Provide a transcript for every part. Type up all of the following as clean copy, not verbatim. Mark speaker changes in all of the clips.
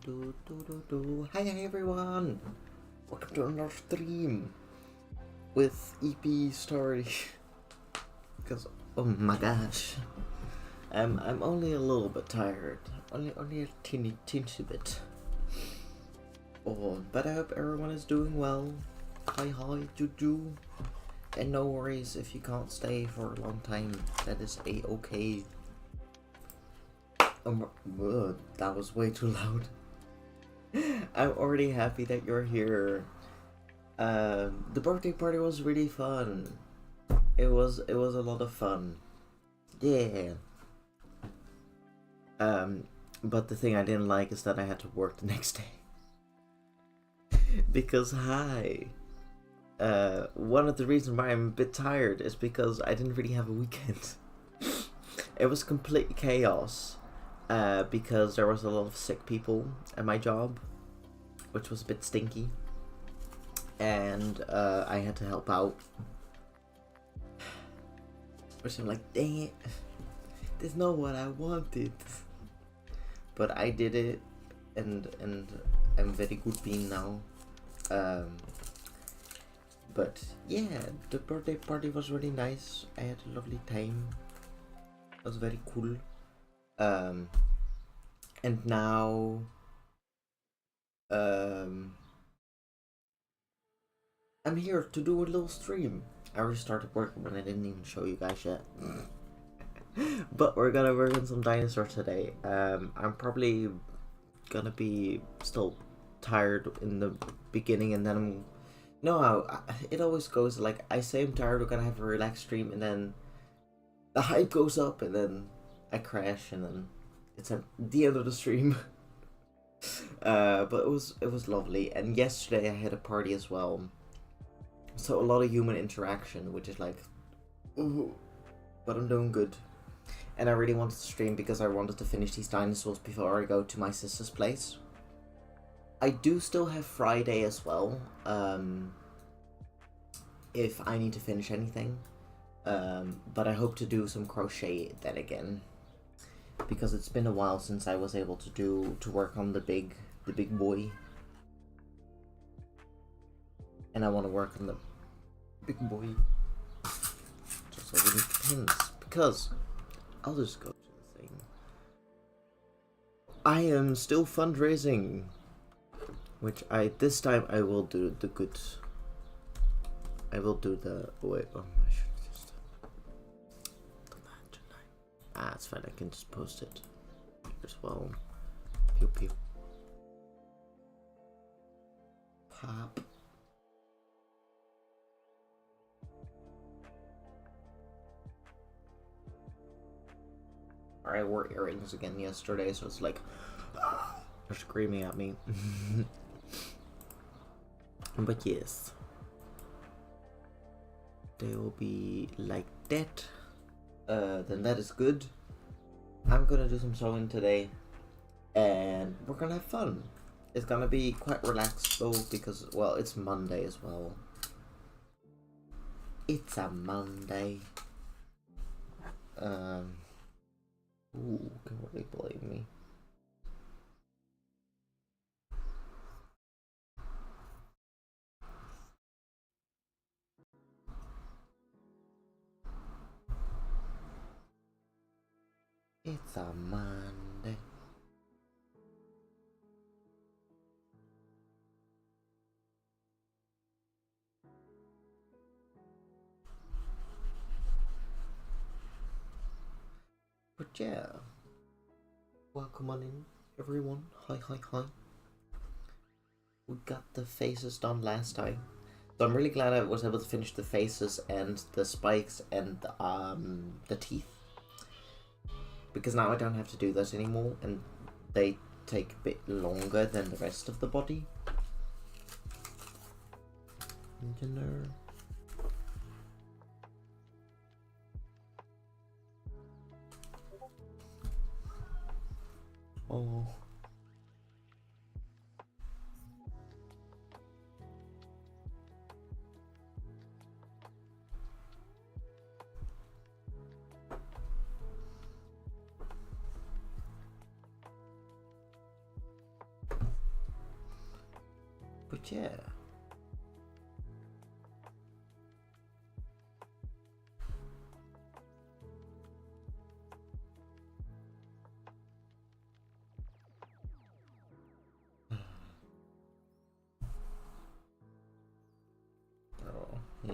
Speaker 1: Hi everyone! Welcome to another stream with EP story. Because oh my gosh, I'm only a little bit tired, only a teeny bit. Oh, but I hope everyone is doing well. Hi do, and no worries if you can't stay for a long time. That is okay. That was way too loud. I'm already happy that you're here. The birthday party was really fun. It was a lot of fun. Yeah. But the thing I didn't like is that I had to work the next day. Because one of the reasons why I'm a bit tired is because I didn't really have a weekend. It was complete chaos. Because there was a lot of sick people at my job, which was a bit stinky, and I had to help out. Which I'm like, dang it, this is not what I wanted. But I did it, and I'm very good being now. But yeah, the birthday party was really nice. I had a lovely time. It was very cool. And now, I'm here to do a little stream. I already started working when I didn't even show you guys yet. But we're gonna work on some dinosaurs today. I'm probably gonna be still tired in the beginning, and then it always goes like I say I'm tired, we're gonna have a relaxed stream, and then the hype goes up, and then I crash, and then it's at the end of the stream. But it was lovely, and yesterday I had a party as well, so a lot of human interaction, which is like, ooh, but I'm doing good. And I really wanted to stream because I wanted to finish these dinosaurs before I go to my sister's place. I do still have Friday as well, if I need to finish anything, but I hope to do some crochet then again, because it's been a while since I was able to work on the big boy, and I want to work on the big boy. Just so we need pins, because I'll just go to the thing. I am still fundraising, which this time I will do the good. I will do the wait. Oh, I should just do that tonight. Ah, it's fine. I can just post it as well. Pew pew. Pop. I wore earrings again yesterday, so it's like they're screaming at me. But yes, they will be like that. Then that is good. I'm gonna do some sewing today, and we're gonna have fun. It's gonna be quite relaxed though, because well, it's Monday as well. It's a Monday. Ooh, can really blame me. It's a Monday. But yeah, welcome on in, everyone. Hi. We got the faces done last time, so I'm really glad I was able to finish the faces and the spikes and the teeth, because now I don't have to do that anymore, and they take a bit longer than the rest of the body. You know. Oh. But yeah. Oh, yeah.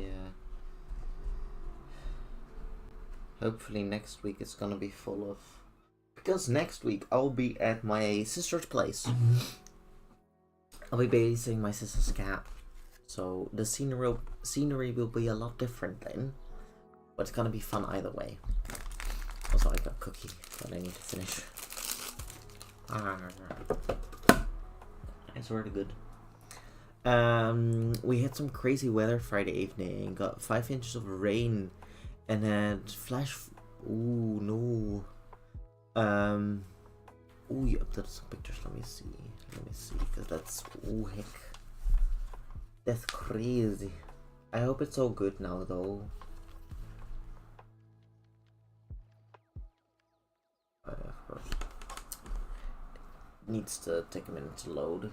Speaker 1: Hopefully next week it's gonna be full of... Because next week I'll be at my sister's place. I'll be babysitting my sister's cat. So the scenery will be a lot different then. But it's gonna be fun either way. Also, I got a cookie that I need to finish. It's really good. We had some crazy weather Friday evening. Got 5 inches of rain, and then flash. Ooh no. Ooh, you uploaded some pictures. Let me see. Cause that's heck. That's crazy. I hope it's all good now though. Of course. Needs to take a minute to load.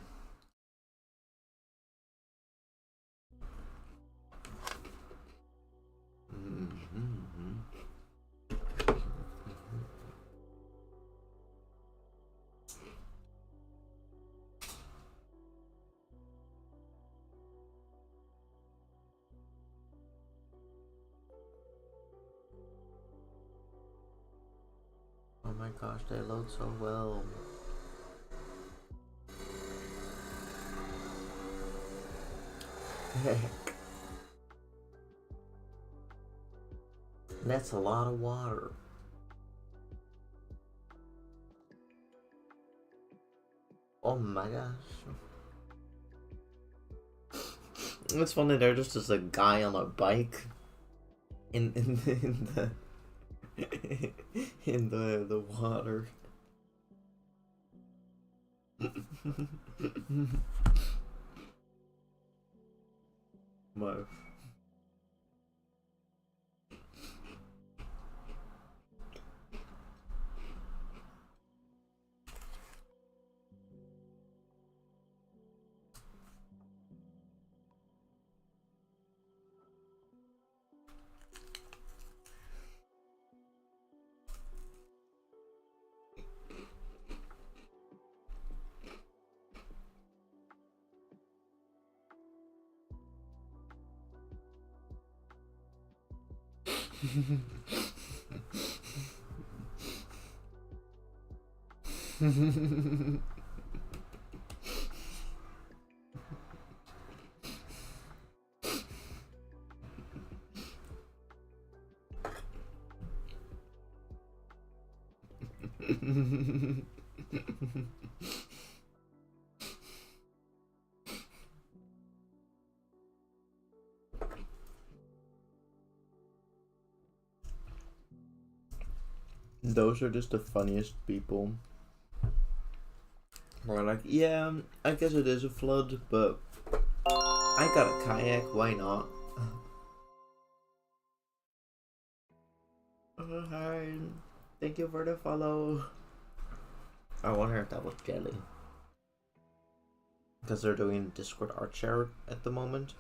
Speaker 1: Oh my gosh, they load so well. That's a lot of water. Oh my gosh. It's funny, there's just a guy on a bike in the water. Wow. Those are just the funniest people. We're like, yeah, I guess it is a flood, but I got a kayak, why not? Hi, thank you for the follow. I wonder if that was Jelly. Because they're doing Discord art share at the moment.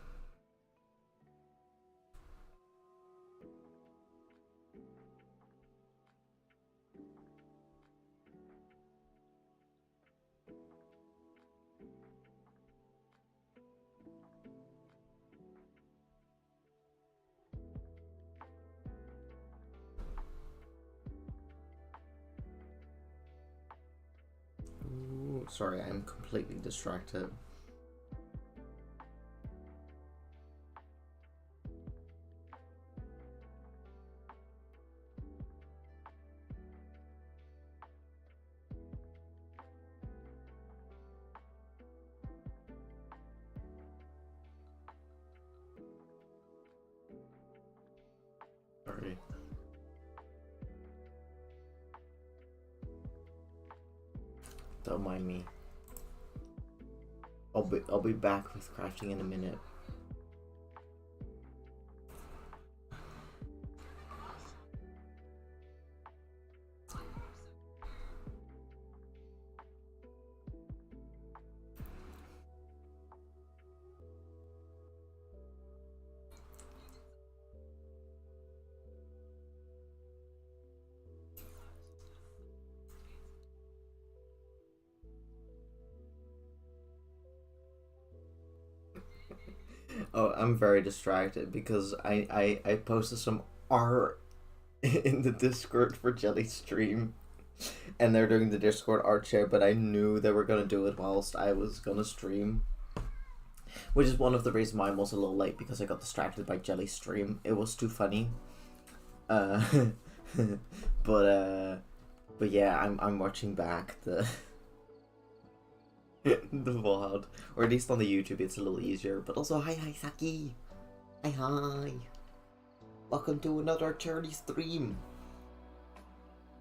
Speaker 1: Ooh, sorry, I'm completely distracted. Sorry. Don't mind me. I'll be back with crafting in a minute. Oh, I'm very distracted because I posted some art in the Discord for Jelly Stream, and they're doing the Discord art share, but I knew they were gonna do it whilst I was gonna stream, which is one of the reasons why I'm also a little late because I got distracted by Jelly Stream. It was too funny. Uh, but uh, but yeah, I'm watching back the the VOD, or at least on the YouTube it's a little easier. But also, hi Saki, hi, welcome to another charity stream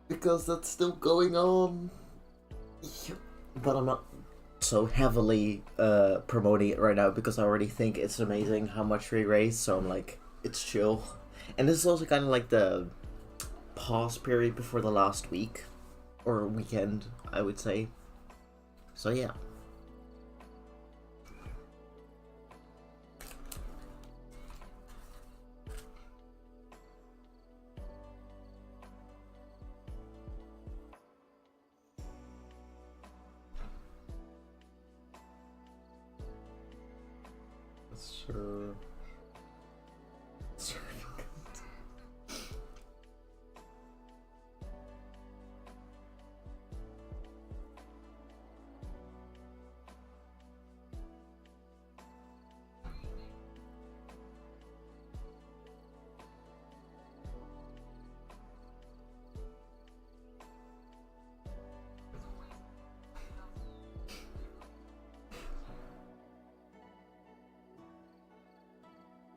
Speaker 1: because that's still going on. But I'm not so heavily promoting it right now because I already think it's amazing how much we raised. So I'm like, it's chill. And this is also kind of like the pause period before the last week or weekend, I would say. So yeah. Sure.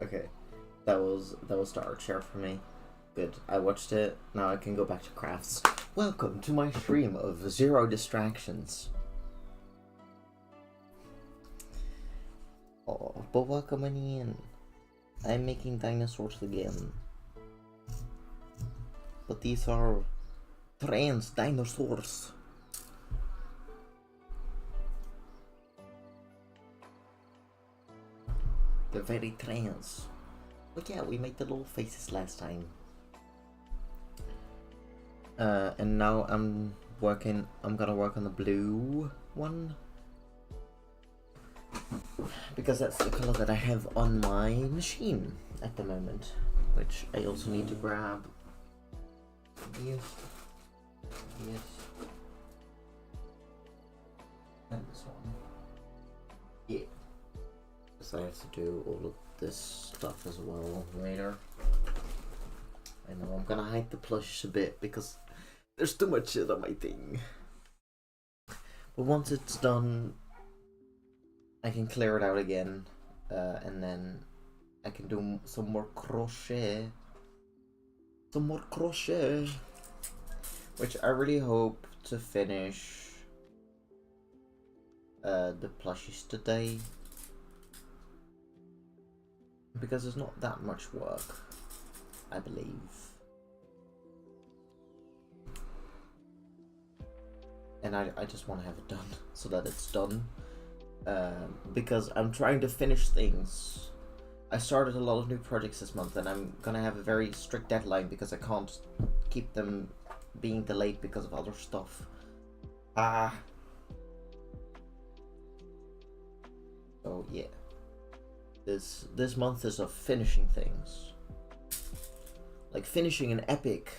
Speaker 1: Okay, that was the art share for me. Good, I watched it. Now I can go back to crafts. Welcome to my stream of 0 distractions. Oh, but welcome in. I'm making dinosaurs again. But these are trans dinosaurs. They're very trans. But yeah, we made the little faces last time. And now I'm gonna work on the blue one. Because that's the color that I have on my machine at the moment. Which I also need to grab. Yes. And this one. Yeah. So I have to do all of this stuff as well later. I know I'm gonna hide the plush a bit because there's too much shit on my thing. But once it's done, I can clear it out again, and then I can do some more crochet. Which I really hope to finish the plushies today. Because there's not that much work, I believe. And I just want to have it done so that it's done. Because I'm trying to finish things. I started a lot of new projects this month and I'm gonna have a very strict deadline because I can't keep them being delayed because of other stuff. So yeah. This month is of finishing things. Like finishing an epic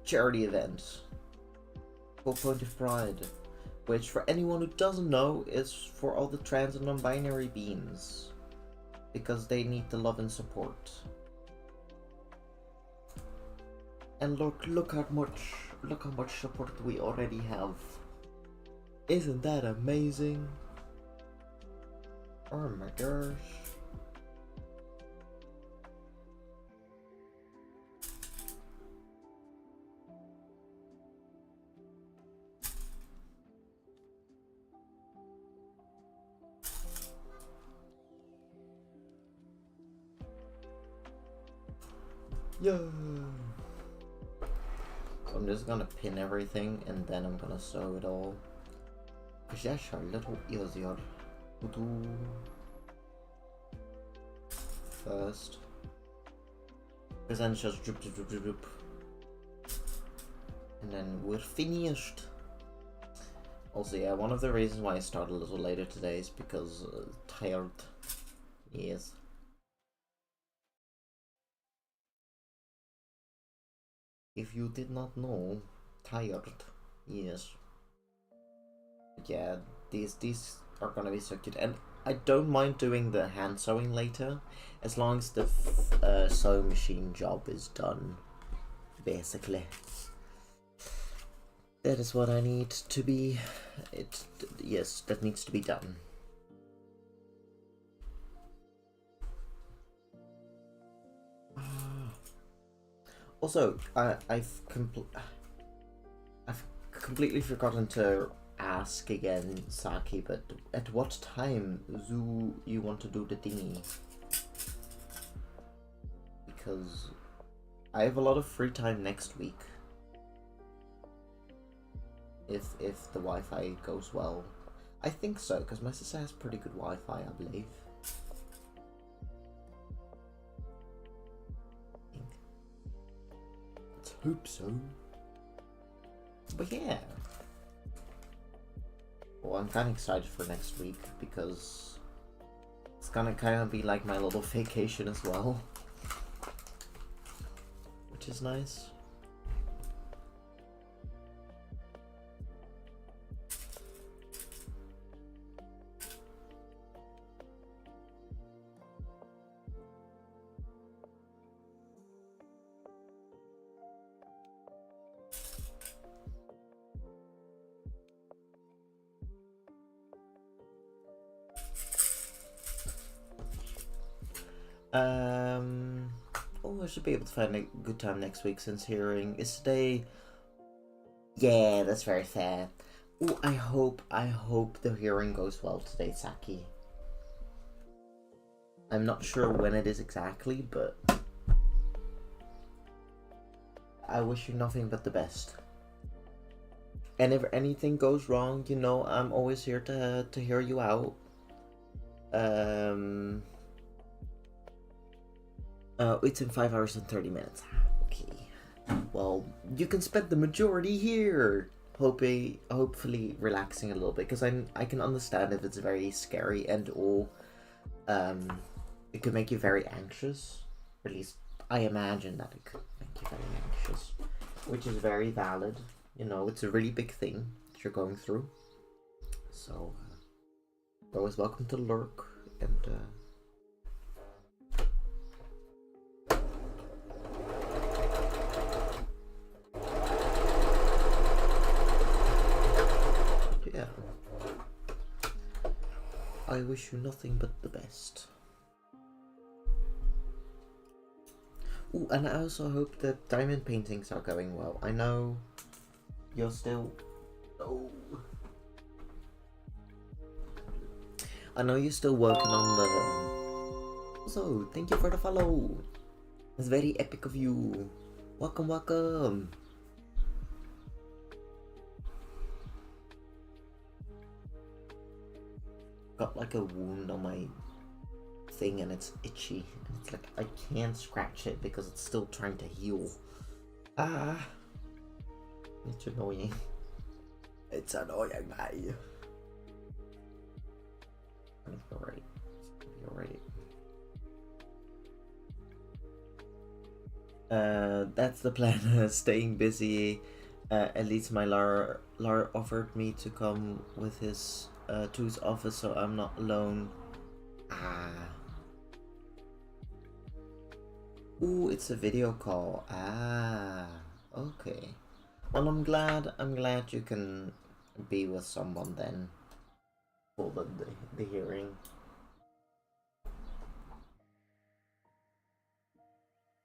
Speaker 1: charity event for Point of Pride, which for anyone who doesn't know is for all the trans and non-binary beings, because they need the love and support. And look how much support we already have. Isn't that amazing? Oh my gosh. Yeah. So I'm just gonna pin everything and then I'm gonna sew it all. Cause that's a little easier to do first. Cause then it's just drip. And then we're finished. Also, yeah, one of the reasons why I started a little later today is because tired. Yes. if you did not know, tired. Yes. Yeah, these are gonna be so cute, and I don't mind doing the hand sewing later, as long as the sewing machine job is done. Basically, that is what I need to be. Yes, that needs to be done. Also, I've completely forgotten to ask again, Saki, but at what time do you want to do the thingy? Because I have a lot of free time next week. If the Wi-Fi goes well. I think so, because my sister has pretty good Wi-Fi, I believe. Let's hope so. But yeah. Well, I'm kind of excited for next week because it's gonna kind of be like my little vacation as well, which is nice. Oh, I should be able to find a good time next week since hearing is today. Yeah, that's very fair. Oh, I hope the hearing goes well today, Saki. I'm not sure when it is exactly, but I wish you nothing but the best. And if anything goes wrong, you know, I'm always here to hear you out. It's in 5 hours and 30 minutes. Okay. Well, you can spend the majority here. Hopefully relaxing a little bit, because I can understand if it's very scary and all. It could make you very anxious. Or at least I imagine that it could make you very anxious, which is very valid. You know, it's a really big thing that you're going through. So, you're always welcome to lurk and. Yeah. I wish you nothing but the best. Ooh, and I also hope that diamond paintings are going well. I know you're still... Oh. I know you're still working on the... Also, thank you for the follow. It's very epic of you. Welcome, welcome. Got like a wound on my thing and it's itchy. And it's like I can't scratch it because it's still trying to heal. Ah, it's annoying. It's annoying, mate. It's alright. It's alright. That's the plan. Staying busy. At least my Lara offered me to come with his to his office, so I'm not alone. Ah. Ooh, it's a video call. Ah. Okay. Well, I'm glad you can be with someone then for the hearing.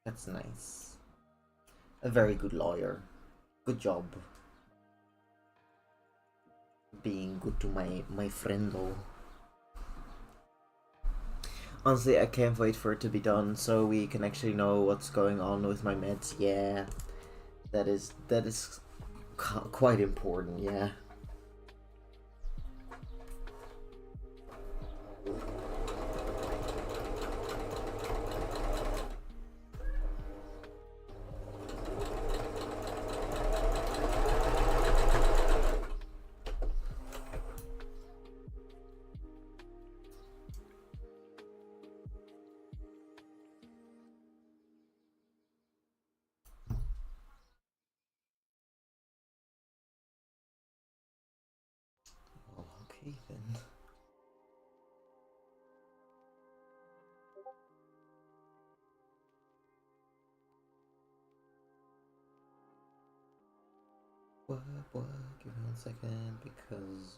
Speaker 1: That's nice. A very good lawyer. Good job. Being good to my friendo. Honestly, I can't wait for it to be done so we can actually know what's going on with my meds. Yeah, that is quite important. Yeah. Okay then. What? Give me 1 second because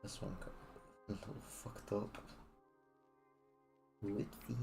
Speaker 1: this one got a little fucked up. Whoopsie.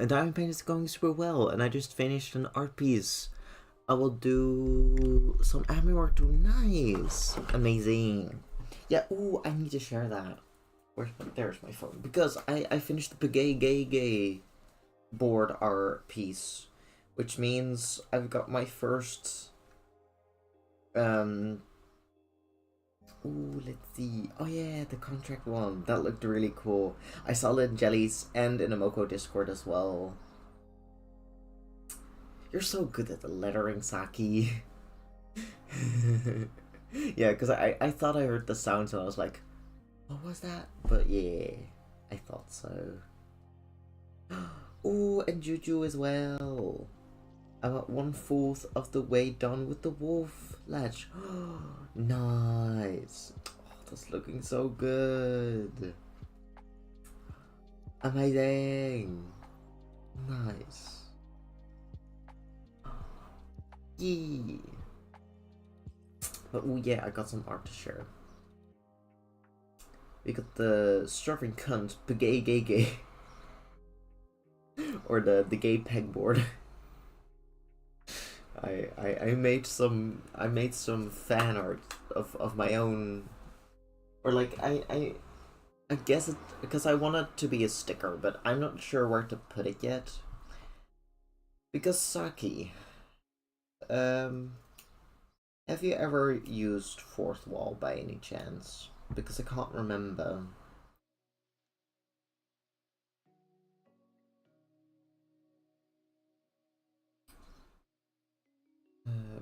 Speaker 1: Diamond Paint is going super well, and I just finished an art piece. I will do some anime work too. Nice, amazing. Yeah. Ooh, I need to share that. There's my phone because I finished the gay board art piece, which means I've got my first Ooh, let's see. Oh yeah, the contract one. That looked really cool. I saw it in Jelly's and in a Moko Discord as well. You're so good at the lettering, Saki. Yeah, because I thought I heard the sounds and I was like, what was that? But yeah, I thought so. Ooh, and Juju as well. I'm at 1/4 of the way done with the wolf ledge. Nice. Oh, that's looking so good. Amazing. Nice. Yeah. But oh yeah, I got some art to share. We got the starving cunt, the gay. Or the gay pegboard. I made some fan art of my own, or like I guess it because I want it to be a sticker, but I'm not sure where to put it yet. Because Saki, have you ever used Fourth Wall by any chance? Because I can't remember.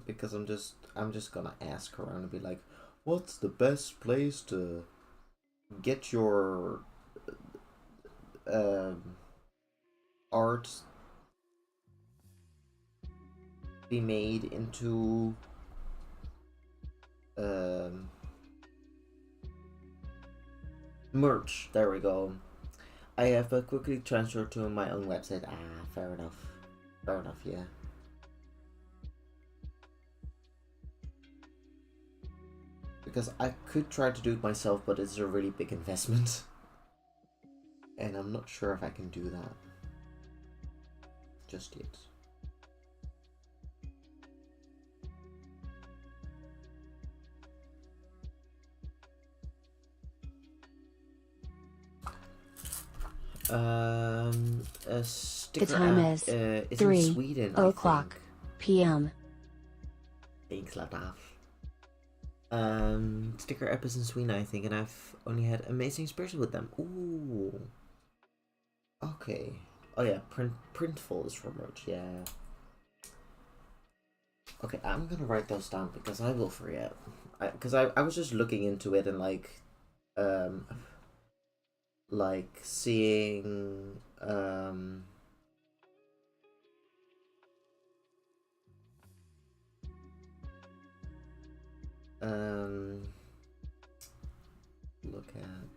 Speaker 1: Because I'm just gonna ask around and be like, what's the best place to get your art be made into merch. There we go. I have quickly transferred to my own website. Ah, fair enough. Fair enough, yeah. Because I could try to do it myself, but it's a really big investment. And I'm not sure if I can do that just yet. A sticker
Speaker 2: the time
Speaker 1: app,
Speaker 2: is
Speaker 1: 3 in Sweden,
Speaker 2: o'clock p.m.
Speaker 1: Thanks, Lataf. Sticker app is in Sweden, I think, and I've only had amazing experiences with them. Ooh. Okay. Oh yeah, Printful is from merch, yeah. Okay, I'm gonna write those down because I will forget. Because I was just looking into it and like seeing look at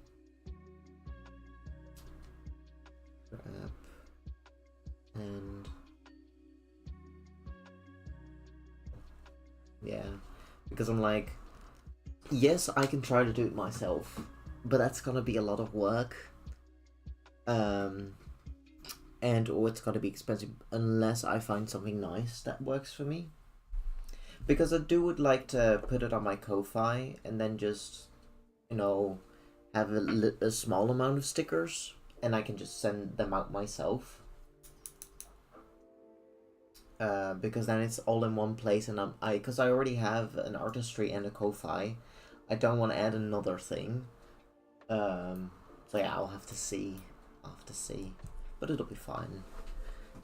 Speaker 1: your app and yeah, because I'm like, yes, I can try to do it myself, but that's gonna be a lot of work, and or it's gonna be expensive unless I find something nice that works for me. Because I would like to put it on my Ko-Fi and then just, you know, have a small amount of stickers and I can just send them out myself. Because then it's all in one place and because I already have an artistry and a Ko-Fi, I don't want to add another thing. So yeah, I'll have to see. But it'll be fine.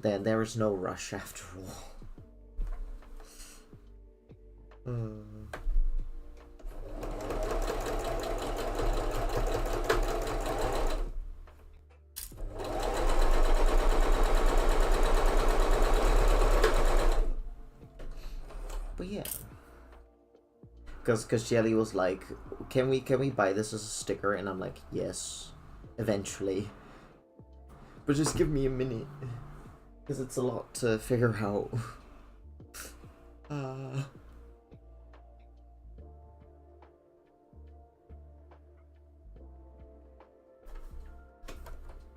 Speaker 1: then there is no rush after all. But yeah, because Jelly was like, can we buy this as a sticker? And I'm like, yes, eventually, but just give me a minute, because it's a lot to figure out.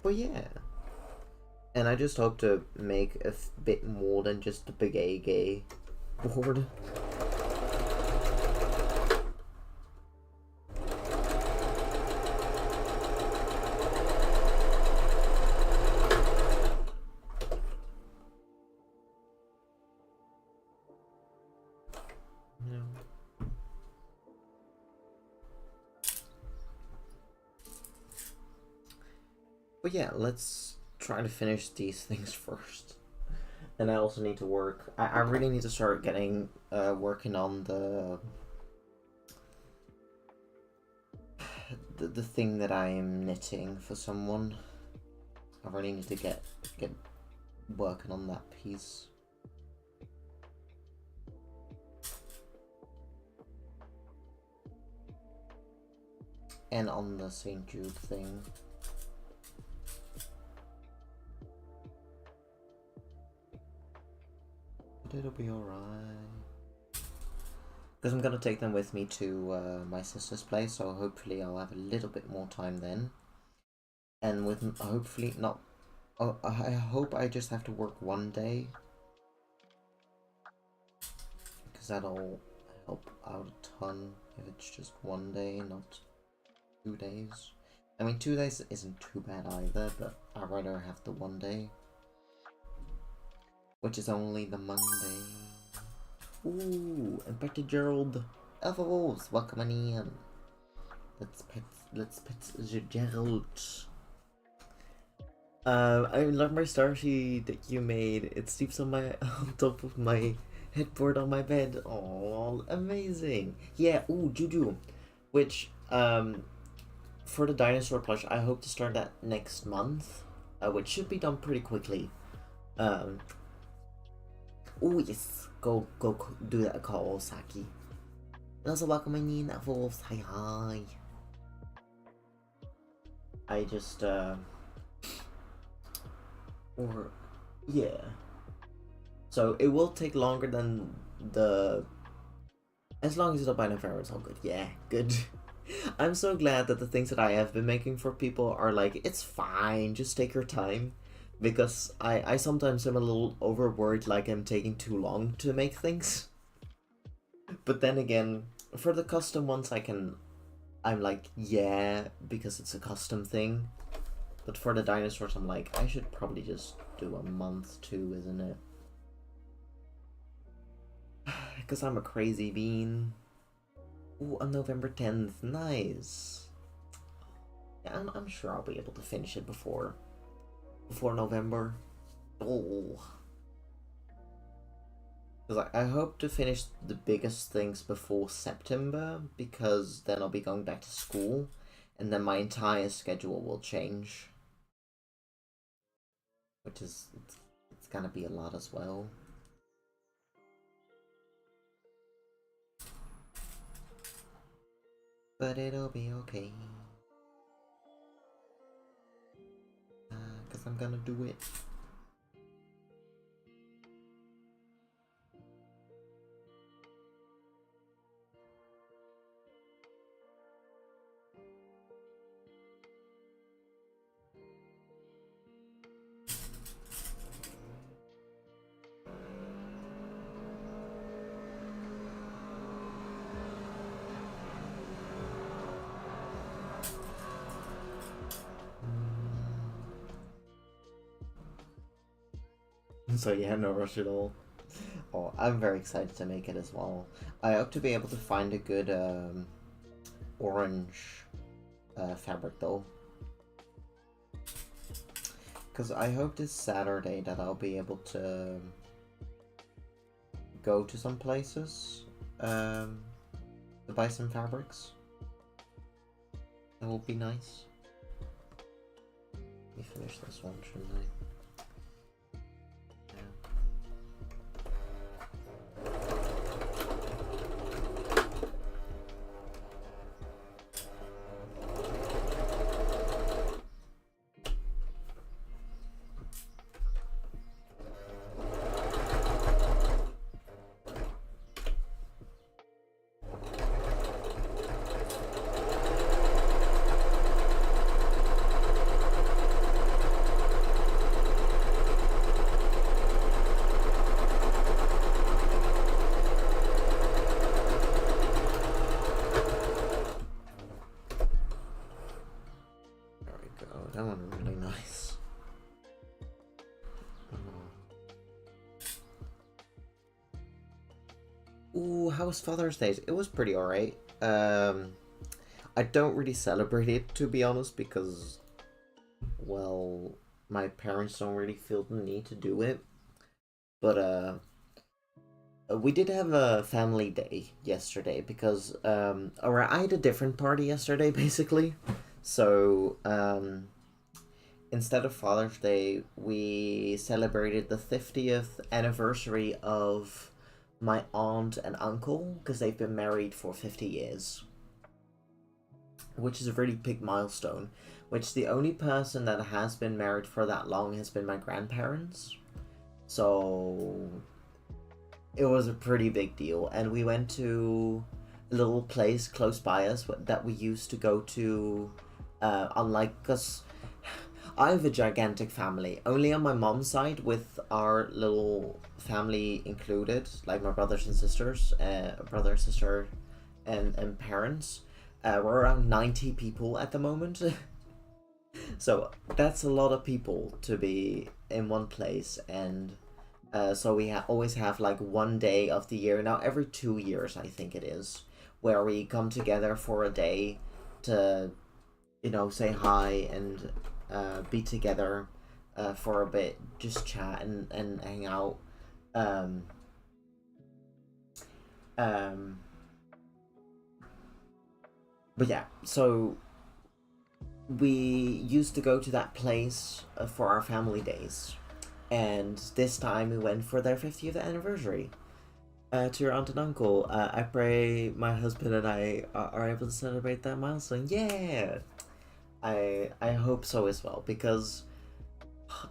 Speaker 1: But yeah, and I just hope to make a bit more than just a big gay board. But yeah, let's try to finish these things first. And I also need to work. I really need to start getting working on the thing that I am knitting for someone. I really need to get working on that piece. And on the St. Jude thing. But it'll be alright. Because I'm gonna take them with me to my sister's place, so hopefully I'll have a little bit more time then. And with hopefully not. Oh, I hope I just have to work one day, because that'll help out a ton if it's just one day, not 2 days. I mean, 2 days isn't too bad either, but I'd rather have the one day, which is only the Monday. Ooh, and back to Gerald. Elfos, welcome on in. Let's pet Gerald. I love my starshie that you made. It sleeps on on top of my headboard on my bed. Oh, amazing. Yeah, ooh, Juju. Which, for the dinosaur plush, I hope to start that next month. Which should be done pretty quickly. Oh yes, go do that call, Saki. And also welcome in that Wolves. Hi. I just yeah. So it will take longer than as long as it's up by November, it's all good. Yeah, good. I'm so glad that the things that I have been making for people are like, it's fine, just take your time. Because I sometimes am a little overworried, like I'm taking too long to make things. But then again, for the custom ones I'm like, yeah, because it's a custom thing. But for the dinosaurs, I'm like, I should probably just do a month too, isn't it? Because I'm a crazy bean. Ooh, on November 10th, nice. Yeah, I'm sure I'll be able to finish it before November. Oh. Because I hope to finish the biggest things before September, because then I'll be going back to school, and then my entire schedule will change. Which is, it's gonna be a lot as well. But it'll be okay. Because I'm gonna do it. So yeah, no rush at all. Oh, I'm very excited to make it as well. I hope to be able to find a good orange fabric though. because I hope this Saturday that I'll be able to go to some places to buy some fabrics. It will be nice. Let me finish this one, shouldn't I? That one really nice. Ooh, how was Father's Day? It was pretty alright. I don't really celebrate it, to be honest, because, well, my parents don't really feel the need to do it. But we did have a family day yesterday because or I had a different party yesterday, basically. So instead of Father's Day, we celebrated the 50th anniversary of my aunt and uncle, because they've been married for 50 years. Which is a really big milestone. Which the only person that has been married for that long has been my grandparents. So it was a pretty big deal. And we went to a little place close by us that we used to go to, unlike, because I have a gigantic family, only on my mom's side, with our little family included, like my brothers and sisters, brother, sister, and parents. We're around 90 people at the moment. So that's a lot of people to be in one place, and so we always have like one day of the year, now every 2 years I think it is, where we come together for a day to, you know, say hi and be together for a bit, just chat and hang out. But yeah, so we used to go to that place for our family days, and this time we went for their 50th anniversary. To your aunt and uncle. I pray my husband and I are able to celebrate that milestone. Yeah, I hope so as well, because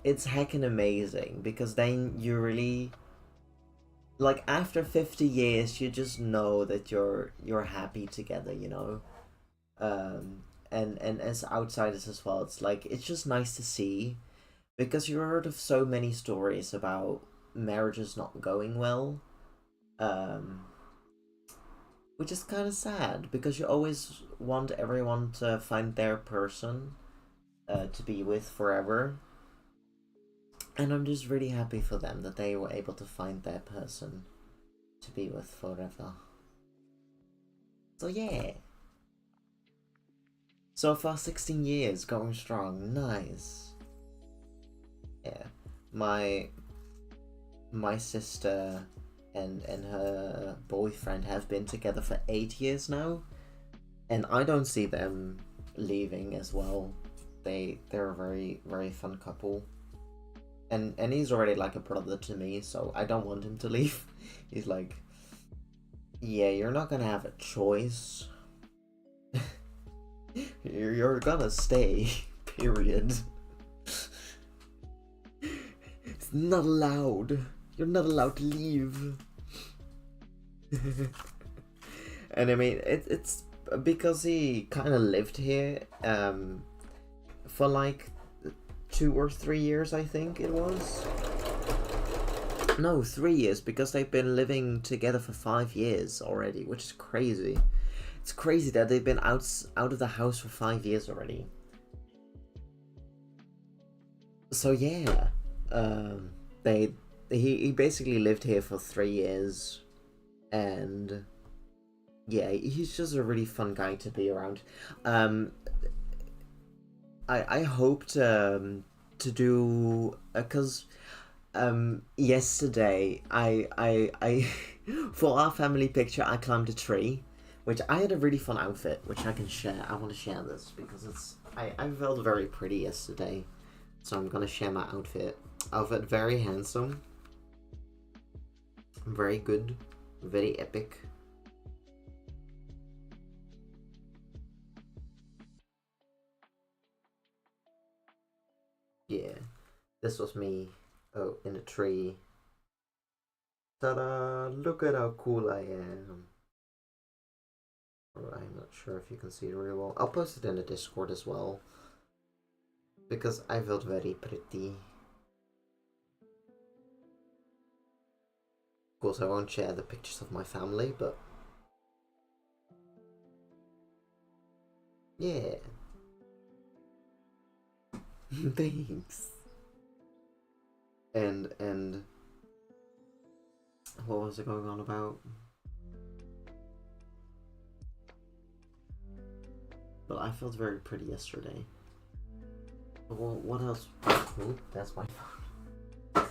Speaker 1: it's heckin' amazing. Because then you really, like, after 50 years, you just know that you're happy together, you know. And as outsiders as well, it's like, it's just nice to see, because you heard of so many stories about marriages not going well, which is kind of sad, because you always want everyone to find their person to be with forever. And I'm just really happy for them that they were able to find their person to be with forever. So yeah. So far 16 years, going strong, nice. Yeah. My sister and her boyfriend have been together for 8 years now, and I don't see them leaving as well. They're a very, very fun couple, and he's already like a brother to me, so I don't want him to leave. He's like, yeah, you're not gonna have a choice. You're gonna stay, period. It's not allowed. You're not allowed to leave. And I mean, it's because he kind of lived here for like 2 or 3 years, I think it was. No, 3 years, because they've been living together for 5 years already, which is crazy. It's crazy that they've been out of the house for 5 years already. So yeah, he basically lived here for 3 years, and yeah, he's just a really fun guy to be around. I hoped to do because yesterday I for our family picture I climbed a tree, which I had a really fun outfit which I can share. I want to share this because I felt very pretty yesterday, so I'm gonna share my outfit. Outfit very handsome, very good, very epic. Yeah, this was me. Oh, in a tree. Ta-da! Look at how cool I am. I'm not sure if you can see it really well. I'll post it in the Discord as well, because I felt very pretty. Of course, I won't share the pictures of my family, but yeah. Thanks. And what was it going on about? But I felt very pretty yesterday. Well, what else? Oh, that's my phone.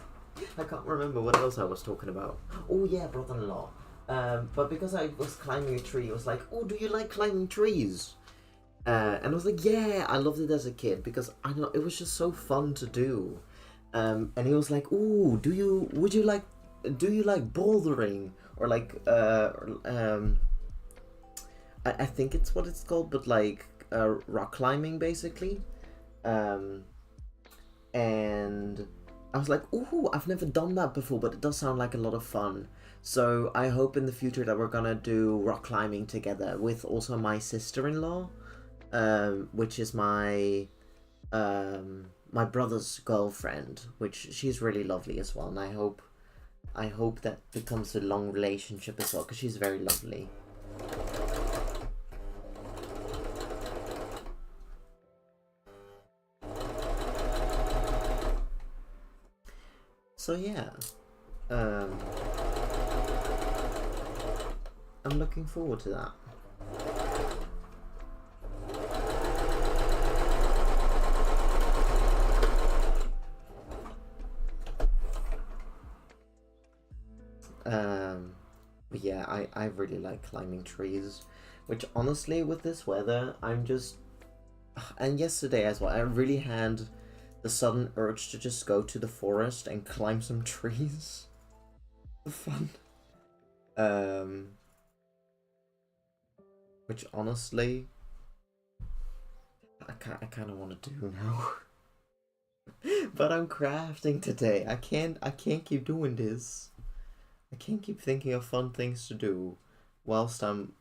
Speaker 1: I can't remember what else I was talking about. Oh yeah, brother-in-law. But because I was climbing a tree, it was like, oh, do you like climbing trees? And I was like, yeah, I loved it as a kid because I don't know, it was just so fun to do. And he was like, ooh, do you like bouldering or like I think it's what it's called, but like rock climbing basically. And I was like, ooh, I've never done that before, but it does sound like a lot of fun. So I hope in the future that we're gonna do rock climbing together with also my sister-in-law, which is my my brother's girlfriend, which she's really lovely as well, and I hope that becomes a long relationship as well, because she's very lovely. So yeah, I'm looking forward to that. But yeah, I really like climbing trees, which honestly with this weather, I'm just, and yesterday as well, I really had the sudden urge to just go to the forest and climb some trees. Fun. Which honestly, I kind of want to do now. But I'm crafting today. I can't keep doing this. I can't keep thinking of fun things to do whilst I'm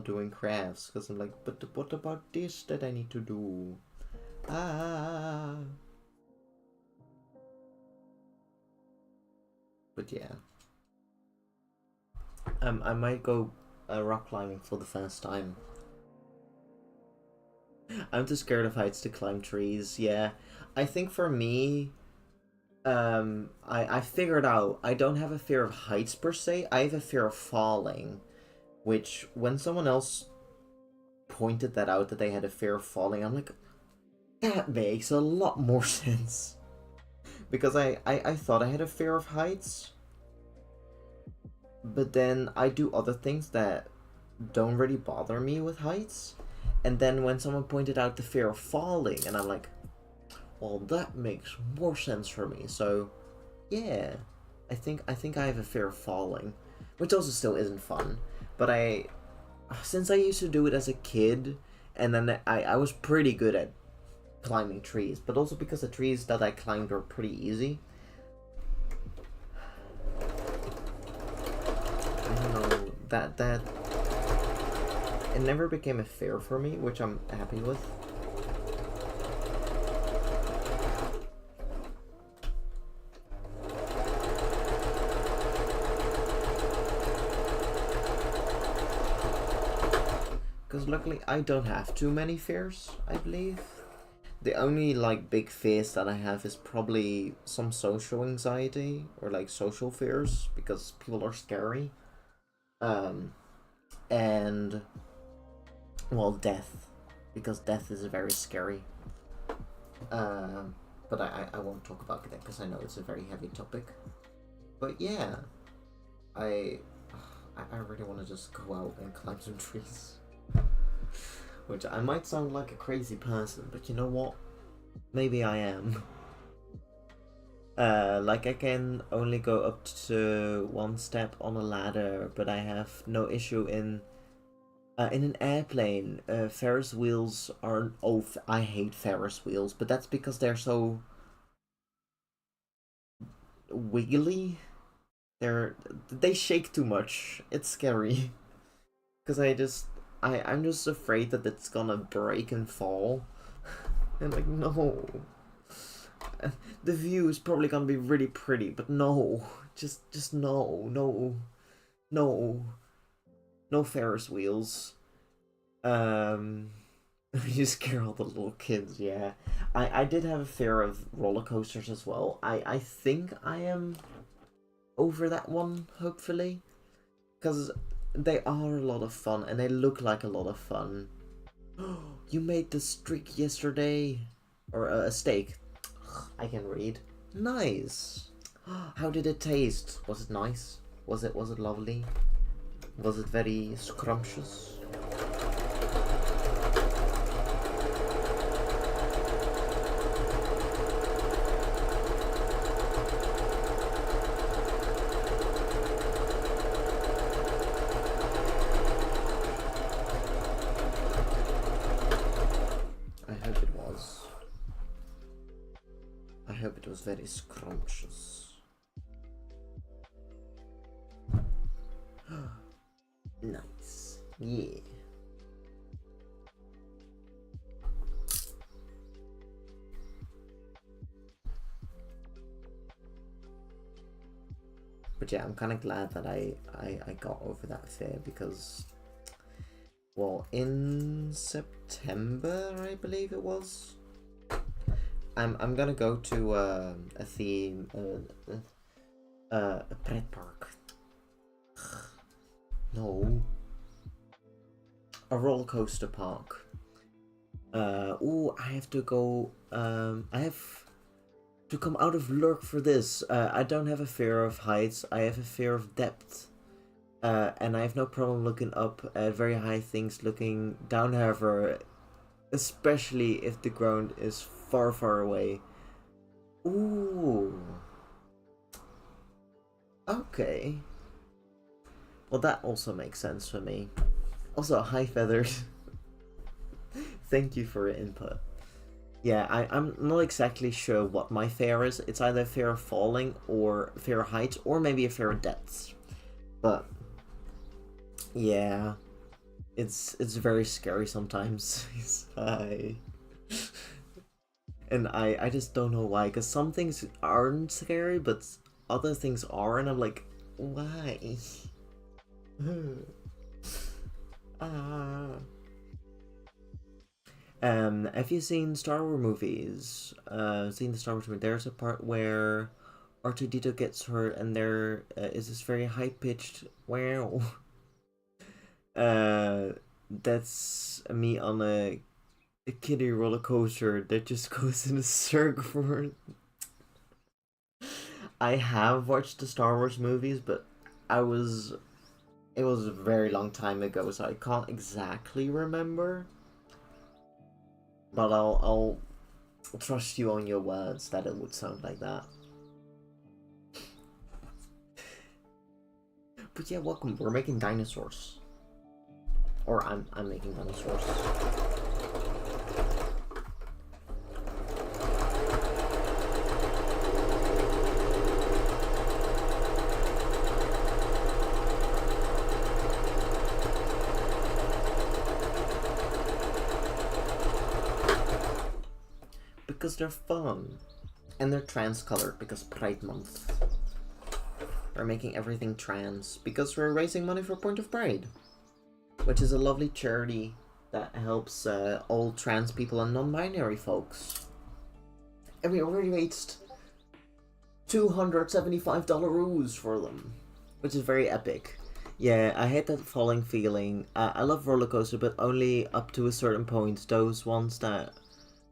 Speaker 1: doing crafts, because I'm like, but what about this that I need to do? Ah. But yeah. I might go rock climbing for the first time. I'm too scared of heights to climb trees. Yeah, I think for me, I figured out I don't have a fear of heights per se. I have a fear of falling, which when someone else pointed that out that they had a fear of falling, I'm like, that makes a lot more sense. Because I thought I had a fear of heights, but then I do other things that don't really bother me with heights. And then when someone pointed out the fear of falling, and I'm like, well, that makes more sense for me. So, yeah, I think I have a fear of falling, which also still isn't fun. But since I used to do it as a kid, and then I was pretty good at climbing trees, but also because the trees that I climbed were pretty easy. I don't know, that it never became a fear for me, which I'm happy with. Because luckily I don't have too many fears, I believe. The only like big fears that I have is probably some social anxiety or like social fears because people are scary. And well, death, because death is very scary. But I won't talk about that because I know it's a very heavy topic. But yeah, I really want to just go out and climb some trees. Which I might sound like a crazy person, but you know what? Maybe I am. Like I can only go up to 1 step on a ladder, but I have no issue in an airplane. Ferris wheels are... Oh, I hate Ferris wheels, but that's because they're so wiggly. They shake too much. It's scary. Because I'm just afraid that it's gonna break and fall. And like, no. The view is probably gonna be really pretty, but no. Just no. No Ferris wheels. You scare all the little kids, yeah. I did have a fear of roller coasters as well. I think I am over that one, hopefully. Because they are a lot of fun, and they look like a lot of fun. You made the streak yesterday. Or a steak. I can read. Nice. How did it taste? Was it nice? Was it lovely? Was it very scrumptious? I hope it was very scrumptious. Nice. Yeah. But yeah, I'm kind of glad that I got over that fear because, well, in September, I believe it was, I'm gonna go to a theme, a pret park. No. A roller coaster park. Oh, I have to go, I have to come out of lurk for this. I don't have a fear of heights, I have a fear of depth. And I have no problem looking up at very high things, looking down, however, especially if the ground is far, far away. Ooh. Okay. Well, that also makes sense for me. Also, hi Feathered. Thank you for your input. Yeah, I'm not exactly sure what my fear is. It's either fear of falling, or fear of heights, or maybe a fear of depths. But yeah, it's very scary sometimes. Hi. And I just don't know why, because some things aren't scary, but other things are, and I'm like, why? Have you seen Star Wars movies? Seen the Star Wars movie? There's a part where R2-D2 gets hurt, and there is this very high-pitched wow. That's me on a kiddie roller coaster that just goes in a circle. I have watched the Star Wars movies, but it was a very long time ago, so I can't exactly remember. But I'll trust you on your words that it would sound like that. But yeah, welcome. We're making dinosaurs. Or I'm making dinosaurs. Because they're fun. And they're trans-colored because Pride Month. We're making everything trans because we're raising money for Point of Pride, which is a lovely charity that helps all trans people and non-binary folks. And we already raised $275 for them, which is very epic. Yeah, I hate that falling feeling. I love roller coaster, but only up to a certain point. Those ones that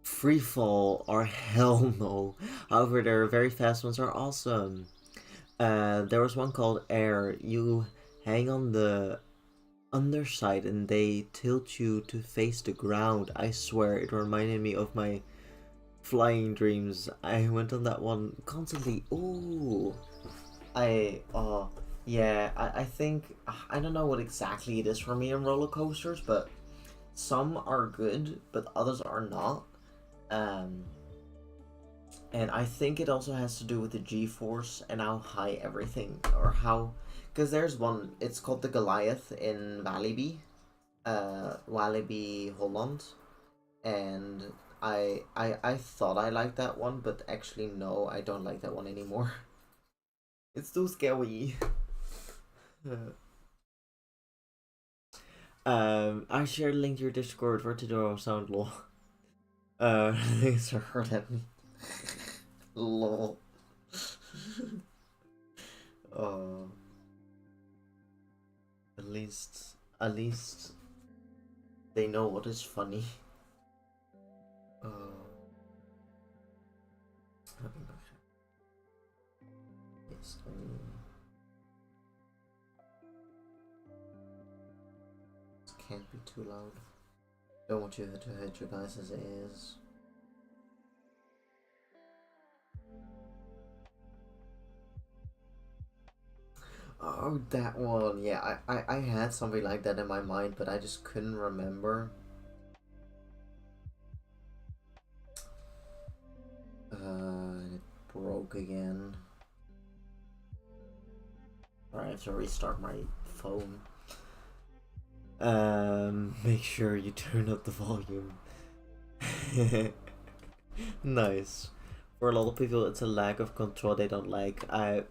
Speaker 1: free fall or hell no. However, their very fast ones are awesome. There was one called air. You hang on the underside and they tilt you to face the ground. I swear it reminded me of my flying dreams. I went on that one constantly. Ooh. Yeah, I think I don't know what exactly it is for me in roller coasters, but some are good, but others are not. Um, and I think it also has to do with the G-force and how high everything, or how, because there's one. It's called the Goliath in Walibi, Walibi Holland, and I thought I liked that one, but actually no, I don't like that one anymore. It's too scary. I shared a link to your Discord for Tidoro Sound Law. Thanks for hurting. Lol. Oh. At least they know what is funny. Oh. Yes. This can't be too loud. Don't want you to hurt your guys' ears. Oh, that one. Yeah, I had something like that in my mind, but I just couldn't remember. It broke again. Alright, I have to restart my phone. Make sure you turn up the volume. Nice. For a lot of people, it's a lack of control they don't like. I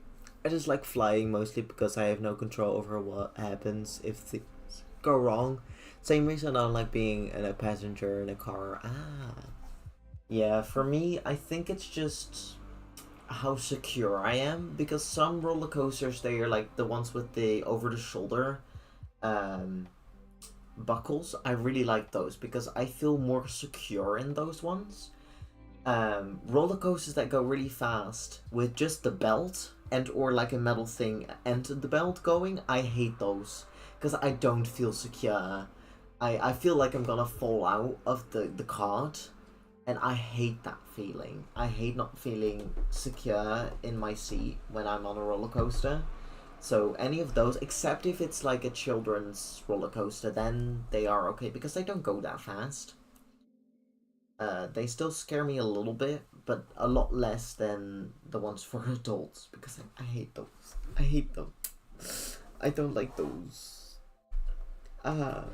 Speaker 1: just like flying mostly because I have no control over what happens if things go wrong. Same reason I don't like being a passenger in a car. Yeah, for me, I think it's just how secure I am, because some roller coasters, they are like the ones with the over the shoulder buckles. I really like those because I feel more secure in those ones. Roller coasters that go really fast with just the belt and or like a metal thing and the belt going, I hate those because I don't feel secure. I feel like I'm gonna fall out of the cart, and I hate that feeling. I hate not feeling secure in my seat when I'm on a roller coaster. So any of those, except if it's like a children's roller coaster, then they are okay because they don't go that fast. They still scare me a little bit, but a lot less than the ones for adults because I hate those. I hate them. I don't like those. Ah.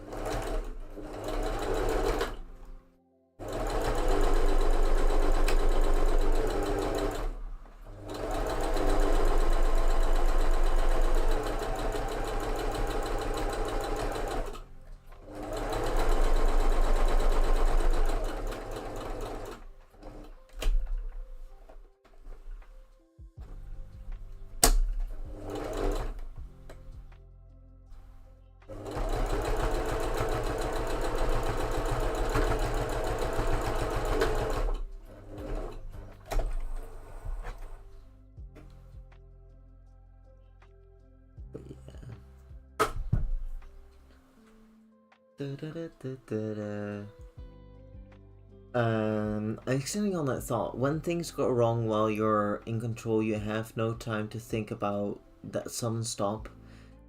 Speaker 1: Extending on that thought, when things go wrong while you're in control, you have no time to think about that sudden stop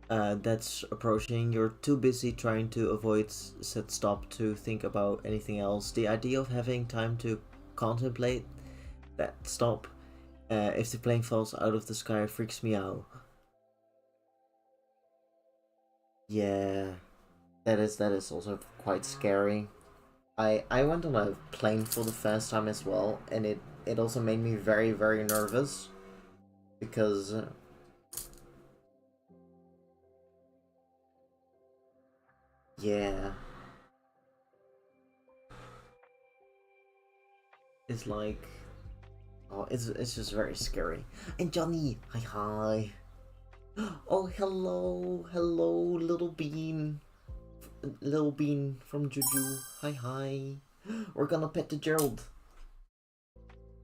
Speaker 1: that's approaching. You're too busy trying to avoid said stop to think about anything else. The idea of having time to contemplate that stop if the plane falls out of the sky freaks me out. Yeah, that is also quite scary. I went on a plane for the first time as well, and it also made me very, very nervous because yeah, it's like, oh, it's just very scary. And Johnny, hi. Oh, hello, little bean from Juju. Hi. We're gonna pet the Gerald.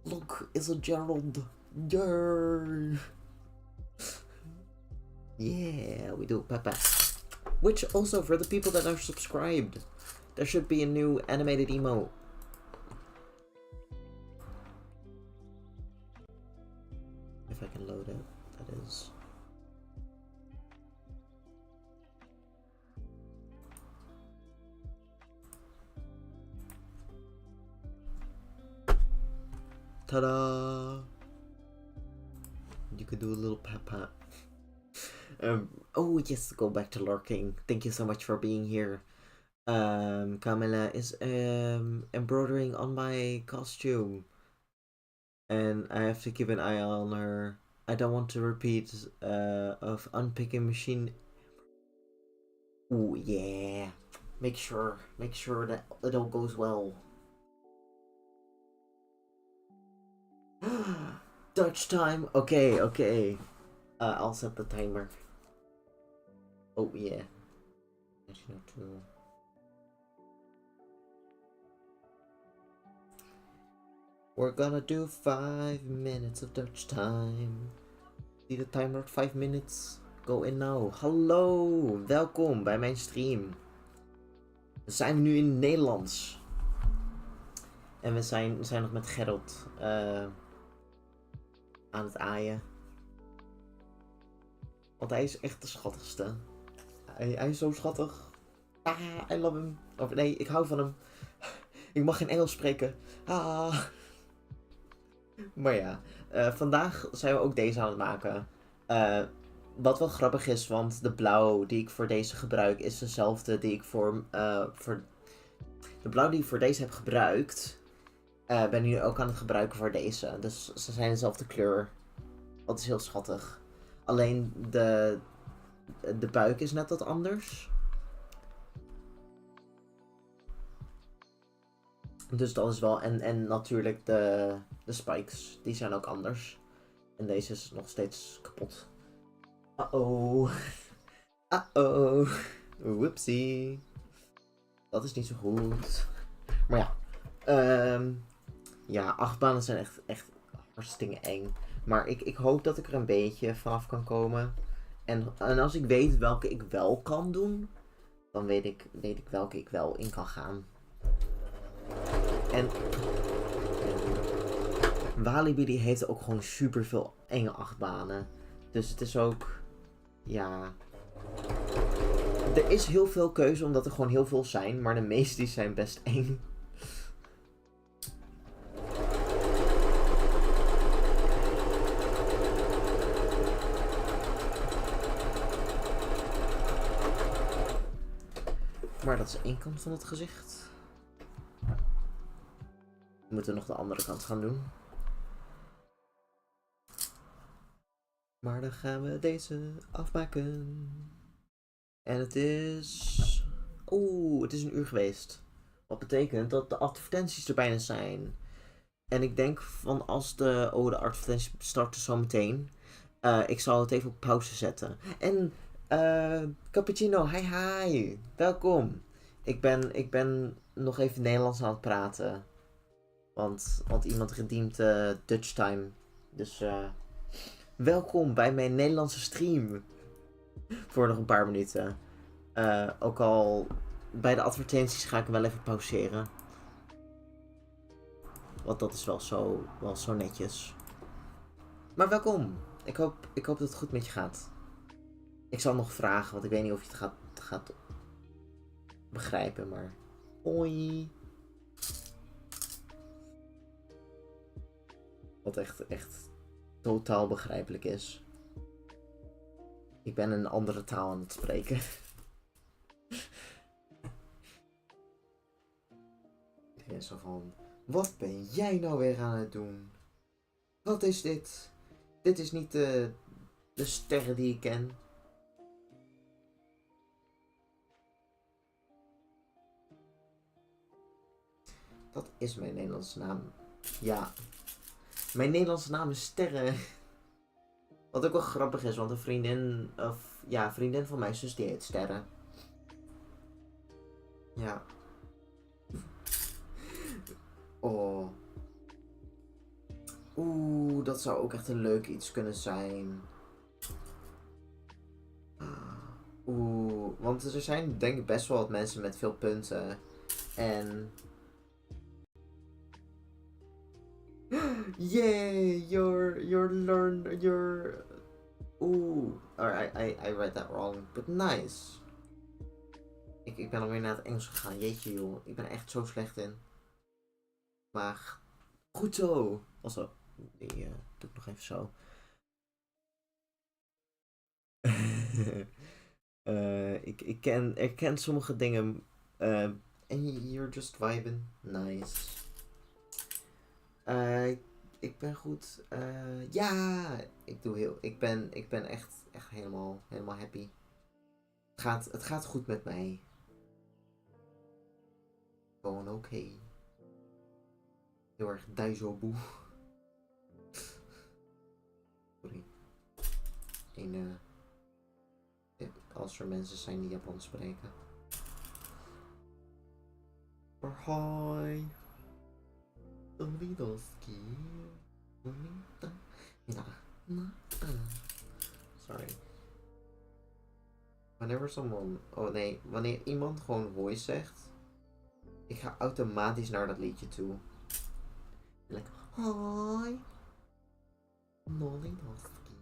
Speaker 1: Look, it's a Gerald. Yeah. Yeah, we do Peppa. Which also, for the people that are subscribed, there should be a new animated emote. If I can load it, that is. Ta-da! You could do a little pat. Oh yes, go back to lurking. Thank you so much for being here. Camilla is embroidering on my costume, and I have to keep an eye on her. I don't want to repeat of unpicking machine. Ooh yeah, make sure that it all goes well. Dutch time. Okay. I'll set the timer. Oh yeah. Actually, not too. We're gonna do 5 minutes of Dutch time. See the timer at 5 minutes. Go in now. Hallo, welkom bij mijn stream. We zijn nu in het Nederlands. En we zijn nog met Gerald aan het aaien. Want hij is echt de schattigste. Hij is zo schattig. Ah, I love him. Of nee, ik hou van hem. Ik mag geen Engels spreken. Ah. Maar ja, vandaag zijn we ook deze aan het maken. Wat wel grappig is, want de blauw die ik voor deze gebruik is dezelfde die ik voor de blauw die ik voor deze heb gebruikt, ben ik nu ook aan het gebruiken voor deze. Dus ze zijn dezelfde kleur. Dat is heel schattig. Alleen de buik is net wat anders. Dus dat is wel. En natuurlijk de spikes, die zijn ook anders. En deze is nog steeds kapot. Uh-oh. Uh-oh. Whoopsie. Dat is niet zo goed. Maar ja. Ja, achtbanen zijn echt hartstikke eng. Maar ik hoop dat ik er een beetje vanaf kan komen. En als ik weet welke ik wel kan doen, dan weet ik welke ik wel in kan gaan. En Walibi die heeft ook gewoon super veel enge achtbanen. Dus het is ook, ja, er is heel veel keuze omdat er gewoon heel veel zijn, maar de meeste die zijn best eng. Maar dat is één kant van het gezicht. We moeten nog de andere kant gaan doen. Maar dan gaan we deze afmaken. En het is... Oeh, het is 1 uur geweest. Wat betekent dat de advertenties er bijna zijn. En ik denk van als de advertenties starten zometeen. Ik zal het even op pauze zetten. En Cappuccino, hi. Welkom. Ik ben nog even Nederlands aan het praten. Want iemand redeemt Dutch time. Dus welkom bij mijn Nederlandse stream. Voor nog een paar minuten. Ook al bij de advertenties ga ik hem wel even pauzeren. Want dat is wel zo netjes. Maar welkom. Ik hoop dat het goed met je gaat. Ik zal nog vragen, want ik weet niet of je het gaat begrijpen, maar... Hoi. Wat echt totaal begrijpelijk is. Ik ben een andere taal aan het spreken. Iedereen is zo van... Wat ben jij nou weer aan het doen? Wat is dit? Dit is niet de sterren die ik ken. Dat is mijn Nederlandse naam. Ja. Mijn Nederlandse naam is Sterren. Wat ook wel grappig is, want een vriendin van mijn zus die heet Sterren. Ja. Oh. Oeh, dat zou ook echt een leuk iets kunnen zijn. Oeh, want er zijn denk ik best wel wat mensen met veel punten. En... Yay, you're... Oeh, I read that wrong, but nice. Ik ben alweer naar het Engels gegaan, jeetje joh. Ik ben er echt zo slecht in. Maar goed zo. Also, die doe ik nog even zo. Ik ken sommige dingen. En you're just vibing. Nice. Ik ben goed. Ja, ik ben echt helemaal happy. Het gaat goed met mij. Gewoon oké. Heel erg daijobu. Sorry. Als er mensen zijn die Japans spreken. Hoi. Sorry. Wanneer iemand gewoon voice zegt, ik ga automatisch naar dat liedje toe. Lekker. Hoi. Nolidoski.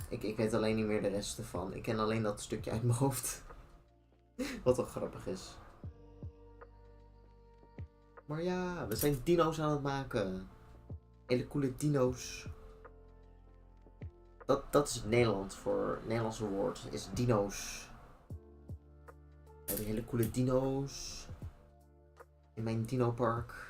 Speaker 1: Ik weet alleen niet meer de rest ervan. Ik ken alleen dat stukje uit mijn hoofd. Wat wel grappig is. Maar ja, we zijn dino's aan het maken. Hele coole dino's. Dat is het Nederlands voor het Nederlandse woord. Is dino's. We hebben hele coole dino's. In mijn dinopark.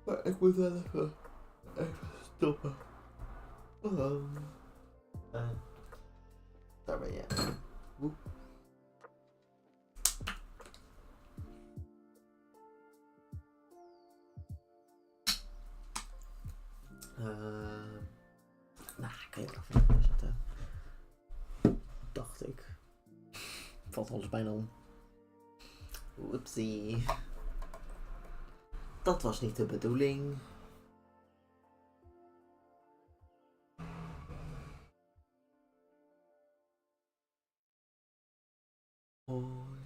Speaker 1: Maar ik moet wel even stoppen. Daar ben je. Woep. Kan je nog even zetten? Dacht ik. Valt alles bijna om. Whoopsie. Dat was niet de bedoeling. Hoi.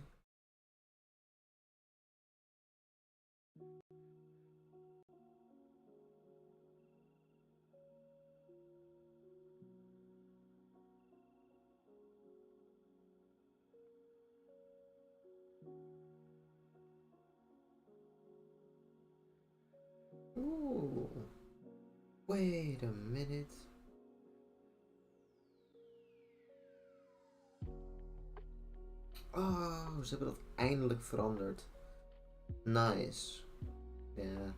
Speaker 1: Ooh. Wait a minute. Oh, ze hebben dat eindelijk veranderd. Nice. Ja.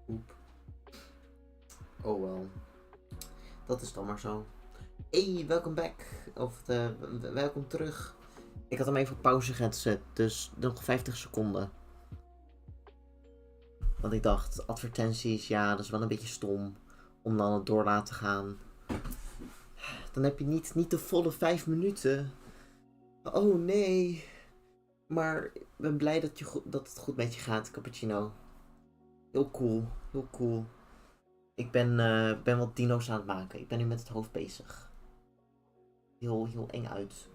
Speaker 1: Oep. Oh wel. Dat is dan maar zo. Hey, welkom back. Welkom terug. Ik had hem even op pauze gezet, dus nog 50 seconden. Want ik dacht, advertenties, ja, dat is wel een beetje stom om dan het door laten gaan. Dan heb je niet de volle 5 minuten. Oh nee. Maar ik ben blij dat het goed met je gaat, cappuccino. Heel cool, heel cool. Ik ben wat dino's aan het maken. Ik ben nu met het hoofd bezig. Heel eng uit.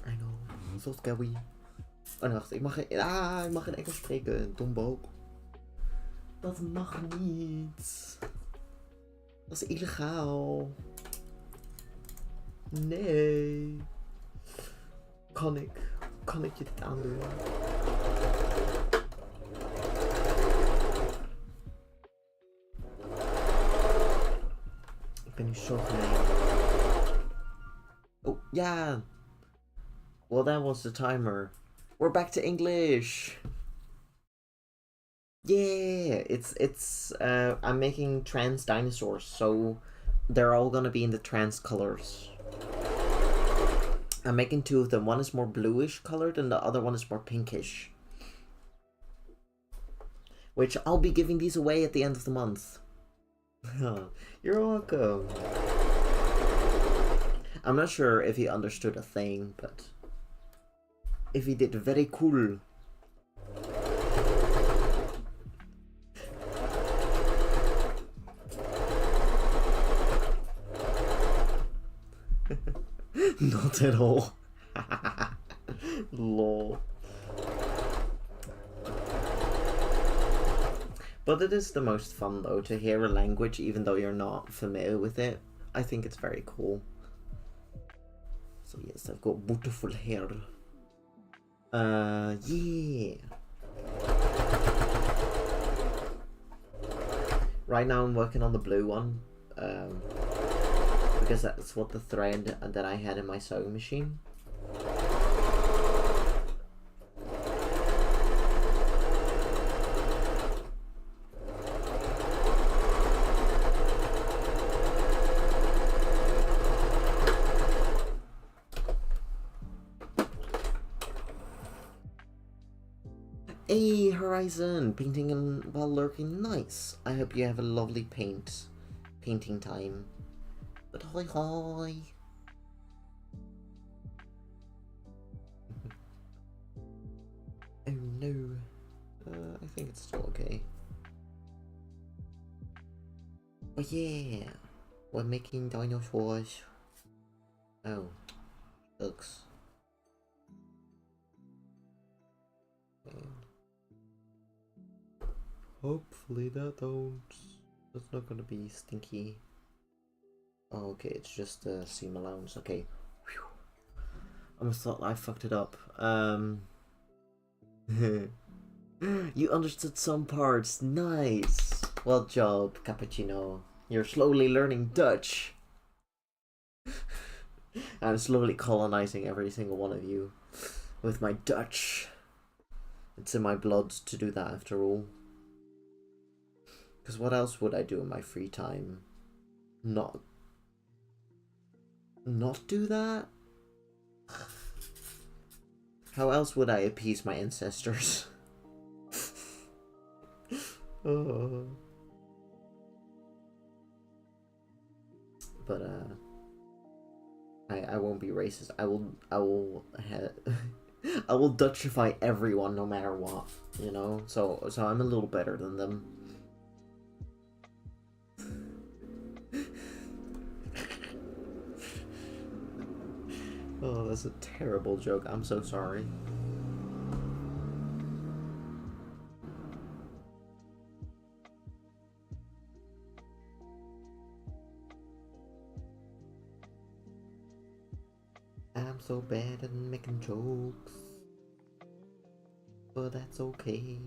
Speaker 1: I know. Zo scary. Oh nee, wacht. Ik mag geen Engels spreken. Dombo. Dat mag niet. Dat is illegaal. Nee. Kan ik je dit aandoen? Ik ben nu zo blij. Yeah. Well, that was the timer. We're back to English. Yeah, I'm making trans dinosaurs, so they're all gonna be in the trans colors. I'm making two of them. One is more bluish colored and the other one is more pinkish. Which I'll be giving these away at the end of the month. You're welcome. I'm not sure if he understood a thing, but if he did, very cool. Not at all. Lol. But it is the most fun though to hear a language even though you're not familiar with it. I think it's very cool. So yes, I've got beautiful hair. Yeah. Right now I'm working on the blue one. Because that's what the thread that I had in my sewing machine. Hey Horizon, painting and while lurking, nice. I hope you have a lovely painting time. But hi. Oh no, I think it's still okay. Oh yeah, we're making dinosaurs. Oh, looks. Hopefully that's not gonna be stinky. Oh, okay, it's just a seam allowance. Okay. Whew. I almost thought I fucked it up. You understood some parts. Nice. Well job, Cappuccino. You're slowly learning Dutch. I'm slowly colonizing every single one of you with my Dutch. It's in my blood to do that after all. Because what else would I do in my free time? Not do that? How else would I appease my ancestors? Oh. But I won't be racist. I will I will Dutchify everyone no matter what, you know? So I'm a little better than them. Oh, that's a terrible joke. I'm so sorry. I'm so bad at making jokes. But that's okay.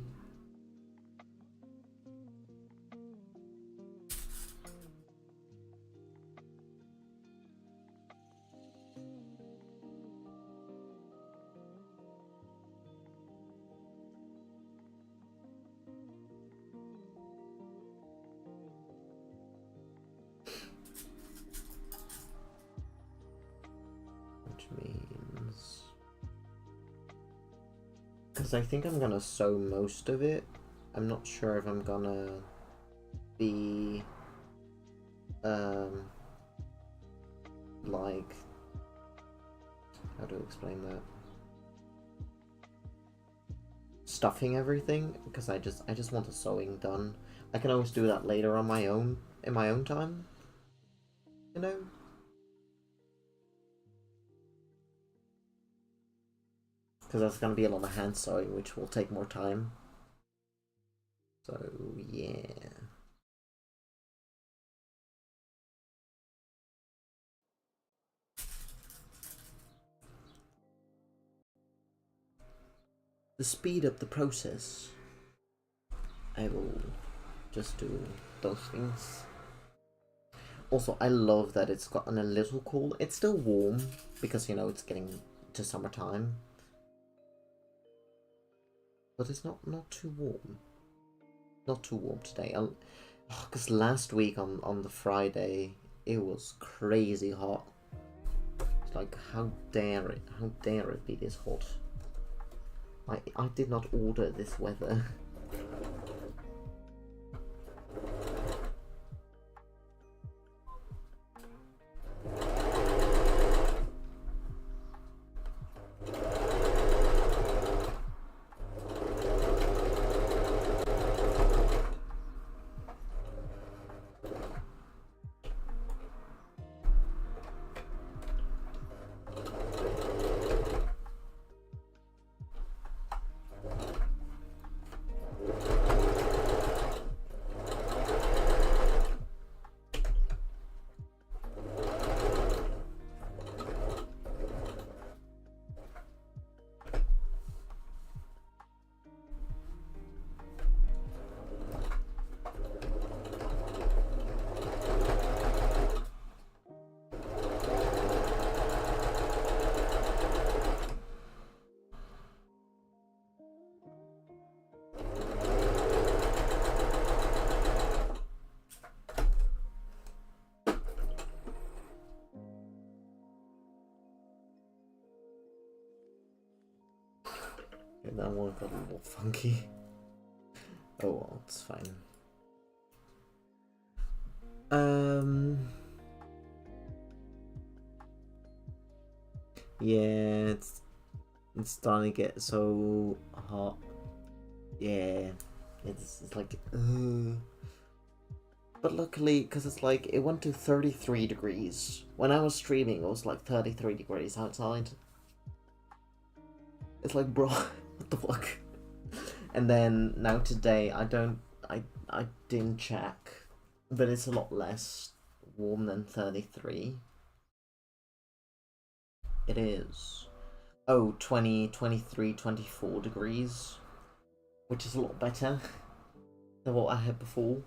Speaker 1: Which means... because I think I'm gonna sew most of it. I'm not sure if I'm gonna be... like... how to explain that? Stuffing everything, because I just want the sewing done. I can always do that later on my own, in my own time. You know? Because that's going to be a lot of hand sewing, which will take more time. So, yeah. To speed up the process, I will just do those things. Also, I love that it's gotten a little cool. It's still warm because, you know, it's getting to summertime. But it's not too warm. Not too warm today. Because last week on the Friday, it was crazy hot. It's like, how dare it be this hot? I did not order this weather. And that one got a little funky. Oh well, it's fine. Yeah, it's starting to get so hot. Yeah, it's like, but luckily, because it's like, it went to 33 degrees. When I was streaming, it was like 33 degrees outside. It's like, bro, what the fuck? And then now today, I didn't check, but it's a lot less warm than 33. It is. Oh, 20, 23, 24 degrees, which is a lot better than what I had before.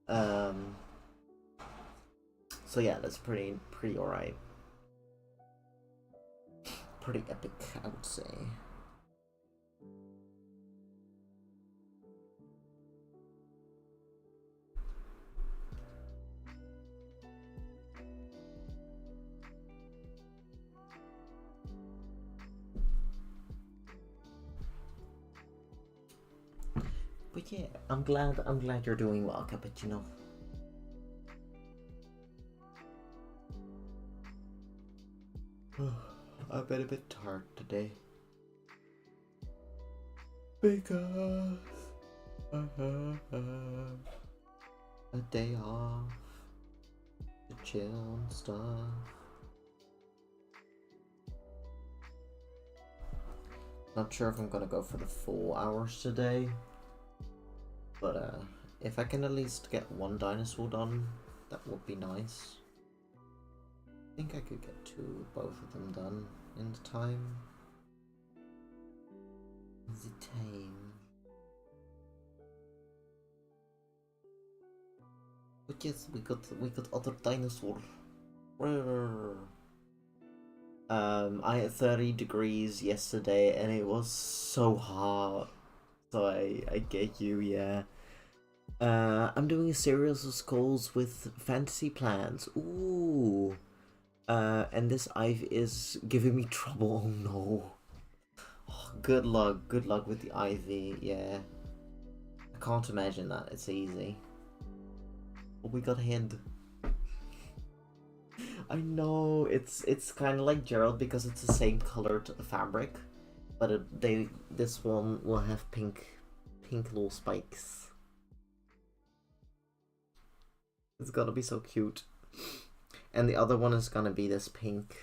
Speaker 1: So yeah, that's pretty alright. Pretty epic, I would say. But yeah, I'm glad you're doing well, Cappuccino. I've been a bit tired today because I have a day off to chill and stuff. Not sure if I'm gonna go for the full hours today, but if I can at least get one dinosaur done, that would be nice. I think I could get both of them done in the time. The time. But yes, we got other dinosaur. I had 30 degrees yesterday and it was so hot. So I get you, yeah. I'm doing a series of skulls with fantasy plans. Ooh. And this Ivy is giving me trouble. Oh no. Oh, good luck with the Ivy, yeah. I can't imagine that it's easy. Oh, we got hid. I know, it's kind of like Gerald because it's the same colored fabric, but this one will have pink little spikes. It's gonna be so cute. And the other one is gonna be this pink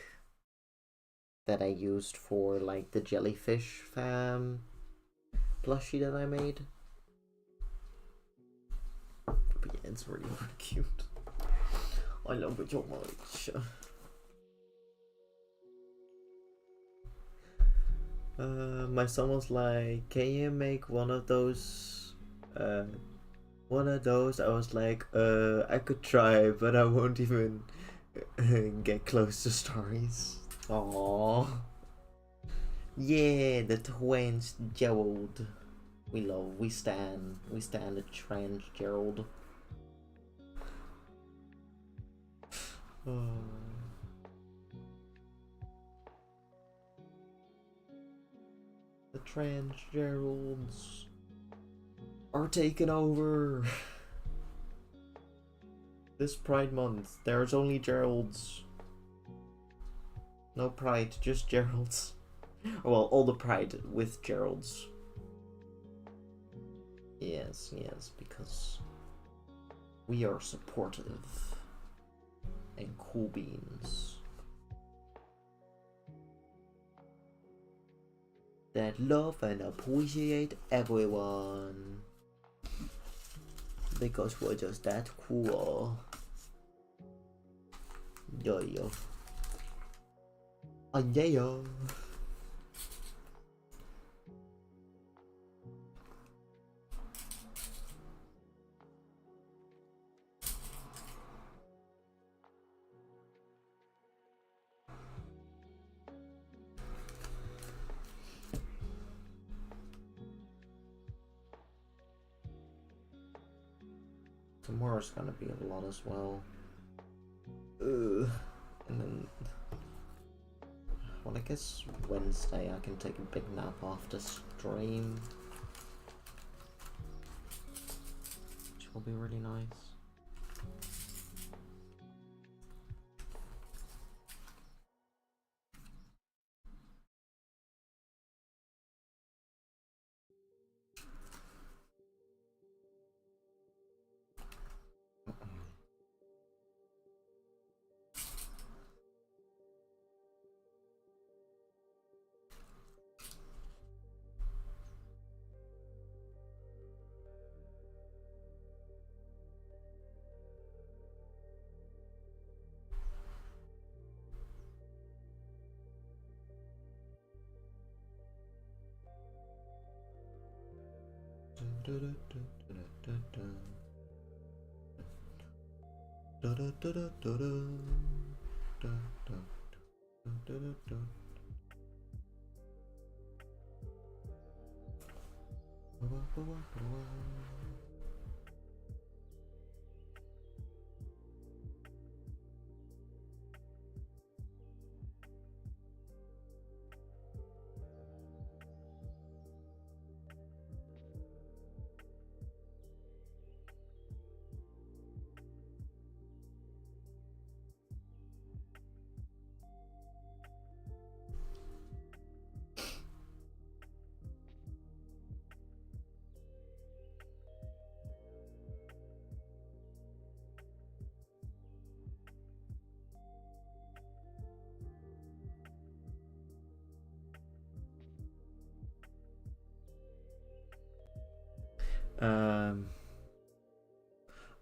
Speaker 1: that I used for like the jellyfish fam plushie that I made. But yeah, it's really cute. I love it so much. My son was like, can you make one of those One of those I was like, I could try, but I won't even get close to stories. Aww. Yeah, the twins, Gerald. We stand the trans Gerald. Oh. The trans Geralds are taking over. This Pride Month, there's only Geralds. No Pride, just Geralds. Well, all the Pride with Geralds. Yes, because we are supportive and cool beans that love and appreciate everyone because we're just that cool. Yeah. Yeah. Tomorrow's gonna be a lot as well. And then, well, I guess Wednesday I can take a big nap after stream, which will be really nice.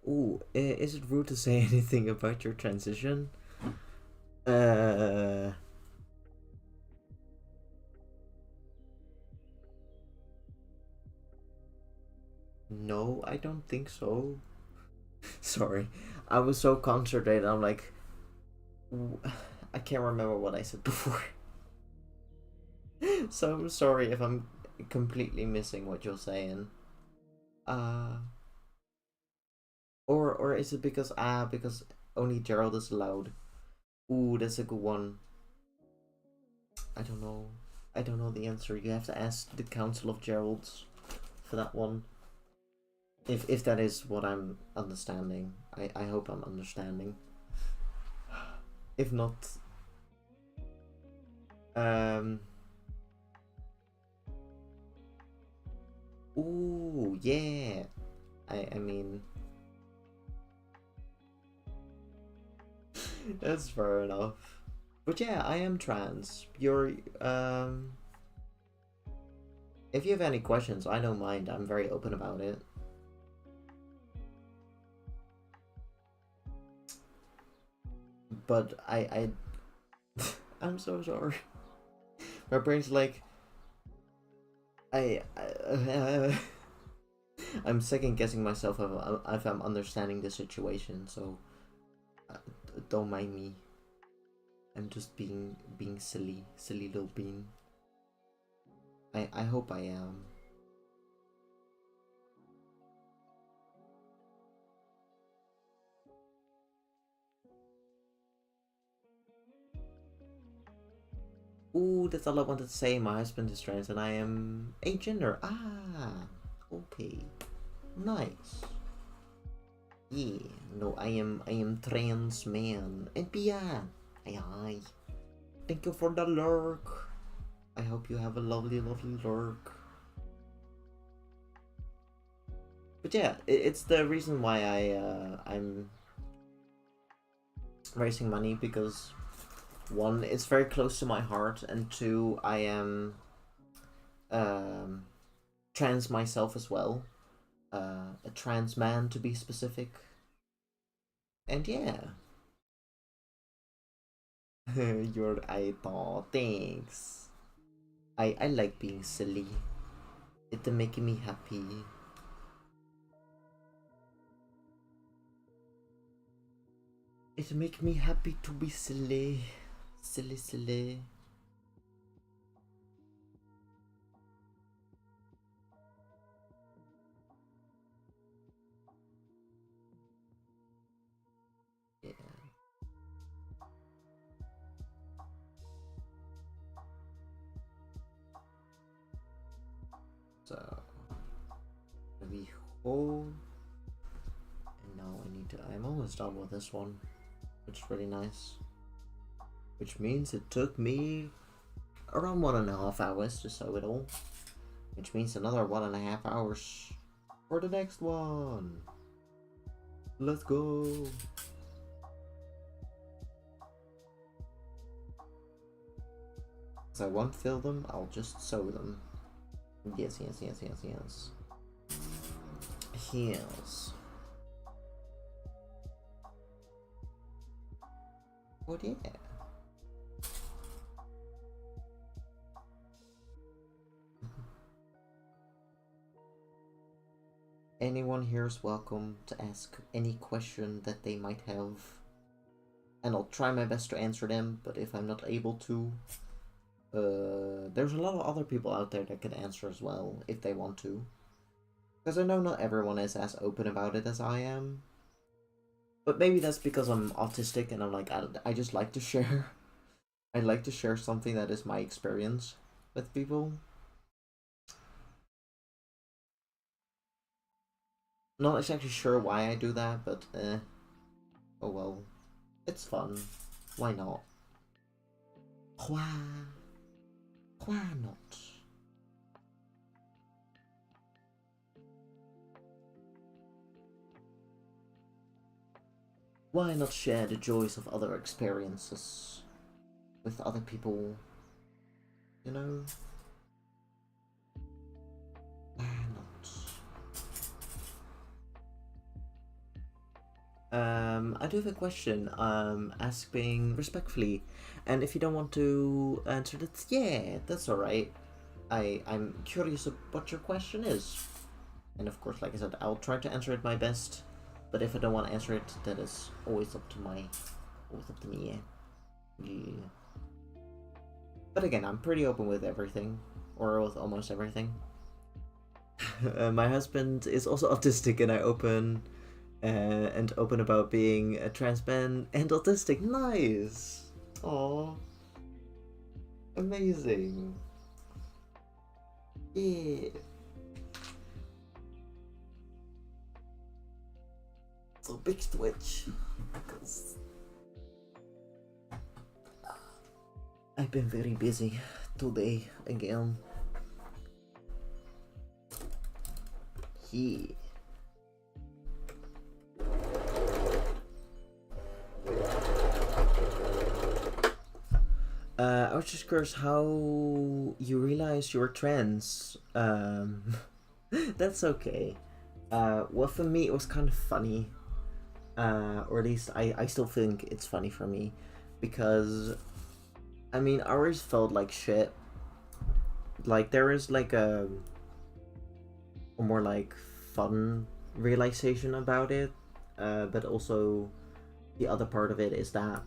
Speaker 1: Ooh, is it rude to say anything about your transition? No, I don't think so. Sorry, I was so concentrated. I'm like, I can't remember what I said before. So I'm sorry if I'm completely missing what you're saying. Uh, or is it because only Gerald is allowed? Ooh, that's a good one. I don't know. I don't know the answer. You have to ask the Council of Geralds for that one. If that is what I'm understanding. I hope I'm understanding. If not, ooh, yeah. I mean, that's fair enough. But yeah, I am trans. You're if you have any questions, I don't mind. I'm very open about it. But I'm so sorry. My brain's like I I'm second guessing myself if I'm understanding the situation, so don't mind me. I'm just being silly little bean. I hope I am. Ooh, that's all I wanted to say. My husband is trans and I am agender. Ah, okay. Nice. Yeah, no, I am trans man. And yeah, aye. Thank you for the lurk. I hope you have a lovely lurk. But yeah, it's the reason why I'm raising money, because one, it's very close to my heart, and two, I am trans myself as well. A trans man, to be specific. And yeah. Your idol, thanks. I like being silly. It's making me happy. It makes me happy to be silly. Silly. Yeah. So we hold, and now I need to. I'm almost done with this one, which is really nice. Which means it took me around 1.5 hours to sew it all. Which means another 1.5 hours for the next one. Let's go. Because I won't fill them, I'll just sew them. Yes. Heels. Oh yeah. Anyone here is welcome to ask any question that they might have, and I'll try my best to answer them, but if I'm not able to, there's a lot of other people out there that can answer as well, if they want to. Because I know not everyone is as open about it as I am. But maybe that's because I'm autistic and I'm like, I just like to share. I like to share something that is my experience with people. Not exactly sure why I do that, but oh well. It's fun. Why not? Why not? Why not share the joys of other experiences with other people? You know? Why not? I do have a question. Asking respectfully, and if you don't want to answer that, yeah, that's alright. I'm curious of what your question is, and of course, like I said, I'll try to answer it my best. But if I don't want to answer it, that is always up to me. Yeah. But again, I'm pretty open with everything, or with almost everything. My husband is also autistic, and I open about being a trans man and autistic. Nice. Aww. Amazing. Yeah. So big switch, because I've been very busy today again. Yeah. I was just curious how you realized you were trans. That's okay. Well, for me, it was kind of funny. Or at least I still think it's funny for me. Because, I mean, I always felt like shit. Like, there is like a more like fun realization about it, but also the other part of it is that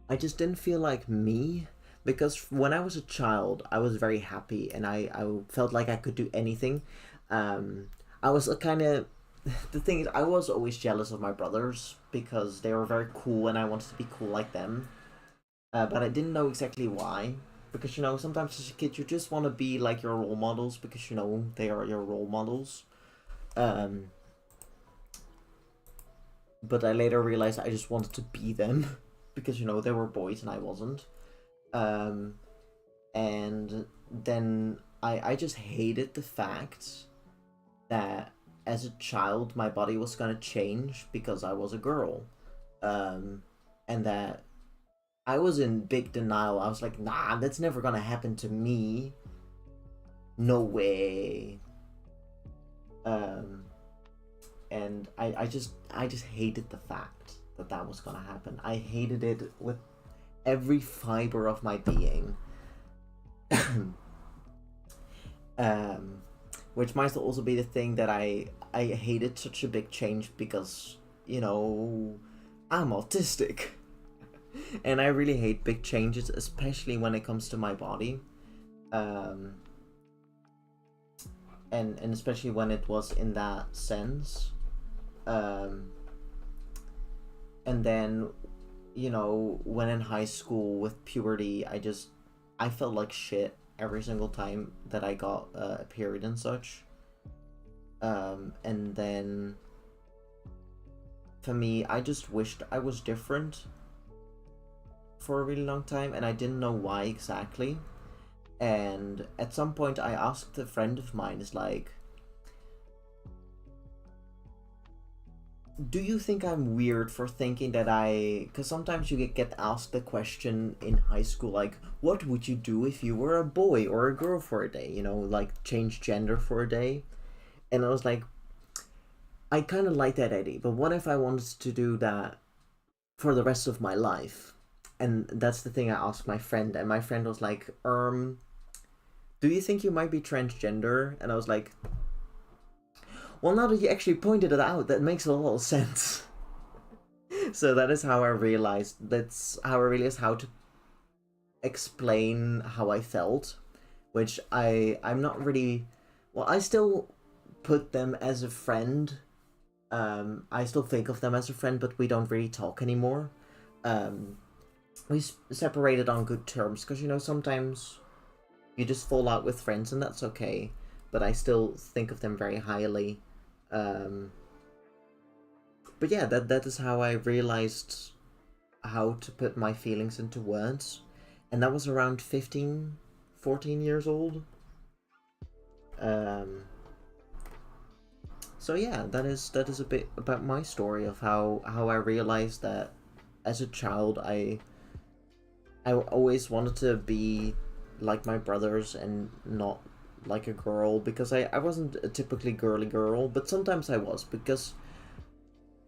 Speaker 1: I just didn't feel like me, because when I was a child I was very happy and I felt like I could do anything. I was a kind of the thing is I was always jealous of my brothers because they were very cool and I wanted to be cool like them, but I didn't know exactly why. Because sometimes as a kid you just want to be like your role models because they are your role models. Um, but I later realized I just wanted to be them because they were boys and I wasn't. Um, and then I just hated the fact that as a child my body was gonna change because I was a girl, and that I was in big denial. I was like, nah, that's never gonna happen to me. No way. And I just hated the fact that that was gonna happen. I hated it with every fiber of my being. Which might also be the thing that I hated such a big change because I'm autistic. And I really hate big changes, especially when it comes to my body. And especially when it was in that sense. And then, when in high school with puberty, I felt like shit every single time that I got a period and such. And then, for me, I just wished I was different for a really long time, and I didn't know why exactly. And at some point I asked a friend of mine, is like, do you think I'm weird for thinking that because sometimes you get asked the question in high school, like, what would you do if you were a boy or a girl for a day, like change gender for a day. And I was like, I kind of like that idea, but what if I wanted to do that for the rest of my life? And that's the thing I asked my friend, and my friend was like, do you think you might be transgender? And I was like, well, now that you actually pointed it out, that makes a lot of sense. So that's how I realized how to explain how I felt, which I'm not really, well, I still put them as a friend. I still think of them as a friend, but we don't really talk anymore. We separated on good terms because sometimes you just fall out with friends and that's okay, but I still think of them very highly. But yeah, that is how I realized how to put my feelings into words, and that was around 14 years old. So yeah, that is a bit about my story of how I realized that as a child I always wanted to be like my brothers and not like a girl, because I wasn't a typically girly girl, but sometimes I was, because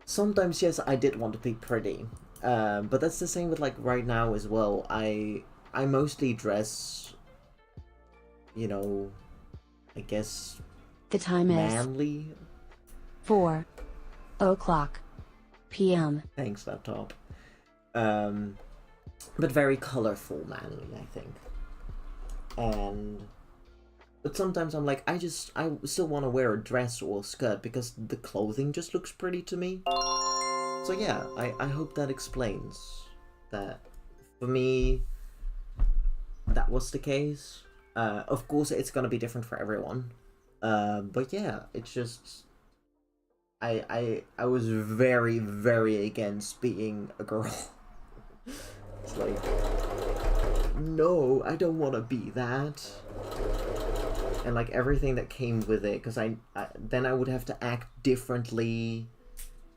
Speaker 1: sometimes, yes, I did want to be pretty. But that's the same with like right now as well. I mostly dress, I guess
Speaker 2: The time is
Speaker 1: manly.
Speaker 2: 4:00 p.m.
Speaker 1: Thanks, laptop. But very colorful manly, I think. But sometimes I'm like, I still want to wear a dress or a skirt because the clothing just looks pretty to me. So yeah, I hope that explains that. For me, that was the case. Of course, it's gonna be different for everyone. But yeah, it's just I was very, very against being a girl. It's like, no, I don't want to be that. And like everything that came with it, because then I would have to act differently,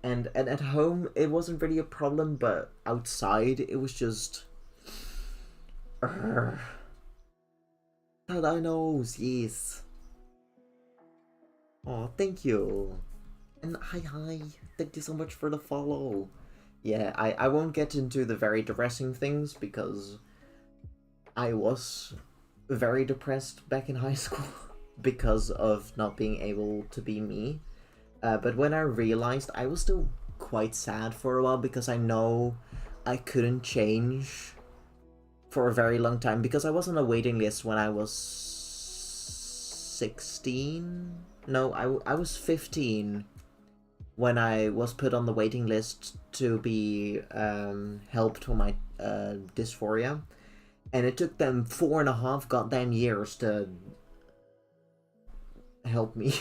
Speaker 1: and at home it wasn't really a problem, but outside it was just that I knows, yes. Oh, thank you. And hi, thank you so much for the follow. Yeah, I won't get into the very depressing things because I was very depressed back in high school because of not being able to be me. But when I realized, I was still quite sad for a while because I know I couldn't change for a very long time because I was on a waiting list when I was 16. No, I was 15 when I was put on the waiting list to be helped for my dysphoria. And it took them 4.5 goddamn years to help me.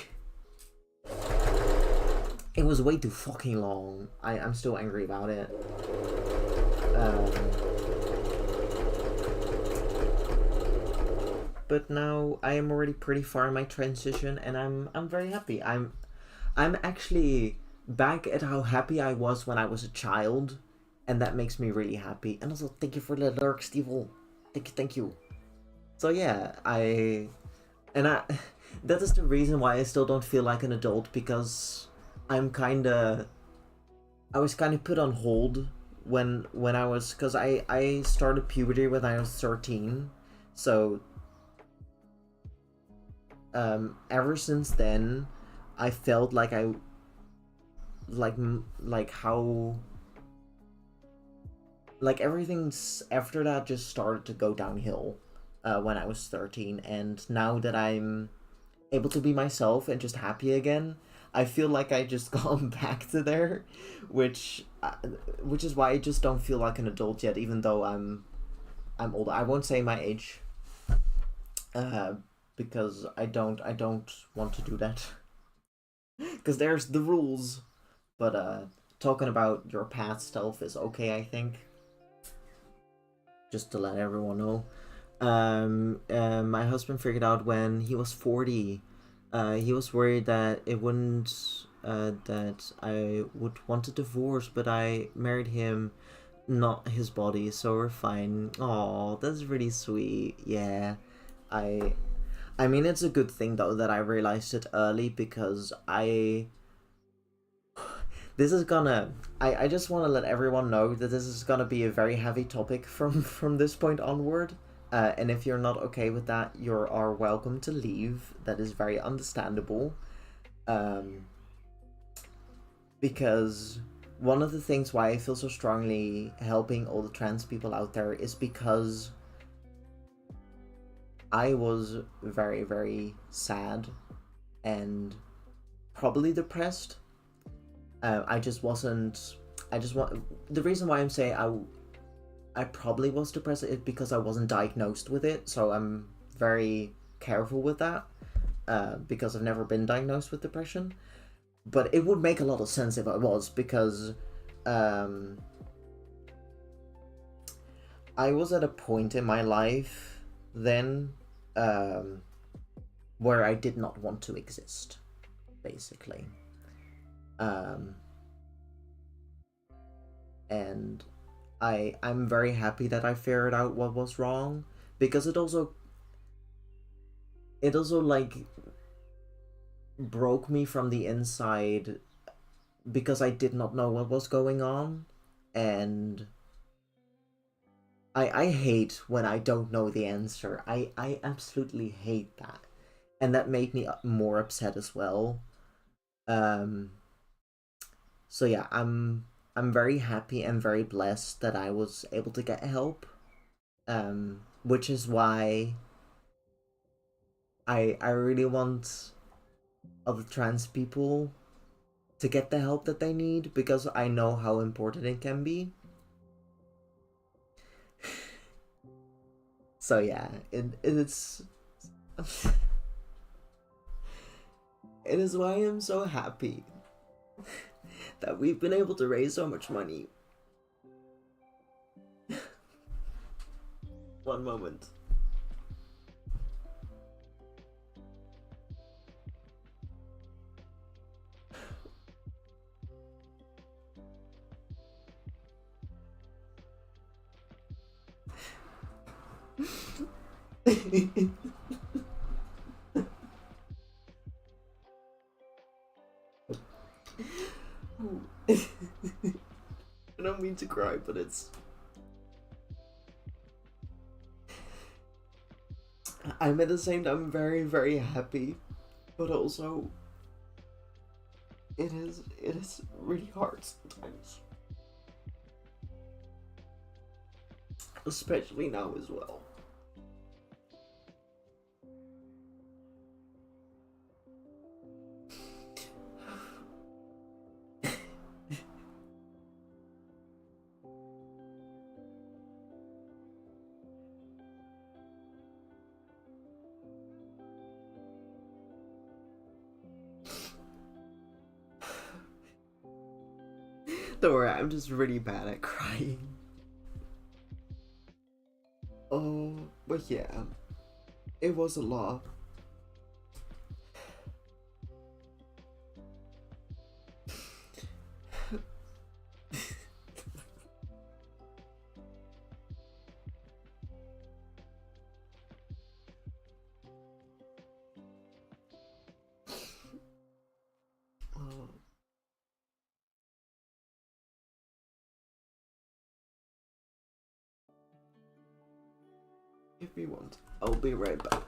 Speaker 1: It was way too fucking long. I'm still angry about it. But now I am already pretty far in my transition, and I'm very happy. I'm actually back at how happy I was when I was a child, and that makes me really happy. And also, thank you for the lurk, Steve. Thank you. So yeah, that is the reason why I still don't feel like an adult, because I was kind of put on hold when I was, because I started puberty when I was 13, so ever since then I felt like I how everything's after that just started to go downhill when I was 13, and now that I'm able to be myself and just happy again, I feel like I just gone back to there, which is why I just don't feel like an adult yet, even though I'm older. I won't say my age, because I don't want to do that, because there's the rules. But talking about your past self is okay, I think. Just to let everyone know. My husband figured out when he was 40. He was worried that it wouldn't, that I would want a divorce, but I married him, not his body, so we're fine. Aw, that's really sweet. Yeah, I mean, it's a good thing though that I realized it early, because this is gonna, I just want to let everyone know that this is gonna be a very heavy topic from this point onward. And if you're not okay with that, you are welcome to leave. That is very understandable. Because one of the things why I feel so strongly helping all the trans people out there is because I was very, very sad and probably depressed. I just wasn't. The reason why I'm saying I probably was depressed is because I wasn't diagnosed with it, so I'm very careful with that, because I've never been diagnosed with depression. But it would make a lot of sense if I was, because I was at a point in my life then where I did not want to exist, basically. And I'm very happy that I figured out what was wrong, because it also like broke me from the inside, because I did not know what was going on, and I hate when I don't know the answer. I absolutely hate that, and that made me more upset as well. So yeah, I'm very happy and very blessed that I was able to get help, which is why I really want other trans people to get the help that they need, because I know how important it can be. So yeah, it's it is why I'm so happy that we've been able to raise so much money. One moment. I don't mean to cry, but I'm at the same time very, very happy, but also it is really hard sometimes. Especially now as well. Don't worry, I'm just really bad at crying. Oh, but yeah, it was a lot. Oh, give me one. I'll be right back.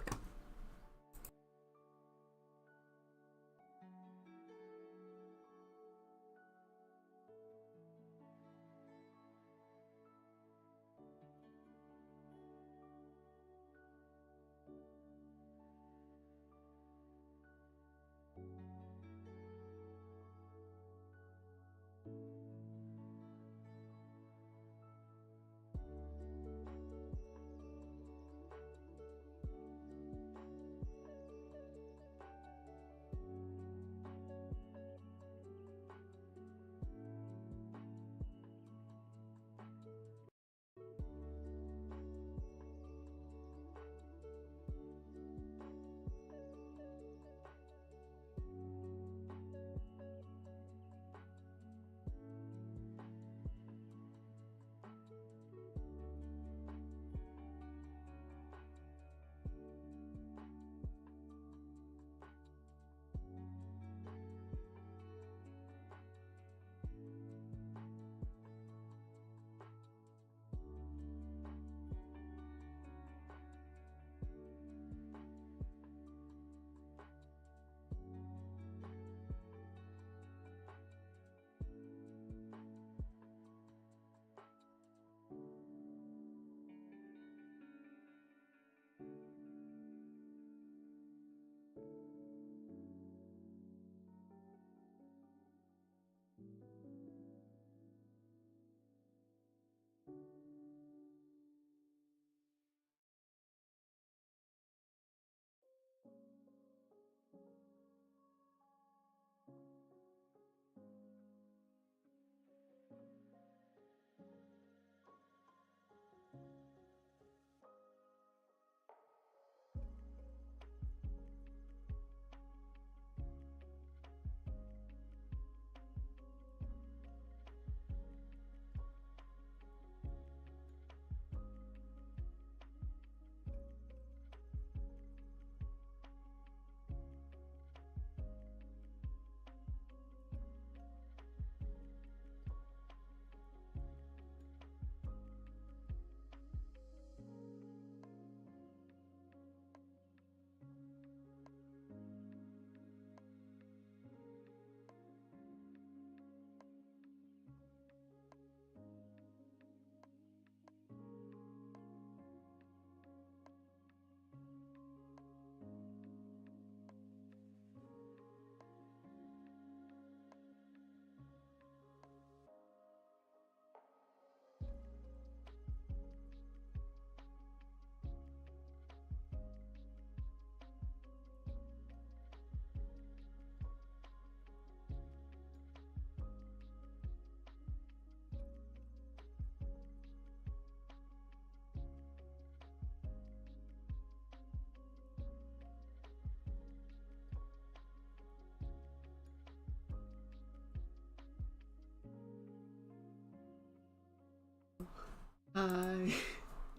Speaker 1: Hi,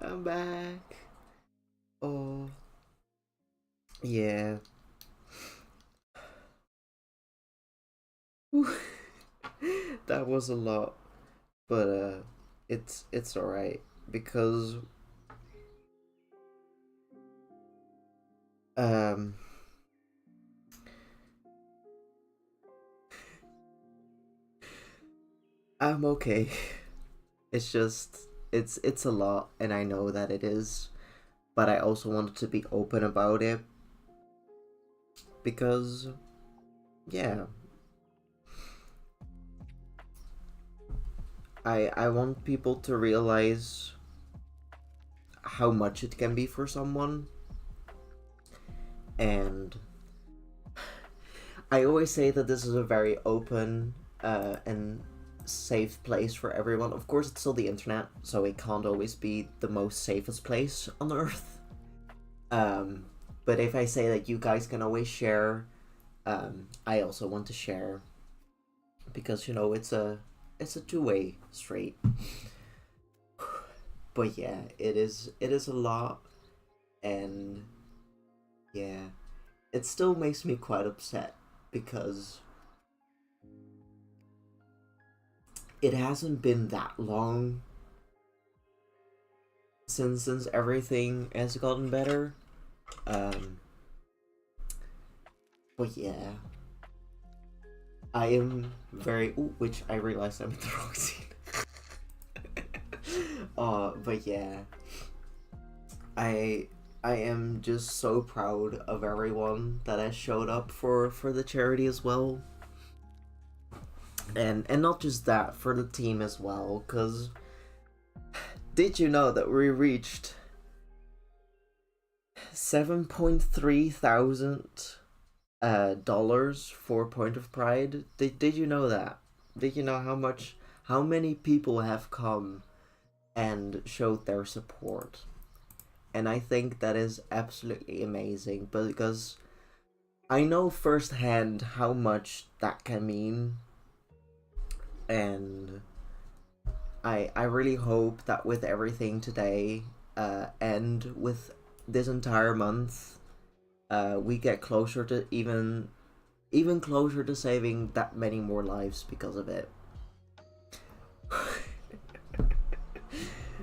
Speaker 1: I'm back. Oh, yeah. That was a lot, but it's all right because um I'm okay. It's just it's a lot, and I know that it is, but I also wanted to be open about it because yeah, I want people to realize how much it can be for someone. And I always say that this is a very open and safe place for everyone. Of course, it's still the internet, so it can't always be the most safest place on earth. Um, but if I say that you guys can always share, I also want to share because it's a two-way street. But yeah, it is a lot, and yeah, it still makes me quite upset because it hasn't been that long since everything has gotten better. Um, but yeah, I am very. Ooh, which I realized I'm in the wrong scene. But yeah, I I am just so proud of everyone that has showed up for the charity as well, and not just that, for the team as well. Cause did you know that we reached 7.3 thousand dollars for Point of Pride? Did you know that? Did you know how many people have come and showed their support? And I think that is absolutely amazing because I know firsthand how much that can mean, and I really hope that with everything today, and with this entire month, we get closer to even closer to saving that many more lives because of it.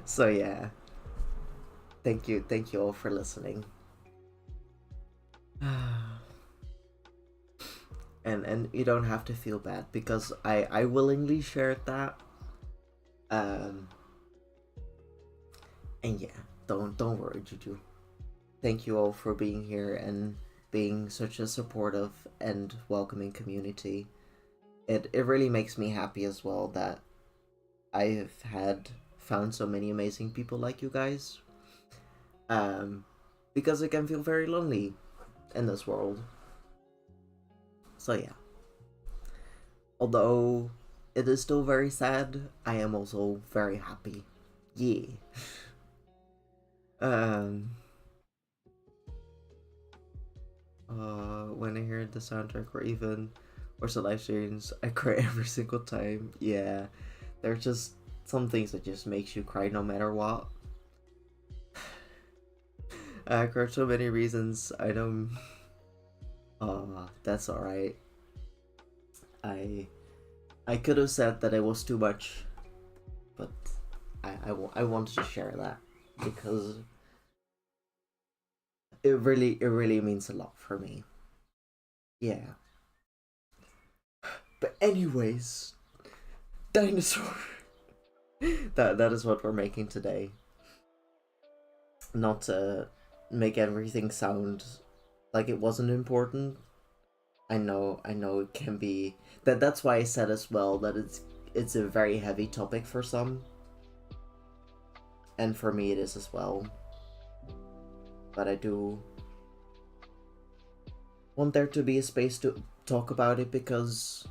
Speaker 1: So yeah, thank you all for listening. And you don't have to feel bad because I willingly shared that. Um, and yeah, don't worry, Juju. Thank you all for being here and being such a supportive and welcoming community. It really makes me happy as well that I have had found so many amazing people like you guys. Um, because it can feel very lonely in this world. So yeah. Although it is still very sad, I am also very happy. Yeah. Um when I hear the soundtrack or even watch the live streams, I cry every single time. Yeah. There's just some things that just makes you cry no matter what. I cry for so many reasons. I don't. That's alright. I I could have said that it was too much, but I wanted to share that because it really means a lot for me. Yeah. But anyways, dinosaur. That is what we're making today. Not to make everything sound like it wasn't important. I know it can be that's why I said as well that it's a very heavy topic for some, and for me it is as well. But I do want there to be a space to talk about it because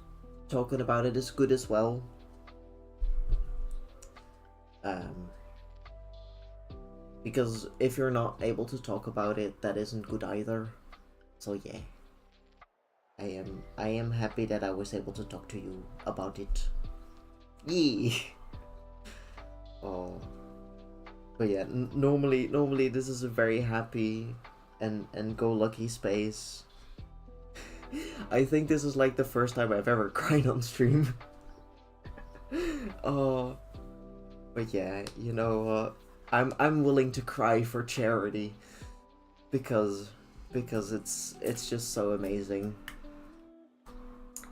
Speaker 1: talking about it is good as well. Um, because if you're not able to talk about it, that isn't good either. So yeah, I am happy that I was able to talk to you about it. Yeah. Oh, but yeah, normally this is a very happy and go lucky space. I think this is like the first time I've ever cried on stream. Oh, but yeah, I'm willing to cry for charity because it's just so amazing.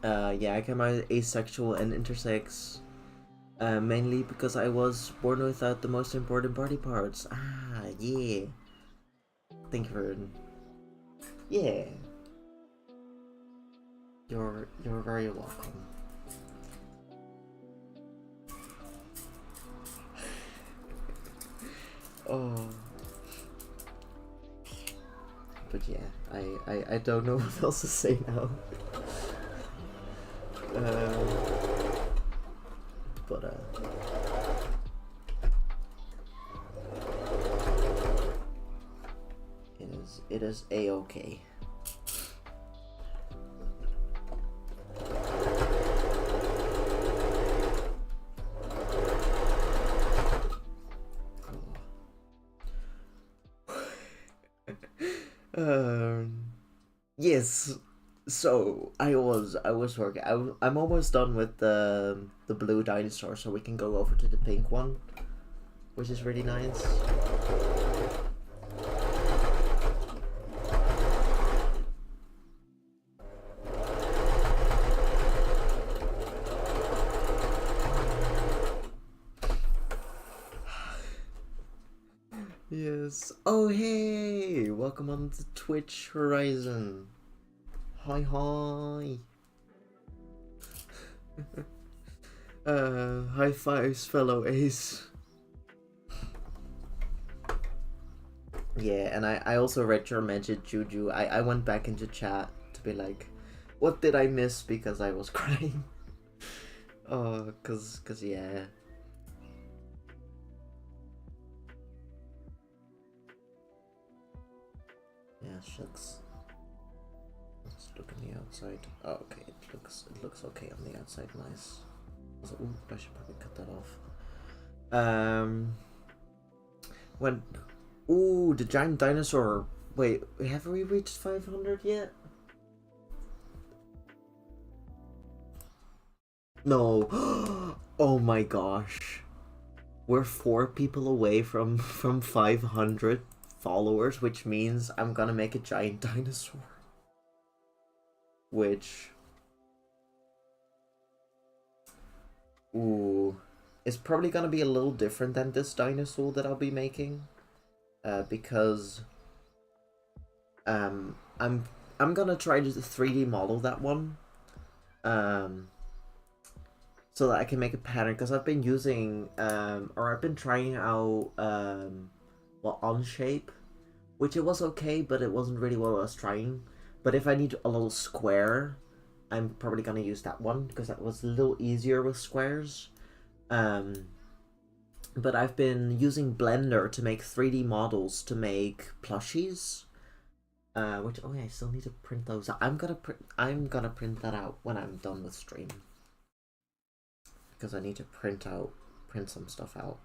Speaker 1: Yeah, I came out asexual and intersex Mainly because I was born without the most important body parts. Ah, yeah. Thank you for... Yeah. You're very welcome. Oh. But yeah, I don't know what else to say now. But it is a-okay. Yes. So I was working. I'm almost done with the blue dinosaur, so we can go over to the pink one, which is really nice. Yes. Oh hey, welcome on the Twitch Horizon. Hi hi. High fives, fellow Ace. Yeah, and I also read your message, Juju. I went back into chat to be like, what did I miss because I was crying? Oh, cause yeah. Yeah, shucks. Let's look on the outside. Oh, okay, it looks okay on the outside. Nice. Also, ooh, I should probably cut that off. When, ooh, the giant dinosaur. Wait, have we reached 500 yet? No. Oh my gosh. We're 4 people away from 500 followers, which means I'm gonna make a giant dinosaur. Which... Ooh. It's probably gonna be a little different than this dinosaur that I'll be making. Because... I'm gonna try to 3D model that one. So that I can make a pattern, because I've been using, or I've been trying out, well, Onshape, which it was okay, but it wasn't really what I was trying. But if I need a little square, I'm probably gonna use that one, because that was a little easier with squares. But I've been using Blender to make 3D models to make plushies. Which, oh yeah, I still need to print those out. I'm gonna print that out when I'm done with stream. Because I need to print some stuff out.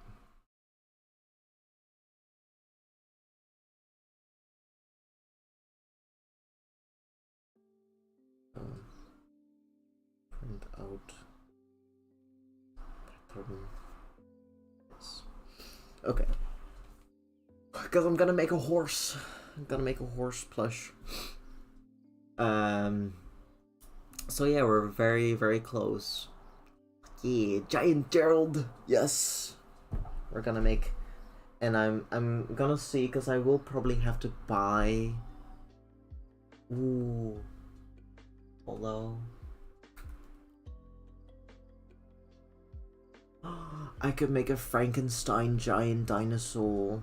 Speaker 1: Print out pattern. Yes. Okay. Because I'm gonna make a horse. I'm gonna make a horse plush. So yeah, we're very, very close. Yeah, giant Gerald. Yes. We're gonna make, and I'm gonna see, because I will probably have to buy. Ooh. Although I could make a Frankenstein giant dinosaur.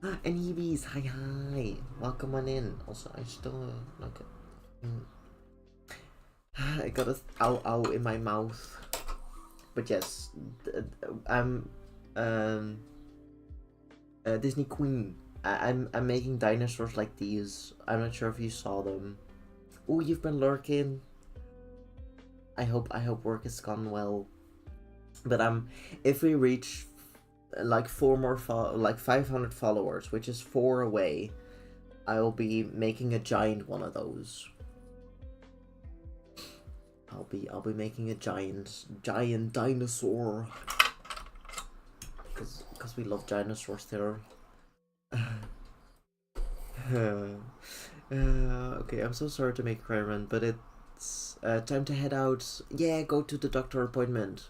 Speaker 1: And Heebies, hi. Welcome on in. Also, I still like it. I got a ow in my mouth. But yes, I'm Disney Queen. I'm making dinosaurs like these. I'm not sure if you saw them. Oh, you've been lurking. I hope work has gone well. But if we reach like 500 followers, which is 4 away, I will be making a giant one of those. I'll be making a giant dinosaur. Because we love dinosaurs there. Okay, I'm so sorry to make cry run, but it's time to head out. Yeah, go to the doctor appointment.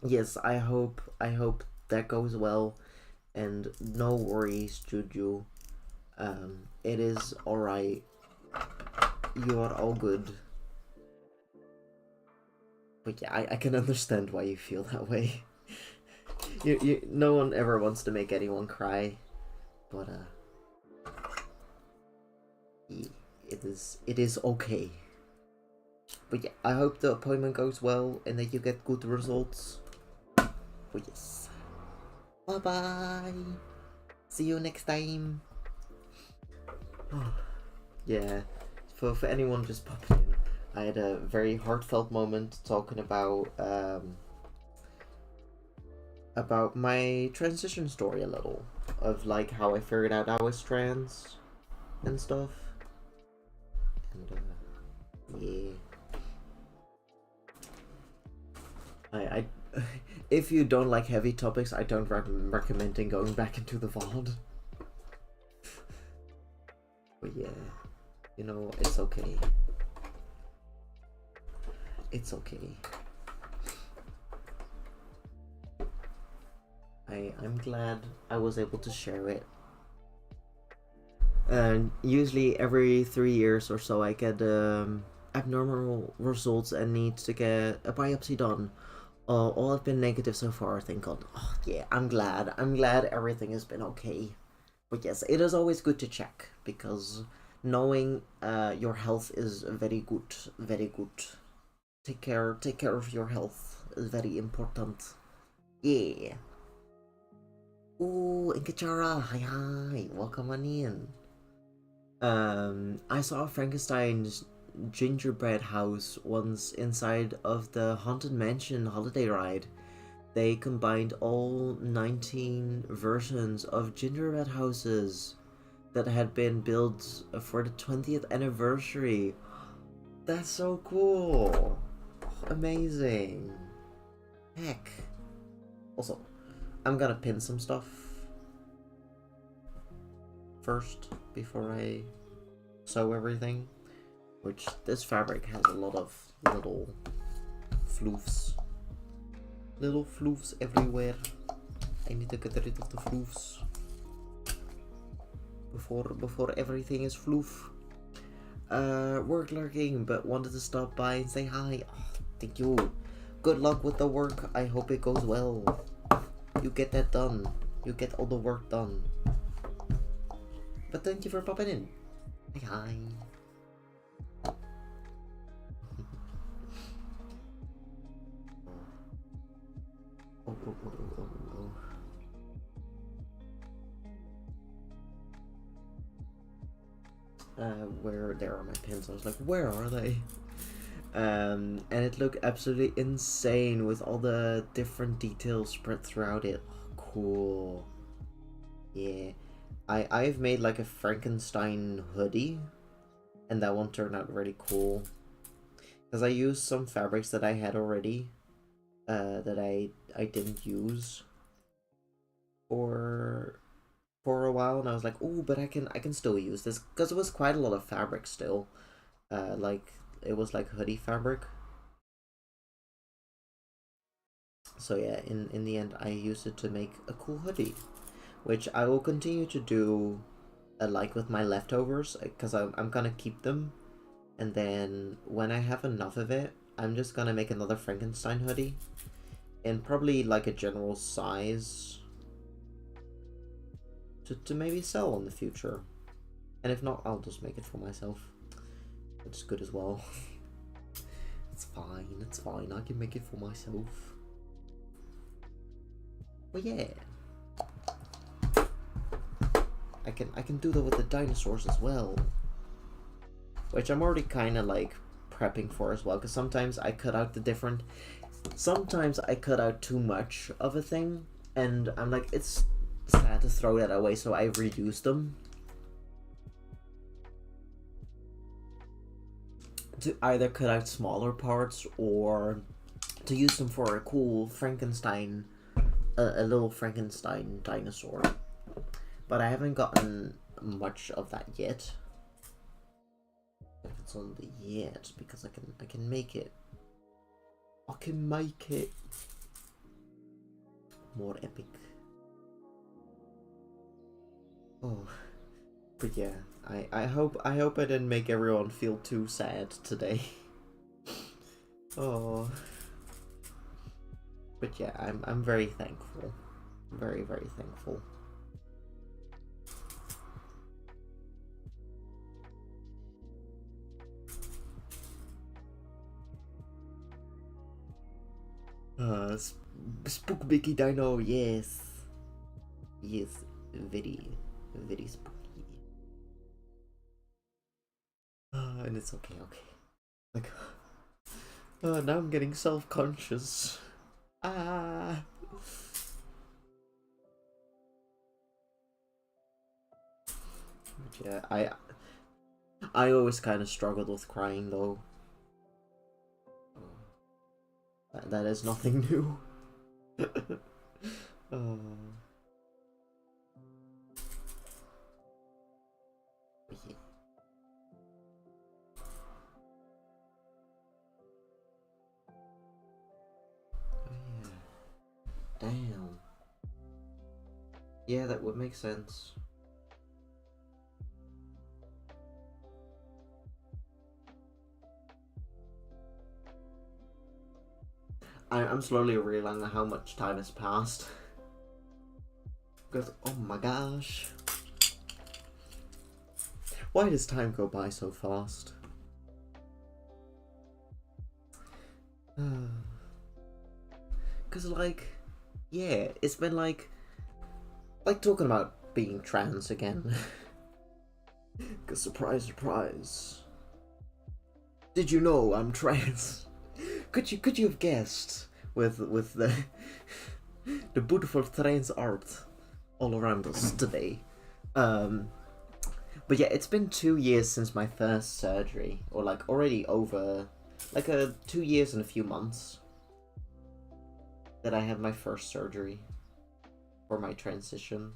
Speaker 1: Yes, I hope that goes well, and no worries, Juju. It is alright. You are all good. But yeah, I can understand why you feel that way. No one ever wants to make anyone cry, but it is okay. But yeah, I hope the appointment goes well and that you get good results. But yes, bye bye. See you next time. Yeah, for anyone just popping in, I had a very heartfelt moment talking about my transition story a little, of like how I figured out I was trans and stuff. And yeah, I if you don't like heavy topics, I don't recommend going back into the VOD. But yeah, you know, it's okay. It's okay. I'm glad I was able to share it. And usually every 3 years or so I get abnormal results and need to get a biopsy done. All have been negative so far, thank God. Oh, yeah, I'm glad everything has been okay. But yes, it is always good to check, because knowing your health is very good, very good. Take care of your health is very important. Yeah. Ooh, Inkachara, hi, welcome on in. I saw Frankenstein's gingerbread house once inside of the Haunted Mansion holiday ride. They combined all 19 versions of gingerbread houses that had been built for the 20th anniversary. That's so cool. Amazing. Heck. Also, I'm gonna pin some stuff first before I sew everything, which this fabric has a lot of little floofs. Little floofs everywhere. I need to get rid of the floofs before everything is floof. Work lurking, but wanted to stop by and say hi. Oh, thank you. Good luck with the work. I hope it goes well. You get that done. You get all the work done. But thank you for popping in. Hi, hi. Oh. Where there are my pins? I was like, where are they? And it looked absolutely insane with all the different details spread throughout it. Oh, cool. Yeah. I've made like a Frankenstein hoodie, and that one turned out really cool. Because I used some fabrics that I had already, that I didn't use for a while, and I was like, oh, but I can still use this, because it was quite a lot of fabric still. Like it was like hoodie fabric. So yeah, in the end, I used it to make a cool hoodie, which I will continue to do, like with my leftovers, because I'm gonna keep them, and then when I have enough of it, I'm just gonna make another Frankenstein hoodie, and probably like a general size to maybe sell in the future. And if not, I'll just make it for myself. It's good as well. It's fine, I can make it for myself. But yeah, I can do that with the dinosaurs as well, which I'm already kind of like prepping for as well, because sometimes I cut out sometimes I cut out too much of a thing, and I'm like, it's sad to throw that away, so I reuse them to either cut out smaller parts or to use them for a cool Frankenstein, a little Frankenstein dinosaur. But I haven't gotten much of that yet. cancel it yet because I can make it. I can make it more epic. Oh, but yeah, I hope I didn't make everyone feel too sad today. Oh, but yeah, I'm very thankful, very thankful. Spook Mickey Dino, yes, very spooky. And it's okay. Like, now I'm getting self-conscious. Ah. But yeah, I always kind of struggled with crying though. That is nothing new. Oh. Yeah. Oh, yeah. Damn. Yeah, that would make sense. I'm slowly realizing how much time has passed. Because, oh my gosh. Why does time go by so fast? Because, like, yeah, it's been like talking about being trans again. Because, surprise, surprise. Did you know I'm trans? Could you have guessed with the the beautiful trans art all around us today? But yeah, it's been 2 years since my first surgery, or like already over, like 2 years and a few months that I had my first surgery for my transition.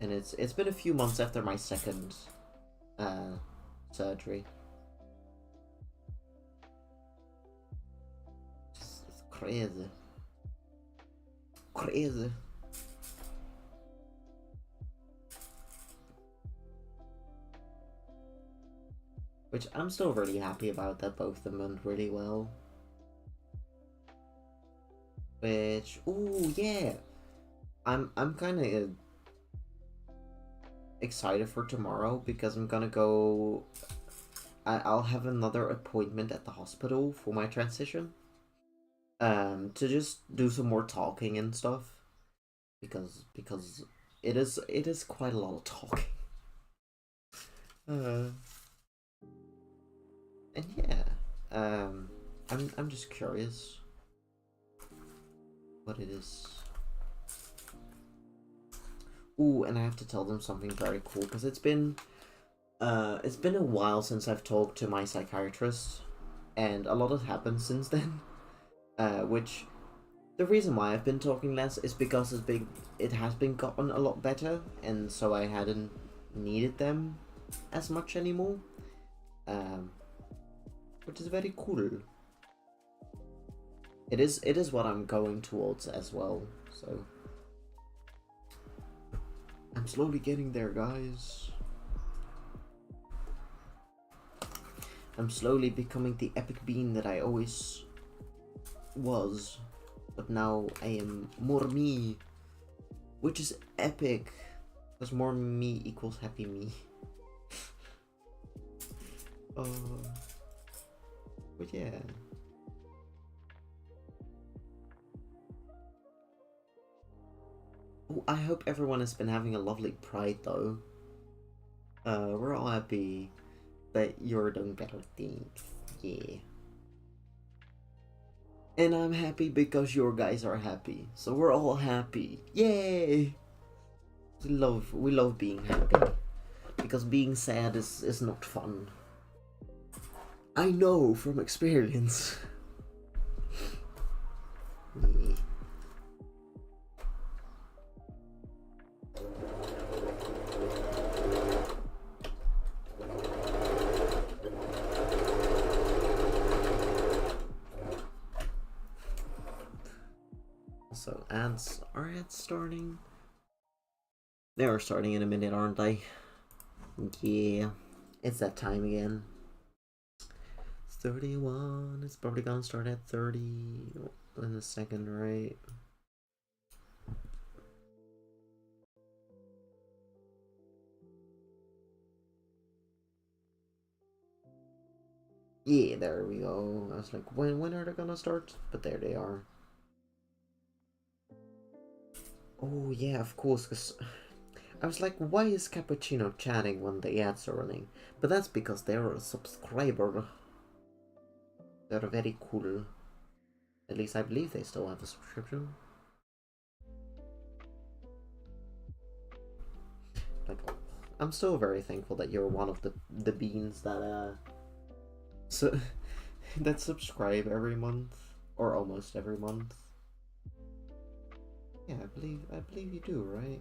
Speaker 1: And it's been a few months after my second surgery. It's crazy. Crazy. Which I'm still really happy about that both of them went really well. Which, ooh, yeah. I'm kind of excited for tomorrow because I'm gonna go. I'll have another appointment at the hospital for my transition. To just do some more talking and stuff, because it is quite a lot of talking. And yeah, I'm just curious what it is. Ooh, and I have to tell them something very cool because it's been a while since I've talked to my psychiatrist, and a lot has happened since then. Which the reason why I've been talking less is because it has been gotten a lot better, and so I hadn't needed them as much anymore. Which is very cool. It is what I'm going towards as well, so I'm slowly getting there, guys. I'm slowly becoming the epic being that I always was, but now I am more me, which is epic, because more me equals happy me. But yeah. Oh, I hope everyone has been having a lovely Pride though. We're all happy that you're doing better things. Yeah. And I'm happy because your guys are happy. So we're all happy. Yay! We love being happy. Because being sad is not fun. I know from experience. Yeah. Are ads starting? They are starting in a minute, aren't they? Yeah, it's that time again. It's 31. It's probably gonna start at 30 in a second, right? Yeah, there we go. I was like, when are they gonna start? But there they are. Oh yeah, of course, because I was like, why is Cappuccino chatting when the ads are running? But that's because they're a subscriber. They're very cool. At least I believe they still have a subscription. Like, I'm still very thankful that you're one of the beans that so that subscribe every month or almost every month. Yeah, I believe you do, right?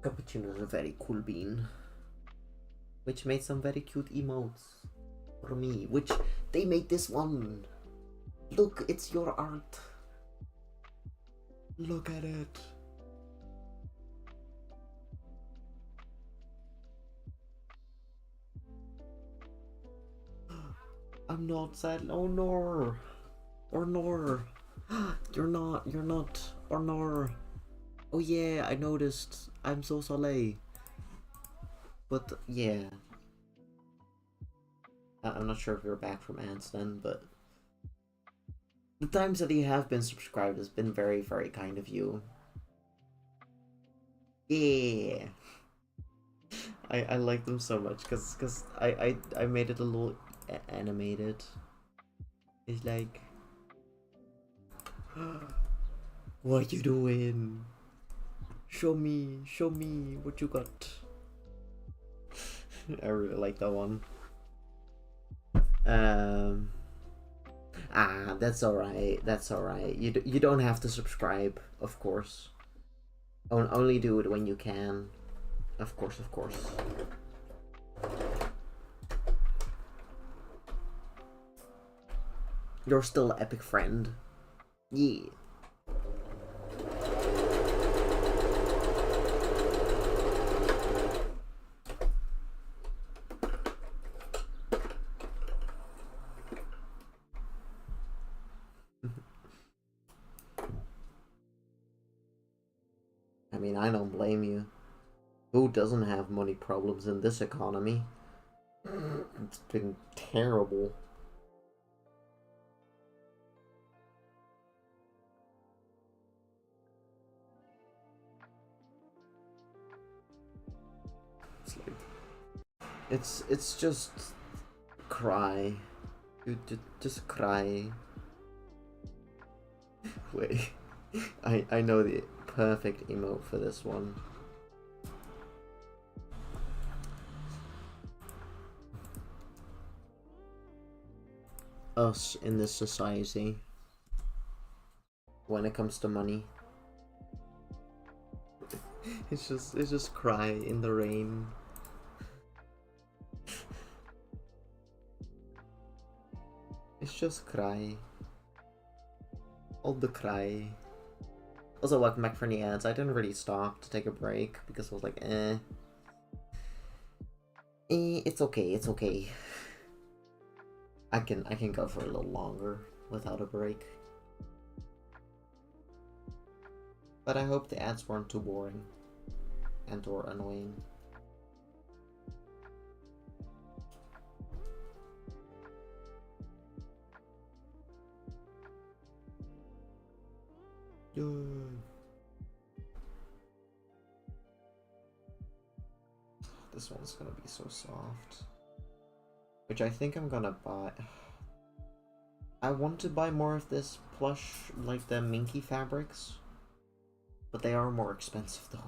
Speaker 1: Cappuccino is a very cool bean, which made some very cute emotes for me. Which they made this one. Look, it's your art. Look at it. I'm not sad. Oh no. Or nor. You're not. Or nor. Oh yeah, I noticed. I'm so sorry. But yeah. I'm not sure if you're back from ads then, but the times that you have been subscribed has been very, very kind of you. Yeah. I like them so much because I made it a little animated. It's like, what you doing? Show me what you got. I really like that one. That's alright. That's alright. You don't have to subscribe, of course. Only do it when you can. Of course, of course. You're still an epic friend. Yeah. I mean, I don't blame you. Who doesn't have money problems in this economy? It's been terrible. It's just cry. You just cry. Wait, I know the perfect emote for this one. Us in this society when it comes to money. It's just cry in the rain. It's just cry. All the cry. Also, welcome back for the ads. I didn't really stop to take a break because I was like, it's okay, it's okay. I can go for a little longer without a break. But I hope the ads weren't too boring and or annoying. Yay. This one's gonna be so soft. Which I think I'm gonna buy. I want to buy more of this plush, like the minky fabrics. But they are more expensive though.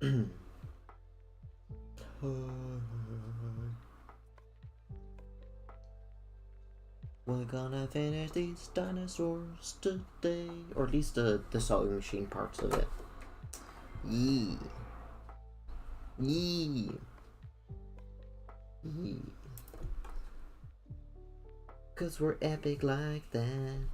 Speaker 1: We're gonna finish these dinosaurs today, or at least the sewing machine parts of it. Yee. Yee. Yee. 'Cause we're epic like that.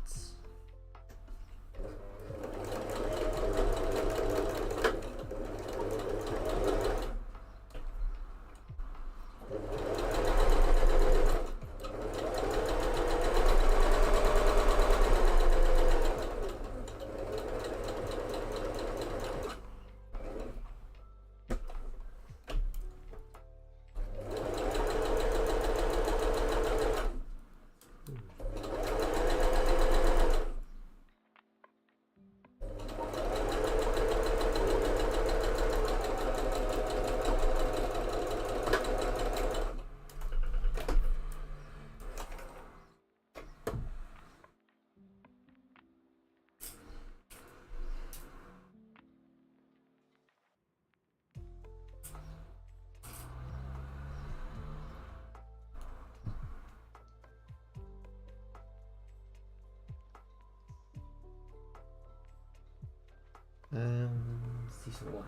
Speaker 1: Season 1.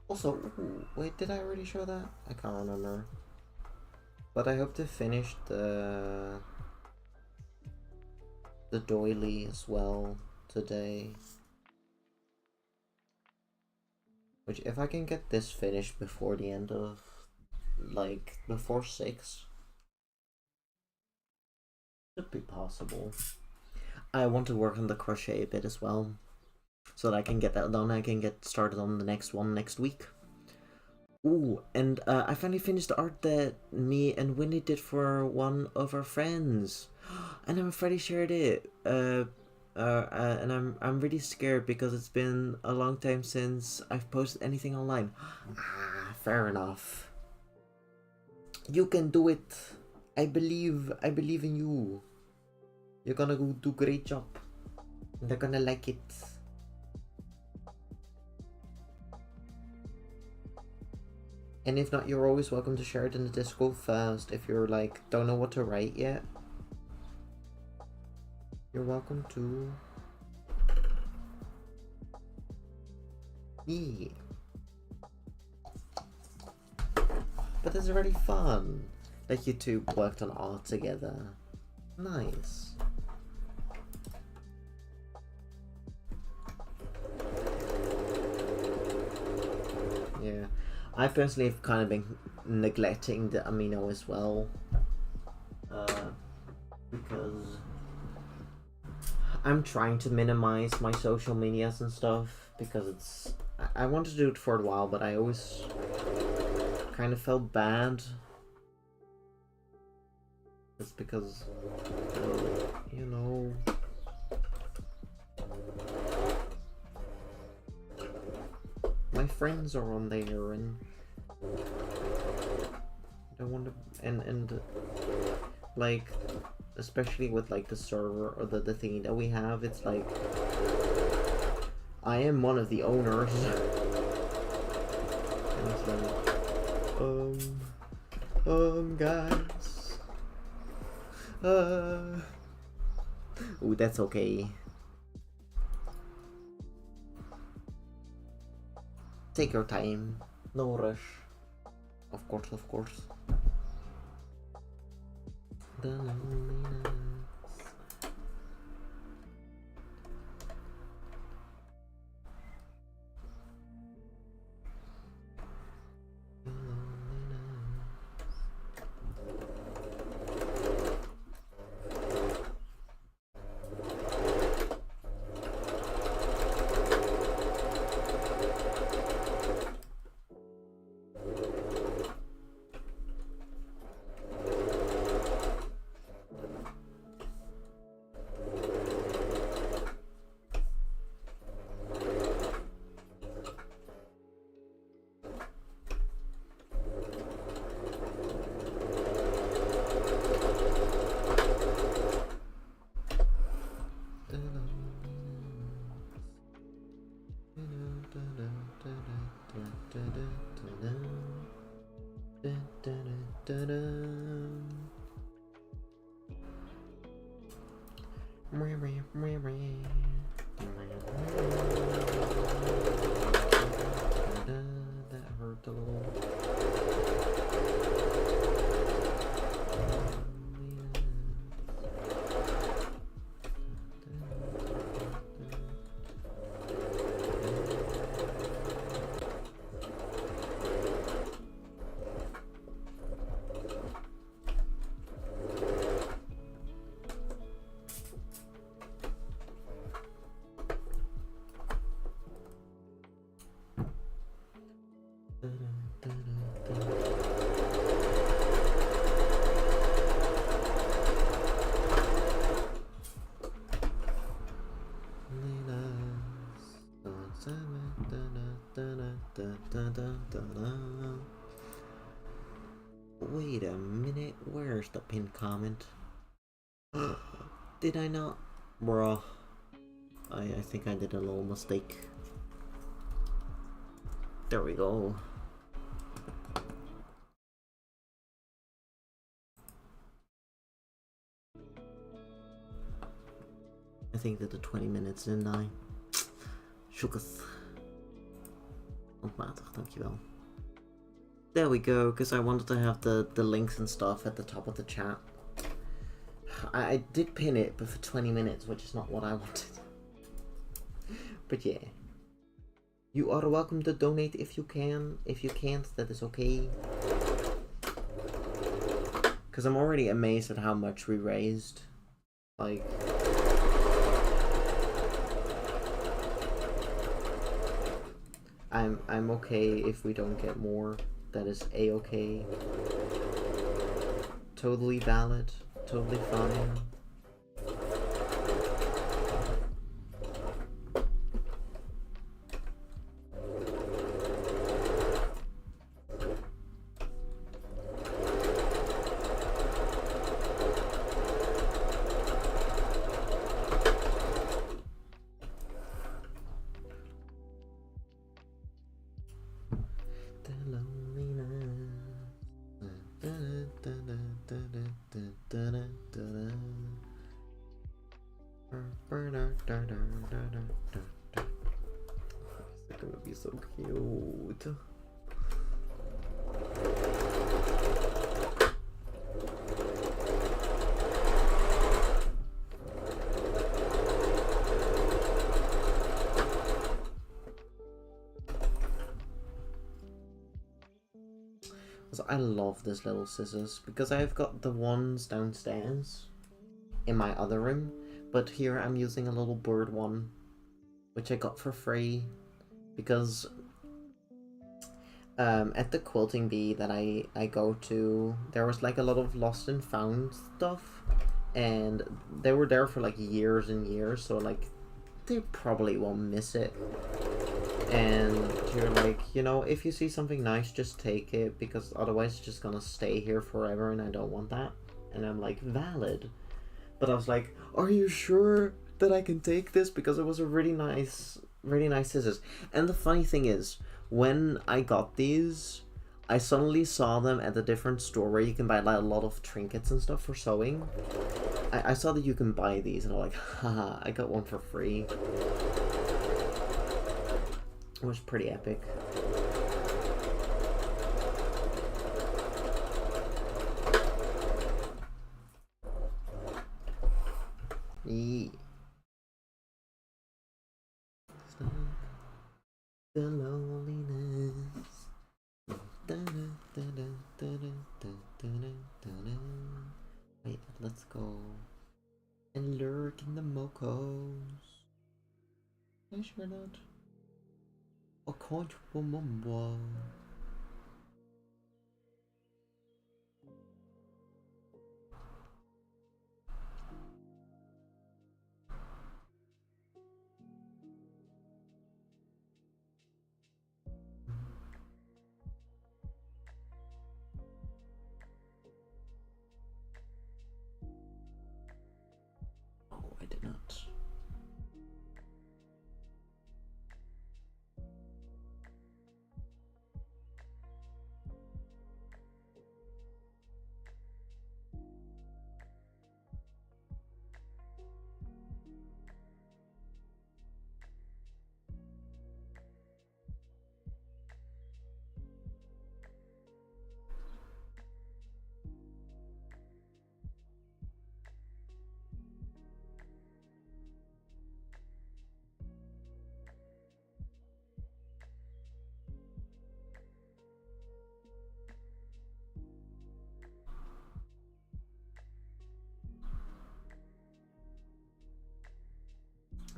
Speaker 1: Also, ooh, wait, did I already show that? I can't remember. But I hope to finish the doily as well today. Which, if I can get this finished before the end of, like, before 6, should be possible. I want to work on the crochet a bit as well, so that I can get that done. I can get started on the next one next week. Ooh, and I finally finished the art that me and Winnie did for one of our friends, and I'm afraid I shared it. And I'm really scared because it's been a long time since I've posted anything online. Fair enough. You can do it. I believe in you. You're gonna go do a great job. They're gonna like it. And if not, you're always welcome to share it in the Discord first. If you're like, don't know what to write yet, you're welcome to. Yeah. But it's really fun. Like you two worked on art together. Nice. Yeah. I personally have kind of been neglecting the amino as well. Because I'm trying to minimize my social medias and stuff, because it's... I wanted to do it for a while, but I always kind of felt bad. It's because, you know... my friends are on there, and I want to, and like, especially with like the server or the thing that we have, it's like I am one of the owners. And it's like, guys, oh, that's okay. Take your time, no rush. Of course, of course. The loneliness. The loneliness. That hurt a little. Wait a minute, where's the pinned comment? Did I not? Bruh. I think I did a little mistake. There we go. I think that the 20 minutes, didn't I? Sjoekes. Handmatig, dankjewel. There we go, because I wanted to have the links and stuff at the top of the chat. I did pin it, but for 20 minutes, which is not what I wanted. But yeah. You are welcome to donate if you can. If you can't, that is okay. Because I'm already amazed at how much we raised. Like... I'm okay if we don't get more. That is a-okay. Totally valid. Totally fine. It's gonna be so cute. So I love this little scissors because I've got the ones downstairs in my other room, but here I'm using a little bird one, which I got for free because at the quilting bee that I go to, there was like a lot of lost and found stuff, and they were there for like years and years, so like they probably won't miss it. And you're like, you know, if you see something nice, just take it, because otherwise it's just gonna stay here forever and I don't want that. And I'm like, valid. But I was like, are you sure that I can take this? Because it was a really nice scissors. And the funny thing is, when I got these, I suddenly saw them at a different store where you can buy like a lot of trinkets and stuff for sewing. I saw that you can buy these and I'm like, haha, I got one for free. It was pretty epic. Yeah. The loneliness. Wait, let's go and lurk in the mocos. I sure not. I can't remember. Oh, I did not.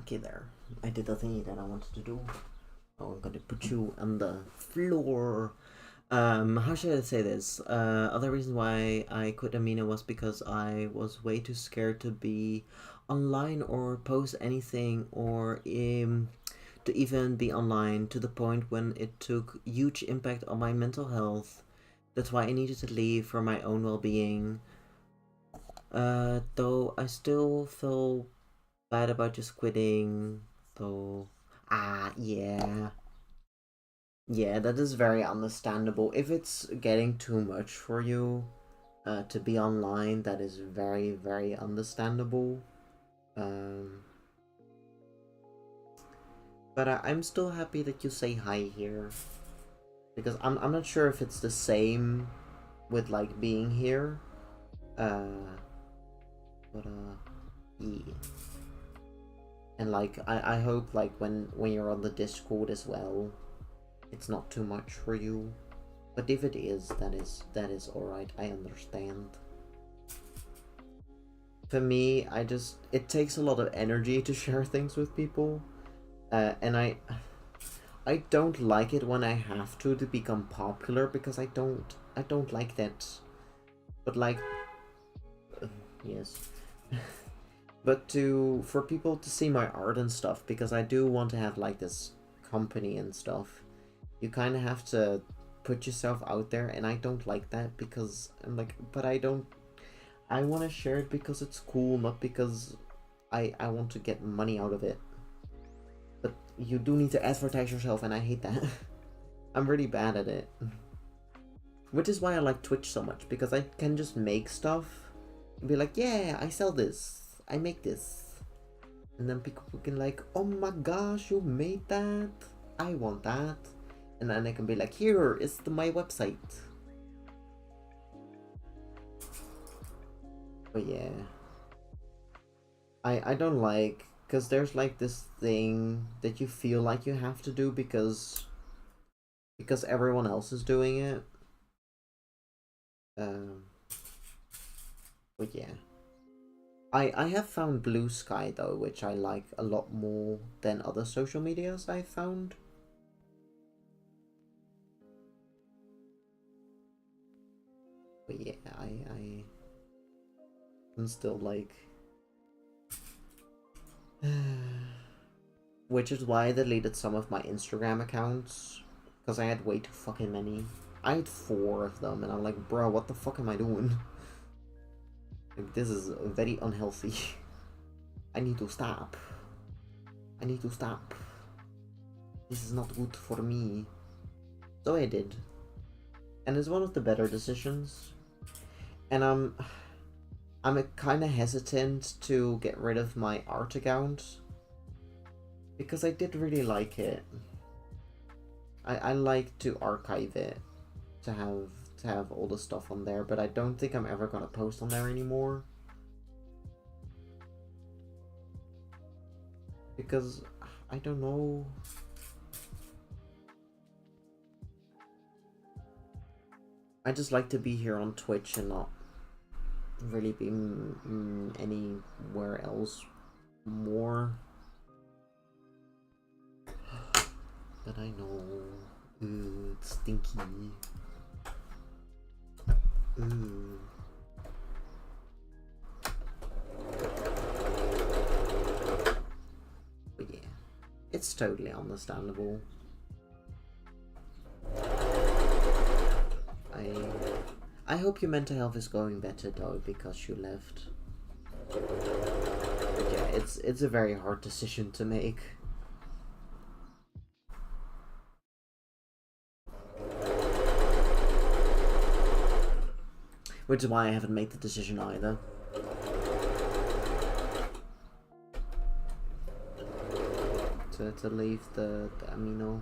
Speaker 1: Okay, there. I did the thingy that I wanted to do. Oh, I'm gonna put you on the floor. How should I say this? Other reason why I quit Amino was because I was way too scared to be online or post anything or to even be online, to the point when it took huge impact on my mental health. That's why I needed to leave for my own well-being. Though I still feel bad about just quitting, though. Yeah. Yeah, that is very understandable. If it's getting too much for you, to be online, that is very, very understandable. But I'm still happy that you say hi here. Because I'm not sure if it's the same with, like, being here. But, yeah. And, like, I hope, like, when you're on the Discord as well, it's not too much for you. But if it is, that is alright. I understand. For me, it takes a lot of energy to share things with people. And I don't like it when I have to become popular, because I don't like that. But, like, yes. But for people to see my art and stuff, because I do want to have, like, this company and stuff, you kind of have to put yourself out there, and I don't like that, because I'm like, but I want to share it because it's cool, not because I want to get money out of it. But you do need to advertise yourself, and I hate that. I'm really bad at it. Which is why I like Twitch so much, because I can just make stuff and be like, yeah, I sell this, I make this. And then people can like, oh my gosh, you made that? I want that. And then I can be like, here is my website. But yeah. I don't like, because there's like this thing that you feel like you have to do because everyone else is doing it. But yeah. I have found Blue Sky though, which I like a lot more than other social medias I've found. But yeah, I'm still like... Which is why I deleted some of my Instagram accounts, because I had way too fucking many. I had 4 of them, and I'm like, bro, what the fuck am I doing? Like, this is very unhealthy. I need to stop. I need to stop. This is not good for me. So I did. And it's one of the better decisions. And I'm kind of hesitant to get rid of my art account, because I did really like it. I like to archive it, to have all the stuff on there, but I don't think I'm ever gonna post on there anymore. Because, I don't know. I just like to be here on Twitch and not really be anywhere else more. But I know, it's stinky. But yeah, it's totally understandable. I hope your mental health is going better though, because you left. But yeah, it's a very hard decision to make. Which is why I haven't made the decision either. To leave the amino.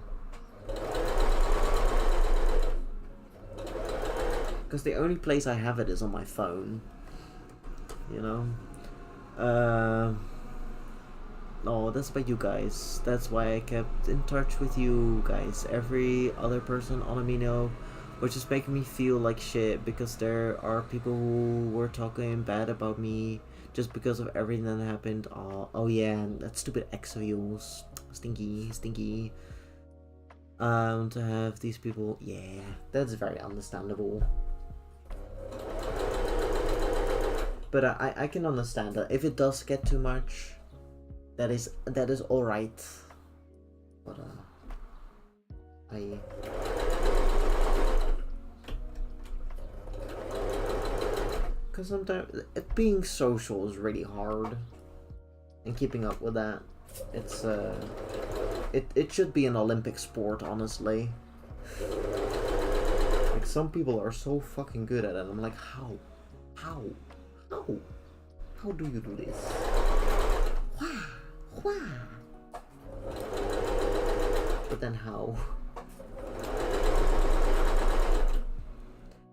Speaker 1: Because the only place I have it is on my phone. You know? Oh, that's by you guys. That's why I kept in touch with you guys. Every other person on Amino, which is making me feel like shit, because there are people who were talking bad about me just because of everything that happened. Oh yeah, and that stupid exovules, stinky. To have these people, yeah, that's very understandable. But I can understand that if it does get too much, that is all right. But because sometimes being social is really hard, and keeping up with that, it's it should be an Olympic sport, honestly. Like, some people are so fucking good at it. I'm like, how do you do this? Why? But then how?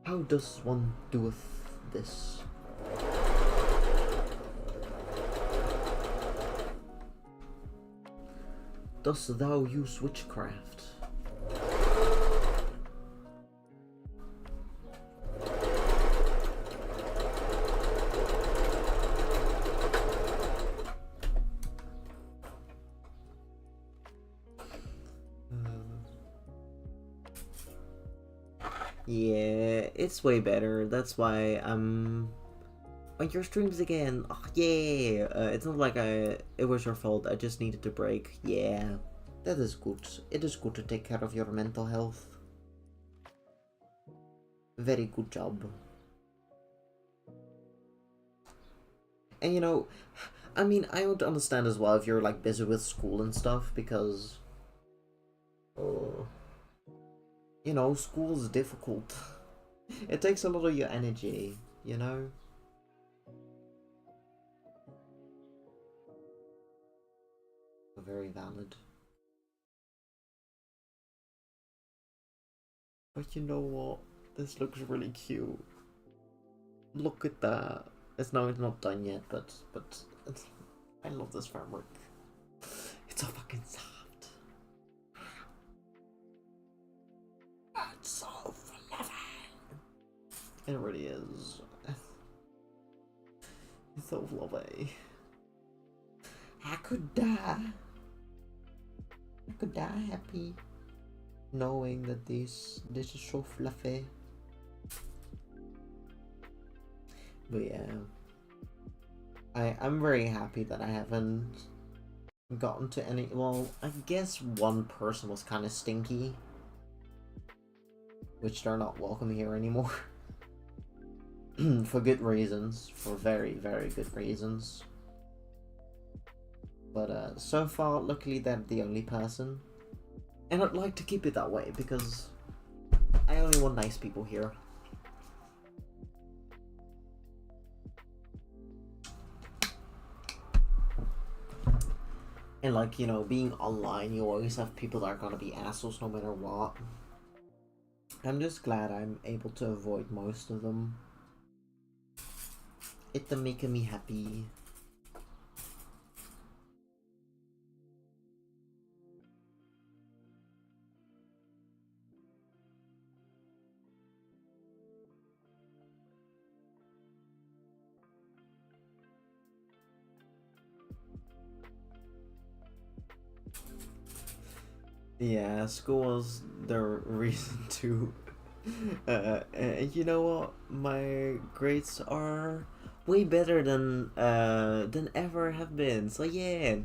Speaker 1: How does one doeth this? Dost thou use witchcraft? Yeah, it's way better. That's why I'm on your streams again. Oh, yeah. It's not like it was your fault. I just needed to break. Yeah, that is good. It is good to take care of your mental health. Very good job. And you know, I mean, I would understand as well if you're like busy with school and stuff, because you know, school is difficult. It takes a lot of your energy, you know? Very valid. But you know what? This looks really cute. Look at that. It's not done yet, but I love this fabric. It's so fucking soft. It's so fluffy. It really is. It's so fluffy. I could die happy knowing that this is so fluffy. But yeah, I'm very happy that I haven't gotten to any. Well, I guess one person was kind of stinky, which they're not welcome here anymore. For good reasons, for very, very good reasons. But so far, luckily, they're the only person, and I'd like to keep it that way because I only want nice people here. And like, you know, being online, you always have people that are gonna be assholes no matter what. I'm just glad I'm able to avoid most of them. It's making me happy. Yeah, school was the reason to. You know what? My grades are way better than ever have been. So yeah,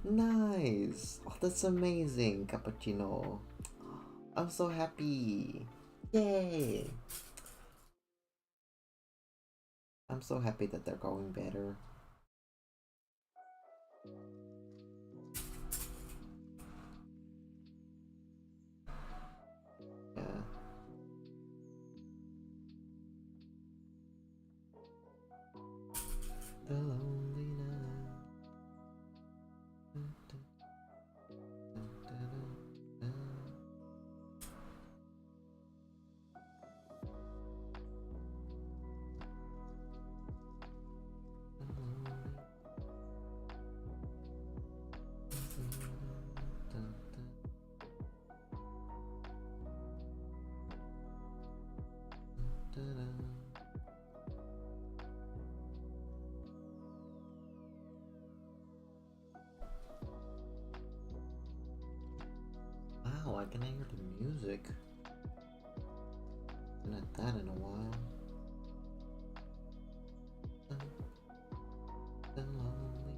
Speaker 1: nice. Oh, that's amazing, cappuccino. I'm so happy. Yay! I'm so happy that they're going better. Yeah. The lonely night. I can hear the music. Haven't had that in a while. The lonely.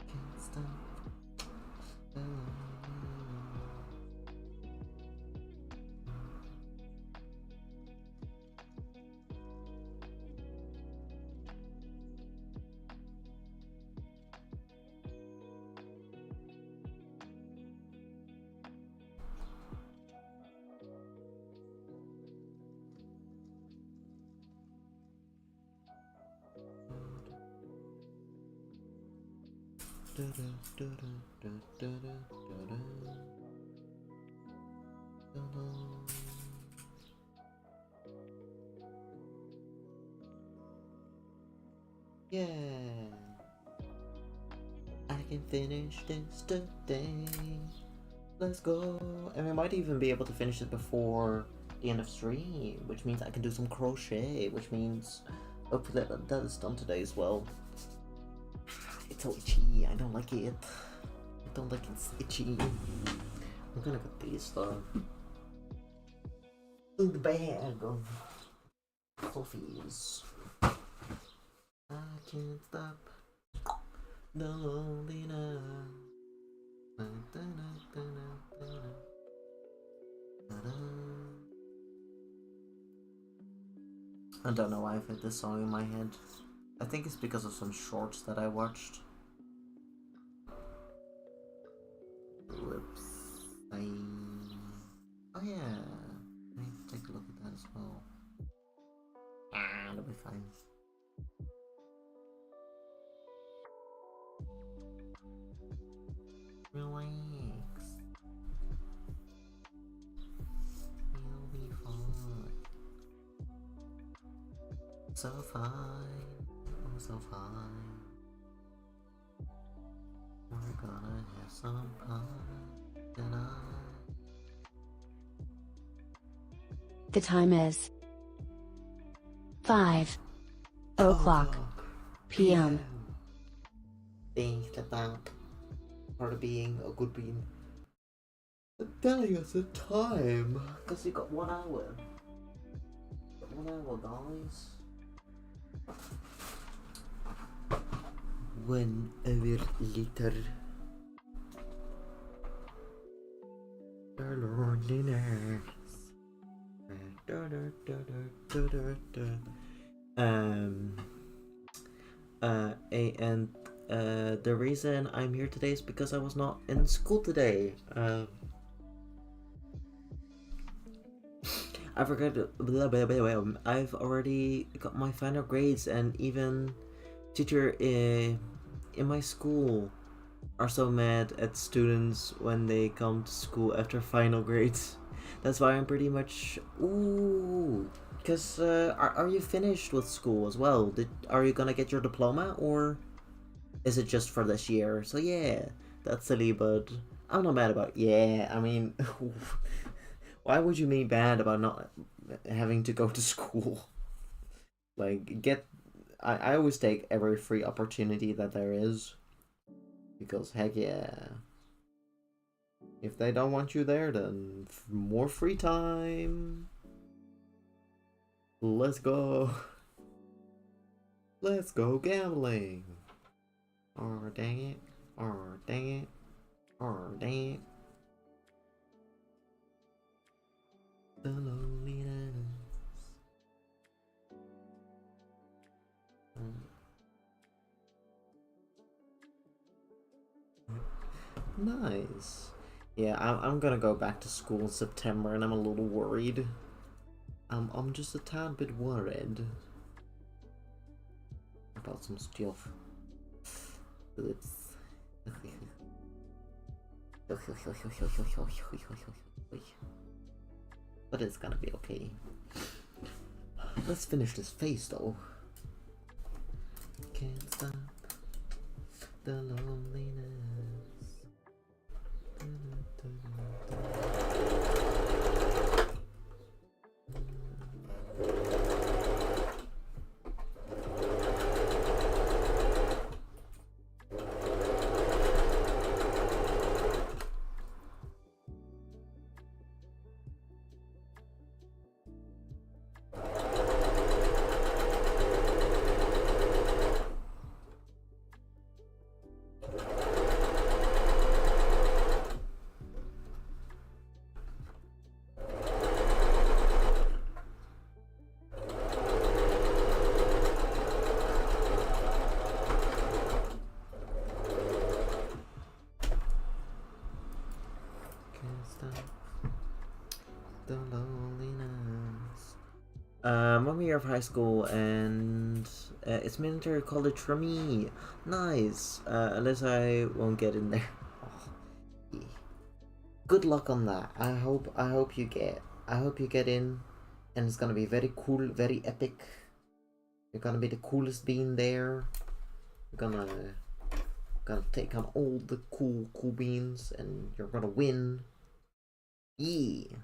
Speaker 1: Can't stop. The lonely. Yeah, I can finish this today. Let's go. And we might even be able to finish it before the end of stream, which means I can do some crochet, which means hopefully that is done today as well. It's so itchy. I don't like it. I don't like it's itchy. I'm gonna get these though. In the bag of fluffies. I can't stop the loneliness. I don't know why I've had this song in my head. I think it's because of some shorts that I watched. Whoops. Oh yeah. I need to take a look at that as well. It'll be fine. Relax. You'll be fine. So fine. Oh, so fine. We're gonna have some fun tonight.
Speaker 2: The time is 5:00 p.m.
Speaker 1: Think about part of being a good bean. Telling us the time. Because you got 1 hour. 1 hour, guys. 1 hour later. The loneliness. And the reason I'm here today is because I was not in school today. I forgot. I've already got my final grades, and even teacher in my school are so mad at students when they come to school after final grades. That's why I'm pretty much because are you finished with school as well? Are you gonna get your diploma, or is it just for this year? So yeah, that's silly, but I'm not mad about it. Yeah, I mean, why would you be mad about not having to go to school? Like, I always take every free opportunity that there is, because heck yeah. If they don't want you there, then more free time. Let's go. Let's go gambling. Oh dang it. Oh dang it. Oh dang it. The loneliness. Nice. Yeah, I'm gonna go back to school in September, and I'm a little worried. I'm just a tad bit worried about some stuff. But it's gonna be okay. Let's finish this face though. Can't stop the loneliness. 1 year of high school, and it's military college for me. Nice. Unless I won't get in there. Oh, yeah. Good luck on that. I hope you get in, and it's gonna be very cool, very epic. You're gonna be the coolest bean there. You're gonna take on all the cool beans, and you're gonna win. Yeah.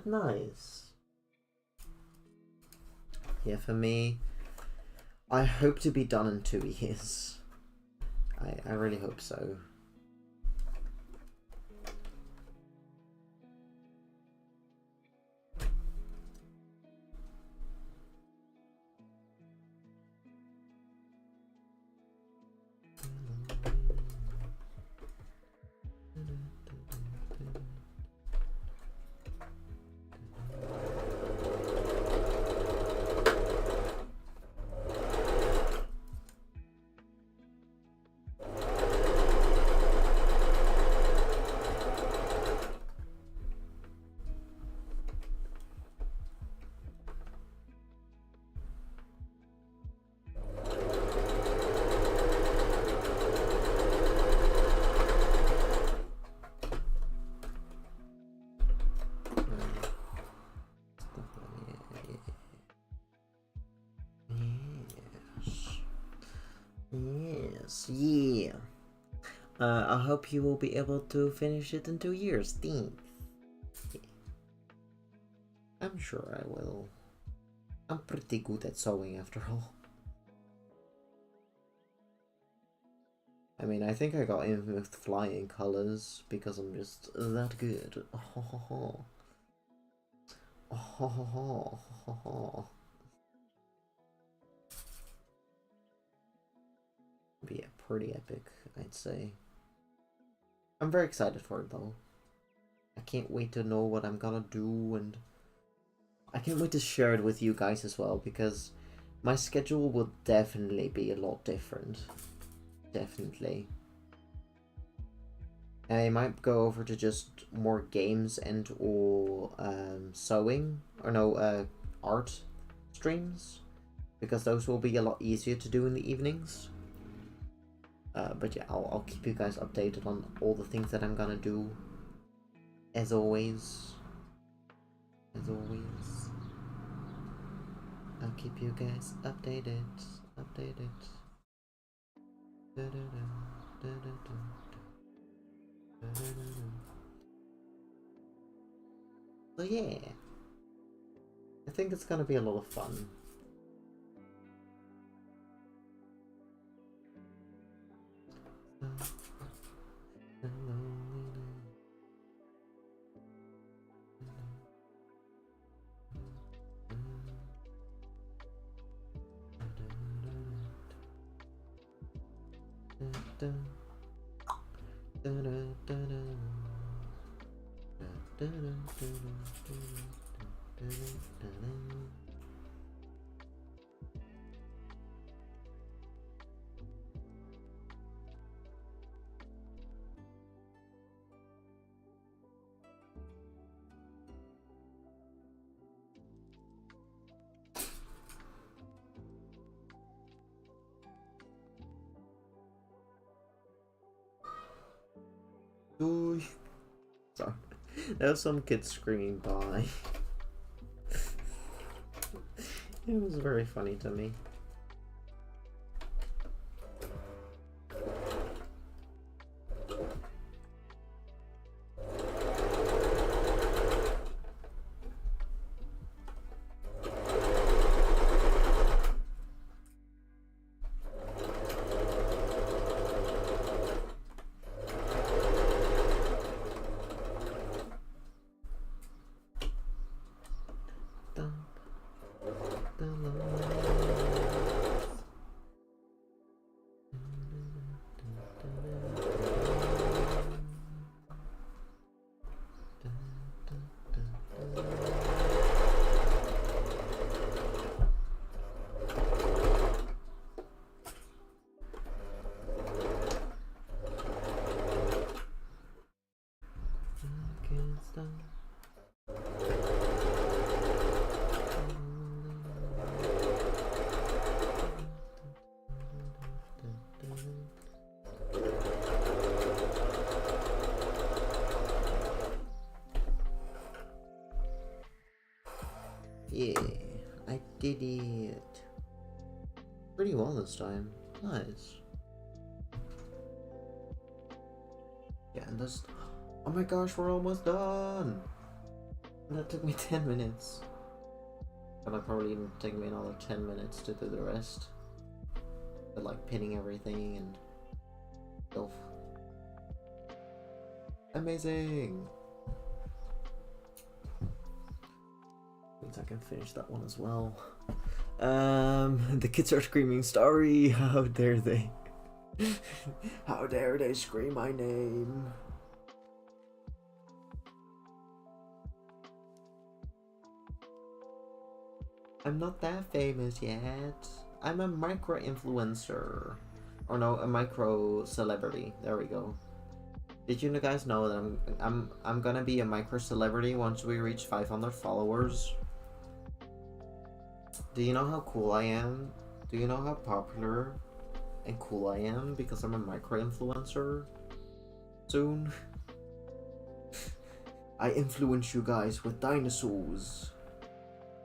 Speaker 1: Nice. Yeah, for me, I hope to be done in 2 years. I really hope so. Yes, yeah. I hope you will be able to finish it in 2 years. Thanks. Yeah. I'm sure I will. I'm pretty good at sewing after all. I mean, I think I got in with flying colors because I'm just that good. Oh, oh, be pretty epic, I'd say. I'm very excited for it though. I can't wait to know what I'm gonna do, and I can't wait to share it with you guys as well, because my schedule will definitely be a lot different. Definitely. I might go over to just more games and or sewing, or no, art streams, because those will be a lot easier to do in the evenings. But yeah, I'll keep you guys updated on all the things that I'm gonna do, as always. As always, I'll keep you guys updated. So yeah, I think it's gonna be a lot of fun. Sorry, there was some kid screaming by. It was very funny to me. Yeah, I did it. Pretty well this time. Nice. Yeah, and this. Oh my gosh, we're almost done! That took me 10 minutes. It'll probably even take me another 10 minutes to do the rest. But like pinning everything and stuff. Amazing! Means I can finish that one as well. The kids are screaming, "Starry!" How dare they? How dare they scream my name? I'm not that famous yet. I'm a micro influencer. Or no, a micro celebrity. There we go. Did you guys know that I'm gonna be a micro celebrity once we reach 500 followers? Do you know how cool I am? Do you know how popular and cool I am because I'm a micro influencer? Soon. I influence you guys with dinosaurs.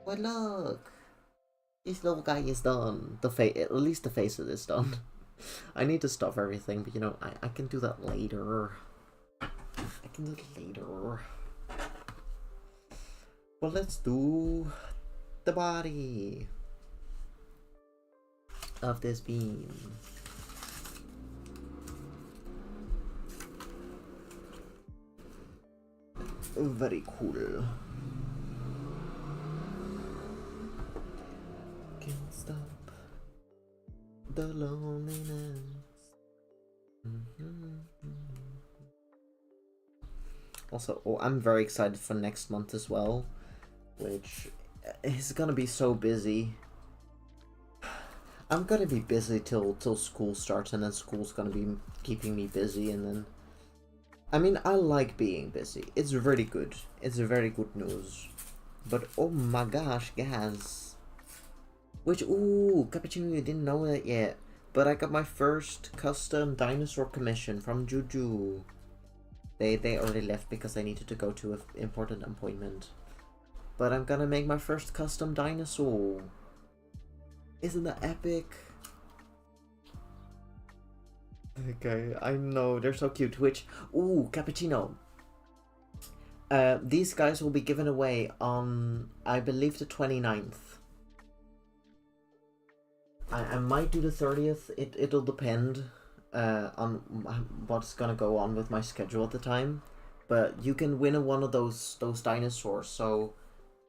Speaker 1: But look, this little guy is done. At least the face of this done. I need to stuff everything, but you know, I can do that later. I can do it later. Well, let's do the body of this bean. Very cool. Can't stop the loneliness. Also, I'm very excited for next month as well, which is gonna be so busy. I'm gonna be busy till school starts, and then school's gonna be keeping me busy, and then I mean, I like being busy. It's really good. It's a very good news. But oh my gosh, guys. Ooh, Cappuccino, you didn't know that yet. But I got my first custom dinosaur commission from Juju. They already left because I needed to go to an important appointment. But I'm gonna make my first custom dinosaur. Isn't that epic? Okay, I know, they're so cute. Which, ooh, Cappuccino. These guys will be given away on, I believe, the 29th. I might do the 30th. It'll depend on what's gonna go on with my schedule at the time. But you can win one of those dinosaurs. So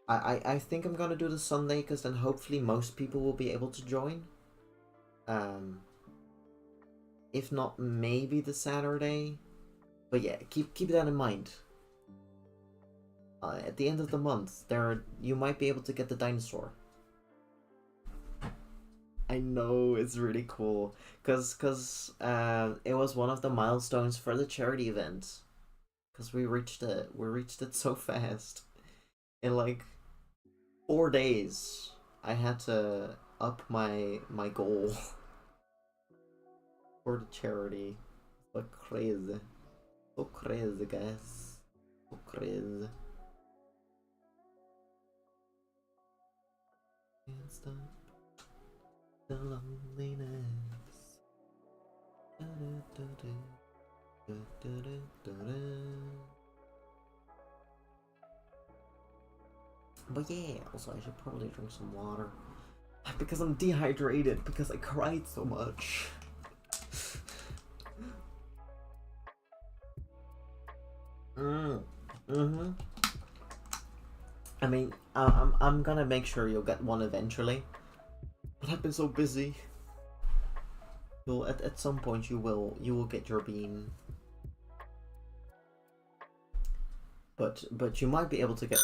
Speaker 1: I think I'm gonna do the Sunday, because then hopefully most people will be able to join. If not, maybe the Saturday. But yeah, keep that in mind. At the end of the month, you might be able to get the dinosaur. I know, it's really cool. Cause it was one of the milestones for the charity event. Cause we reached it. We reached it so fast. In like 4 days, I had to up my goal. For the charity. So crazy. So crazy, guys. So crazy. Can't stop the loneliness. But yeah, also I should probably drink some water. Because I'm dehydrated, because I cried so much. I mean, I'm gonna make sure you'll get one eventually. But I've been so busy. You'll at some point you will get your bean. But you might be able to get.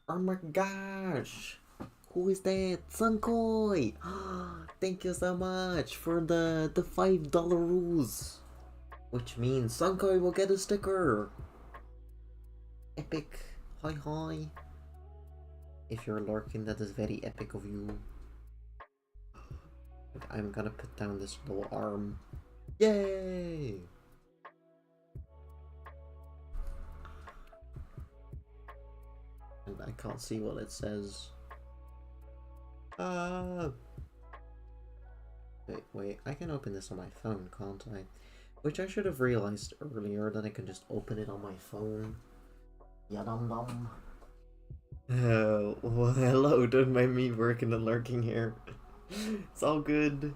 Speaker 1: Oh my gosh! Who is that? Sunkoi! Thank you so much for the $5 rules. Which means Sunkoi will get a sticker. Epic. Hi hi. If you're lurking, that is very epic of you. I'm gonna put down this little arm. Yay! And I can't see what it says. Wait, I can open this on my phone, can't I? Which I should have realized earlier that I can just open it on my phone. Yadum-dum. Oh, well, hello, don't mind me working and lurking here. It's all good.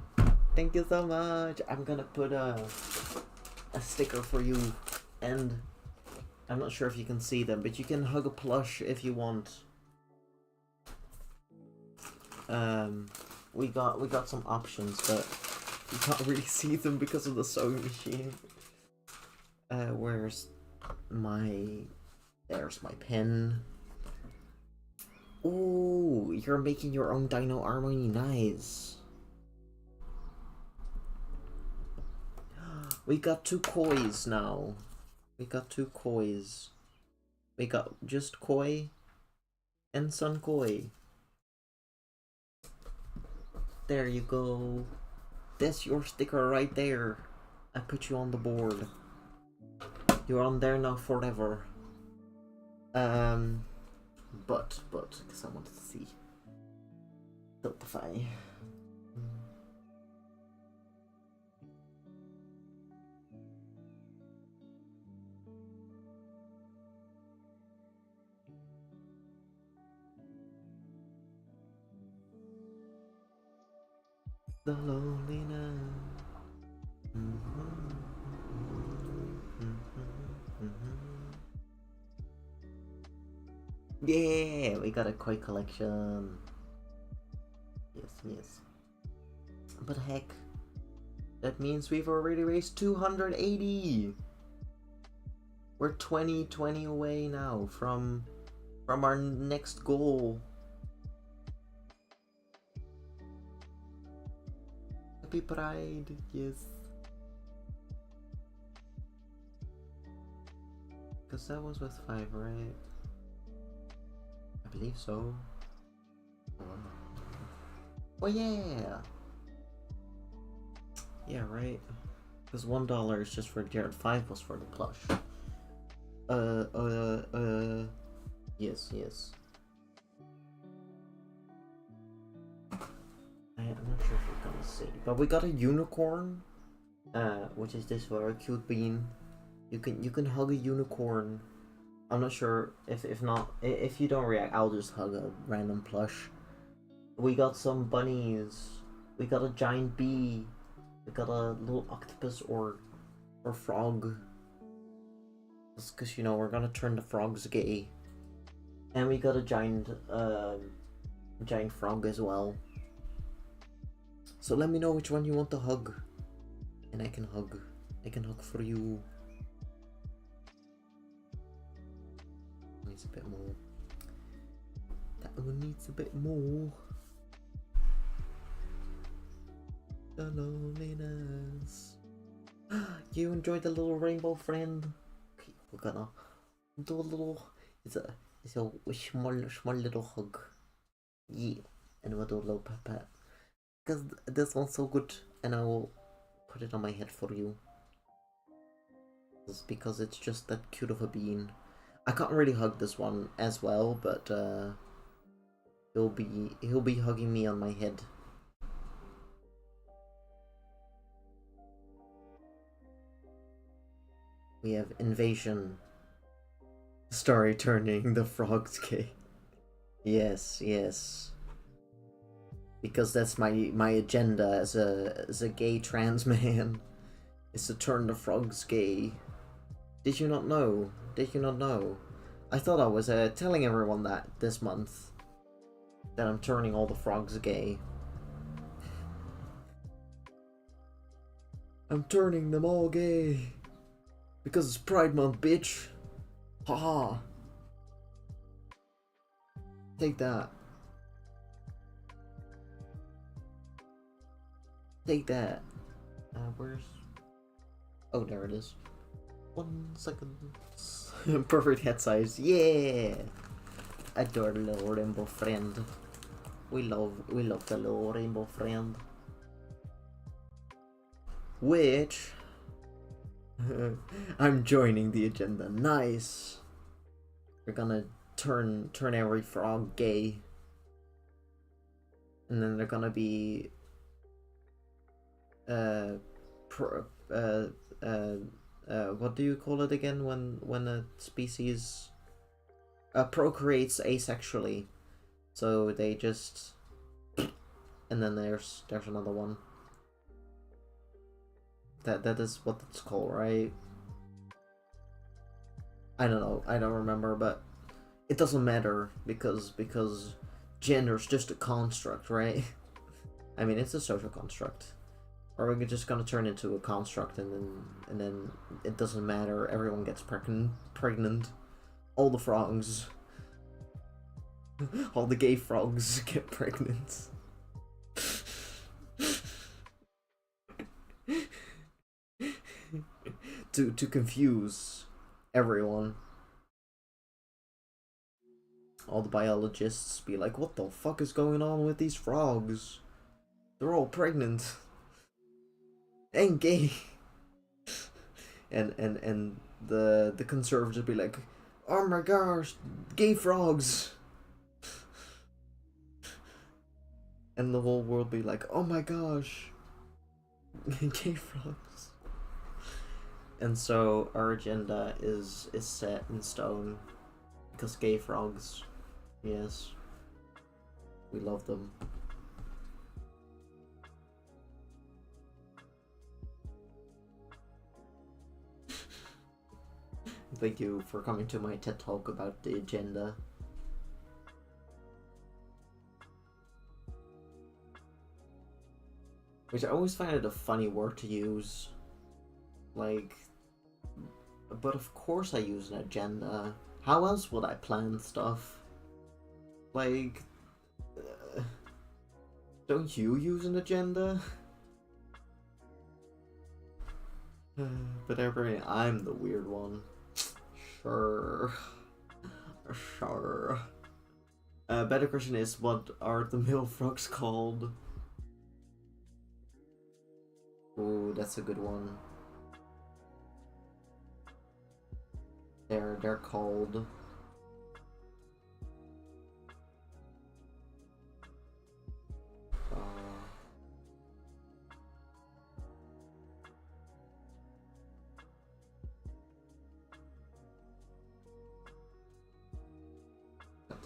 Speaker 1: Thank you so much. I'm gonna put a sticker for you, and I'm not sure if you can see them, but you can hug a plush if you want. We got some options, but you can't really see them because of the sewing machine. There's my pen. Ooh, you're making your own dino armory, nice. We got 2 kois now. We got 2 kois. We got just koi and sun koi. There you go. That's your sticker right there. I put you on the board. You're on there now forever. But, because I wanted to see. Tiltify. The loneliness. Yeah, we got a koi collection. Yes. But heck, that means we've already raised 280. We're 20 away now from our next goal. Happy Pride, yes. Because that was with 5, right? I believe so. Oh yeah! Yeah, right. Because $1 is just for Jared, 5 was for the plush. Yes. I'm not sure if we're gonna see, but we got a unicorn, which is this very cute bean. You can hug a unicorn. I'm not sure if you don't react, I'll just hug a random plush. We got some bunnies. We got a giant bee. We got a little octopus or frog. Just because, you know, we're gonna turn the frogs gay. And we got a giant frog as well. So let me know which one you want to hug. And I can hug for you. Needs a bit more. That one needs a bit more. The loneliness. You enjoyed the little rainbow friend? Okay, we're gonna do a little. It's a small little hug. Yeah, and we'll do a little pat. Because this one's so good, and I will put it on my head for you. Just because it's just that cute of a bean. I can't really hug this one as well, but he'll be hugging me on my head. We have invasion. Story turning the frogs gay. Yes. Because that's my agenda as a gay trans man, is to turn the frogs gay. Did you not know? I thought I was telling everyone that this month, that I'm turning all the frogs gay. I'm turning them all gay. Because it's Pride Month, bitch. Haha. Take that. Where's... Oh, there it is. 1 second. Perfect head size. Yeah! Adore the little rainbow friend. We love the little rainbow friend. Which... I'm joining the agenda. Nice! We're gonna turn every frog gay. and then they're gonna be what do you call it again when a species procreates asexually? So they just, and then there's another one. That is what it's called, right? I don't know. I don't remember, but it doesn't matter because gender's just a construct, right? I mean, it's a social construct. Or we're just gonna turn into a construct, and then it doesn't matter. Everyone gets pregnant. All the frogs, all the gay frogs get pregnant. to confuse everyone. All the biologists be like, "What the fuck is going on with these frogs? They're all pregnant and gay." and the conservatives be like, "Oh my gosh, gay frogs." And the whole world be like, "Oh my gosh, gay frogs." And so our agenda is set in stone because gay frogs, yes, we love them. Thank you for coming to my TED Talk about the agenda. Which I always find it a funny word to use. Like, but of course I use an agenda. How else would I plan stuff? Like, don't you use an agenda? But I'm the weird one. Sure. Sure. Better question is, what are the male frogs called? Ooh, that's a good one. They're called...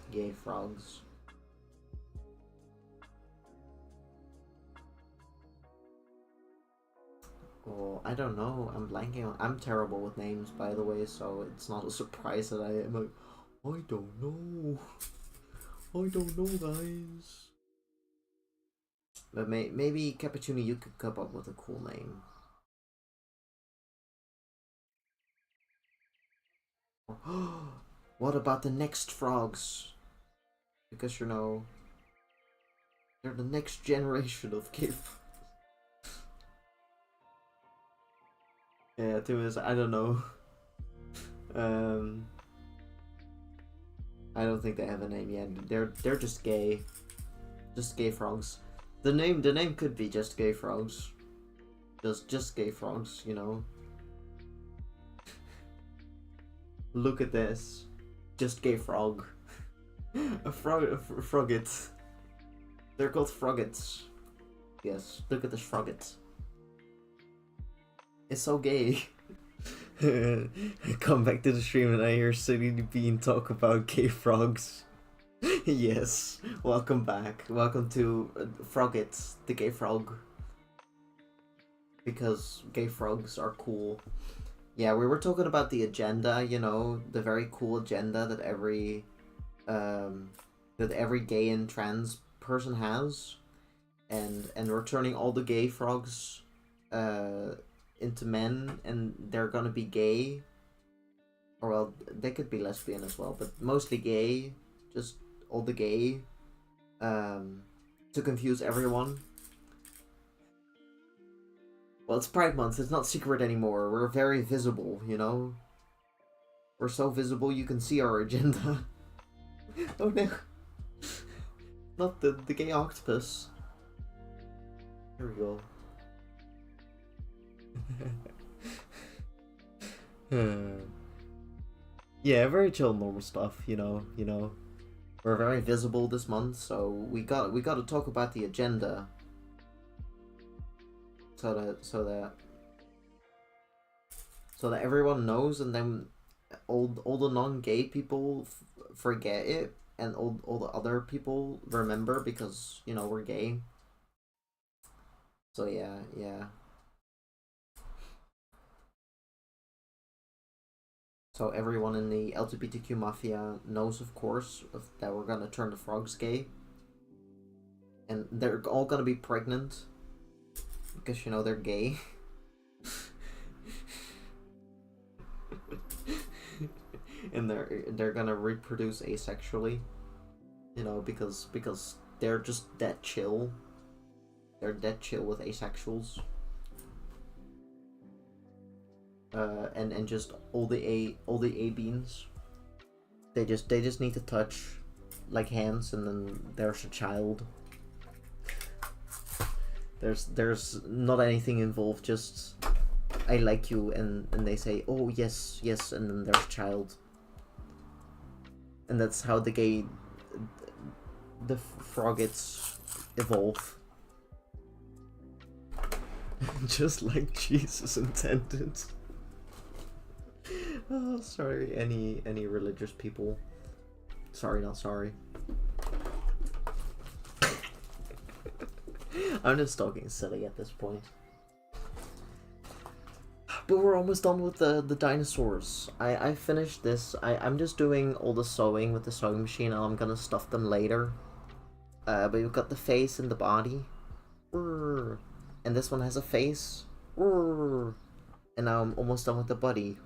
Speaker 1: gay frogs. Oh, I don't know. I'm blanking on. I'm terrible with names, by the way, so it's not a surprise that I am like, I don't know. I don't know, guys. But maybe Cappuccino, you could come up with a cool name. What about the next frogs? Because, you know, they're the next generation of gay frogs. Yeah, to us, I don't know. I don't think they have a name yet. They're just gay. Just gay frogs. The name could be just gay frogs. Just gay frogs, you know. Look at this. Just gay frog. a frogget. They're called froggets. Yes, look at this frogget. It's so gay. Come back to the stream and I hear City Bean talk about gay frogs. Yes, welcome back. Welcome to Froggit, the gay frog. Because gay frogs are cool. Yeah, we were talking about the agenda, you know, the very cool agenda that every gay and trans person has. And we're turning all the gay frogs into men, and they're gonna be gay. Or well, they could be lesbian as well, but mostly gay. Just all the gay. To confuse everyone. Well, it's Pride Month, it's not secret anymore. We're very visible, you know? We're so visible you can see our agenda. Oh no. Not the gay octopus. Here we go. Yeah, very chill normal stuff, you know. We're very visible this month, so we got to talk about the agenda, so that everyone knows, and then all the non-gay people forget it, and all the other people remember, because you know we're gay. So yeah. So everyone in the LGBTQ mafia knows, of course, that we're gonna turn the frogs gay. And they're all gonna be pregnant. Because, you know, they're gay. And they're gonna reproduce asexually. You know, because they're just that chill. They're that chill with asexuals. And just all the A beans. They just need to touch like hands, and then there's a child. There's not anything involved, just I like you, and they say, oh yes, and then there's a child. And that's how the froggets evolve. Just like Jesus intended. Oh, sorry, any religious people. Sorry, not sorry. I'm just talking silly at this point. But we're almost done with the dinosaurs. I finished this. I'm just doing all the sewing with the sewing machine, and I'm gonna stuff them later. But we've got the face and the body. And this one has a face. And now I'm almost done with the body.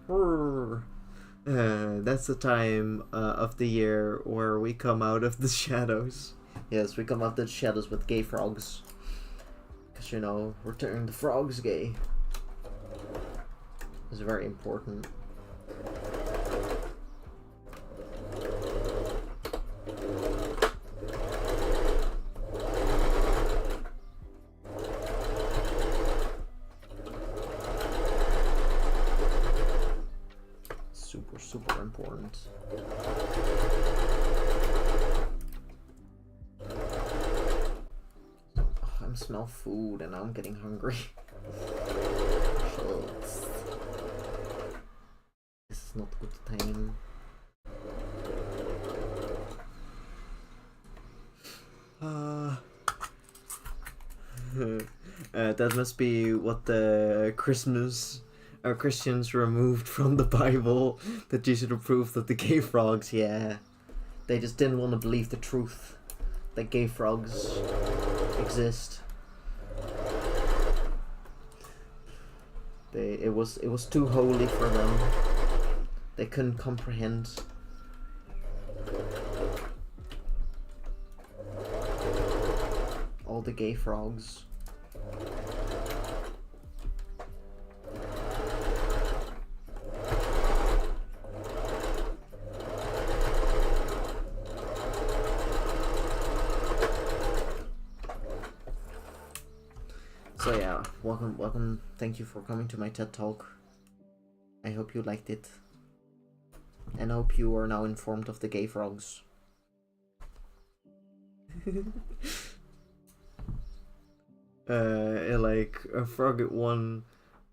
Speaker 1: That's the time of the year where we come out of the shadows. Yes, we come out of the shadows with gay frogs. Because, you know, we're turning the frogs gay. It's very important. Super important. Oh, I smell food and now I'm getting hungry. Shit. This is not good time. That must be what the Christians removed from the Bible, that Jesus approved of the gay frogs. Yeah, they just didn't want to believe the truth that gay frogs exist. It was too holy for them. They couldn't comprehend. All the gay frogs. So yeah, welcome, thank you for coming to my TED Talk. I hope you liked it. And I hope you are now informed of the gay frogs. Like, a frog at 1,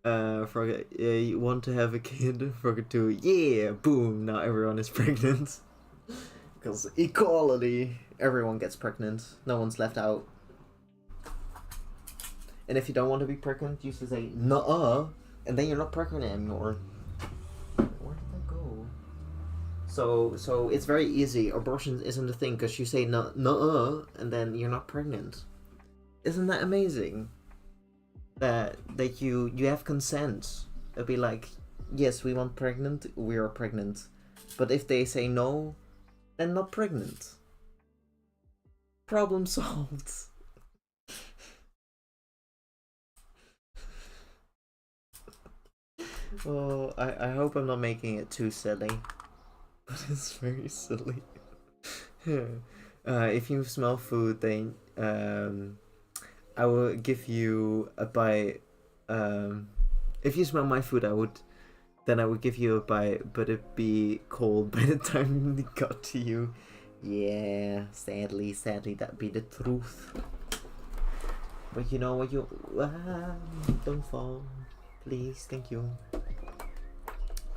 Speaker 1: frog at, you want to have a kid, frog at 2, yeah, boom, now everyone is pregnant. Because equality, everyone gets pregnant, no one's left out. And if you don't want to be pregnant, you should say, nuh-uh, and then you're not pregnant anymore. Where did that go? So it's very easy. Abortion isn't a thing, because you say nuh-uh, and then you're not pregnant. Isn't that amazing? That you have consent. It'll be like, yes, we want pregnant, we are pregnant. But if they say no, then not pregnant. Problem solved. Oh, I hope I'm not making it too silly, but it's very silly. If you smell food, then I will give you a bite. If you smell my food, I would give you a bite, but it'd be cold by the time it got to you, Yeah, sadly, that'd be the truth. But you know what, don't fall. Please, thank you.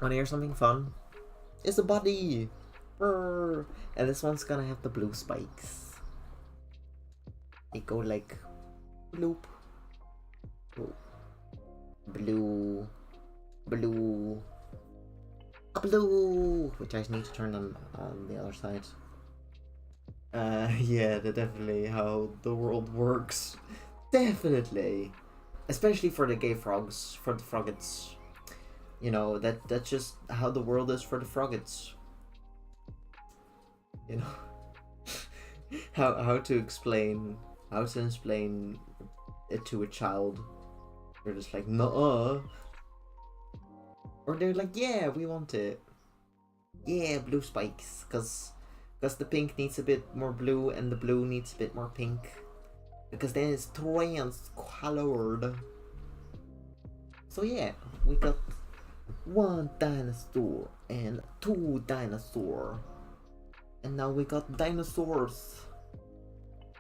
Speaker 1: Wanna hear something fun? It's a body! Brr. And this one's gonna have the blue spikes. They go like bloop. Blue. Blue. Blue! Which I need to turn on the other side. Yeah, that's definitely how the world works. Definitely. Especially for the gay frogs, for the froggets. You know, that's just how the world is for the froggets. You know, how to explain it to a child. They're just like, no. Or they're like, yeah, we want it. Yeah, blue spikes, cause the pink needs a bit more blue and the blue needs a bit more pink. Because then it's trans-colored. So yeah, we got 1 dinosaur and 2 dinosaur. And now we got dinosaurs.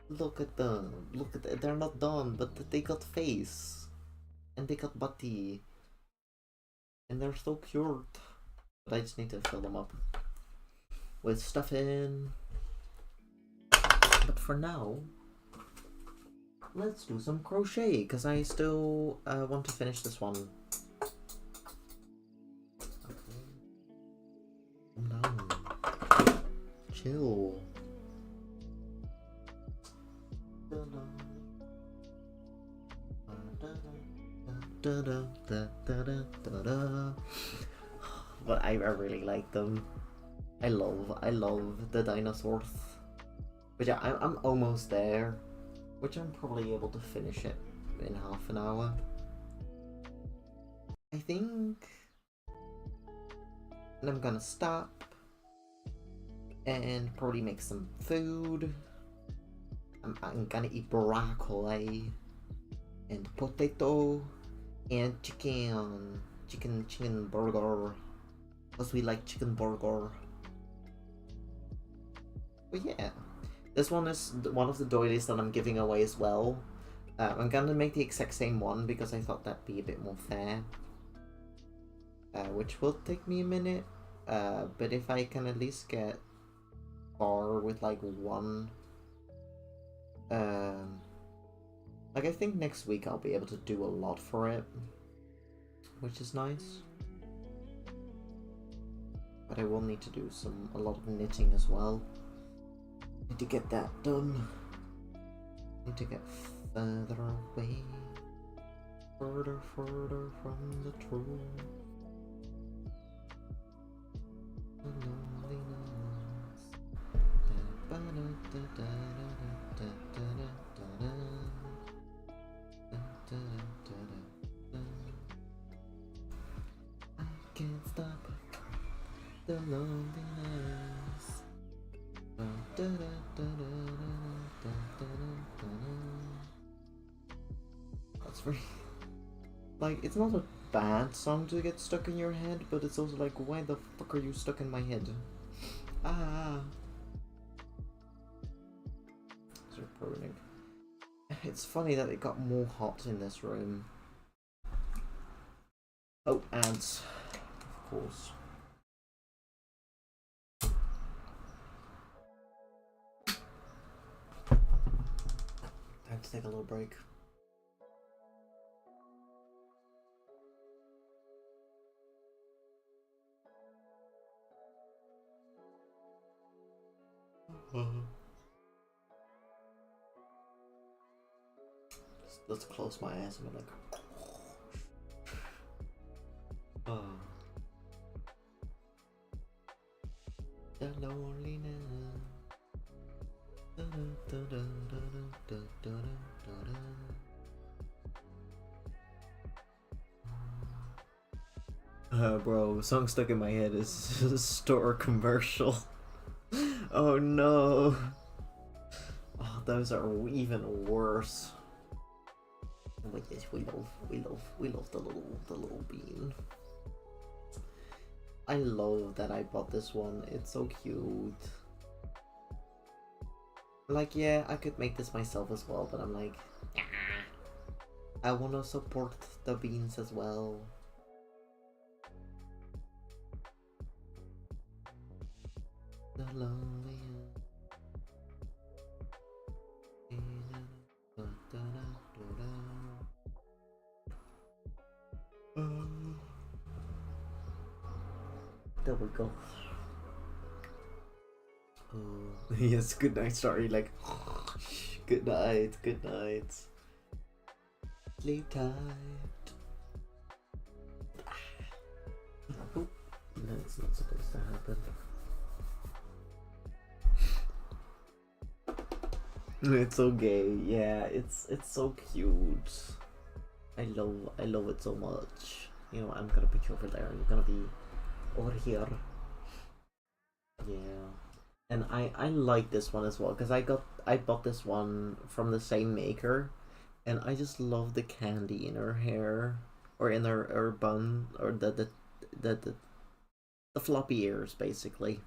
Speaker 1: Look at them. Look at them. They're not done, but they got face. And they got body. And they're so cute. But I just need to fill them up with stuff in. But for now, let's do some crochet, because I still want to finish this one. Okay. Calm down. Chill. But I really like them. I love the dinosaurs. But yeah, I'm almost there, which I'm probably able to finish it in half an hour, I think. And I'm gonna stop and probably make some food. I'm gonna eat broccoli and potato and chicken burger, because we like chicken burger. But yeah, this one is one of the doilies that I'm giving away as well. I'm gonna make the exact same one because I thought that'd be a bit more fair, which will take me a minute, but if I can at least get far with like one, like I think next week I'll be able to do a lot for it, which is nice. But I will need to do a lot of knitting as well. Need to get that done. Need to get further away, further from the truth. The loneliness. I can't stop the loneliness. That's very, like, it's not a bad song to get stuck in your head, but it's also like, why the fuck are you stuck in my head? They're burning. It's funny that it got more hot in this room. Oh, ads, of course. Time to take a little break. Let's close my eyes and be like, the loneliness. Bro, song stuck in my head is a store commercial. Oh no. Oh, those are even worse. But yes, we love the little bean. I love that I bought this one. It's so cute. Like, yeah, I could make this myself as well, but I'm like, "Ah, I wanna support the beans as well." The lonely. There we go. Oh, yes, good night, sorry, like, good night, good night. Sleep tight. Oh, that's not supposed to happen. It's so gay, yeah, it's so cute. I love it so much. You know, I'm gonna put you over there. You're gonna be over here. Yeah. And I like this one as well because I bought this one from the same maker, and I just love the candy in her hair or in her bun or the floppy ears basically.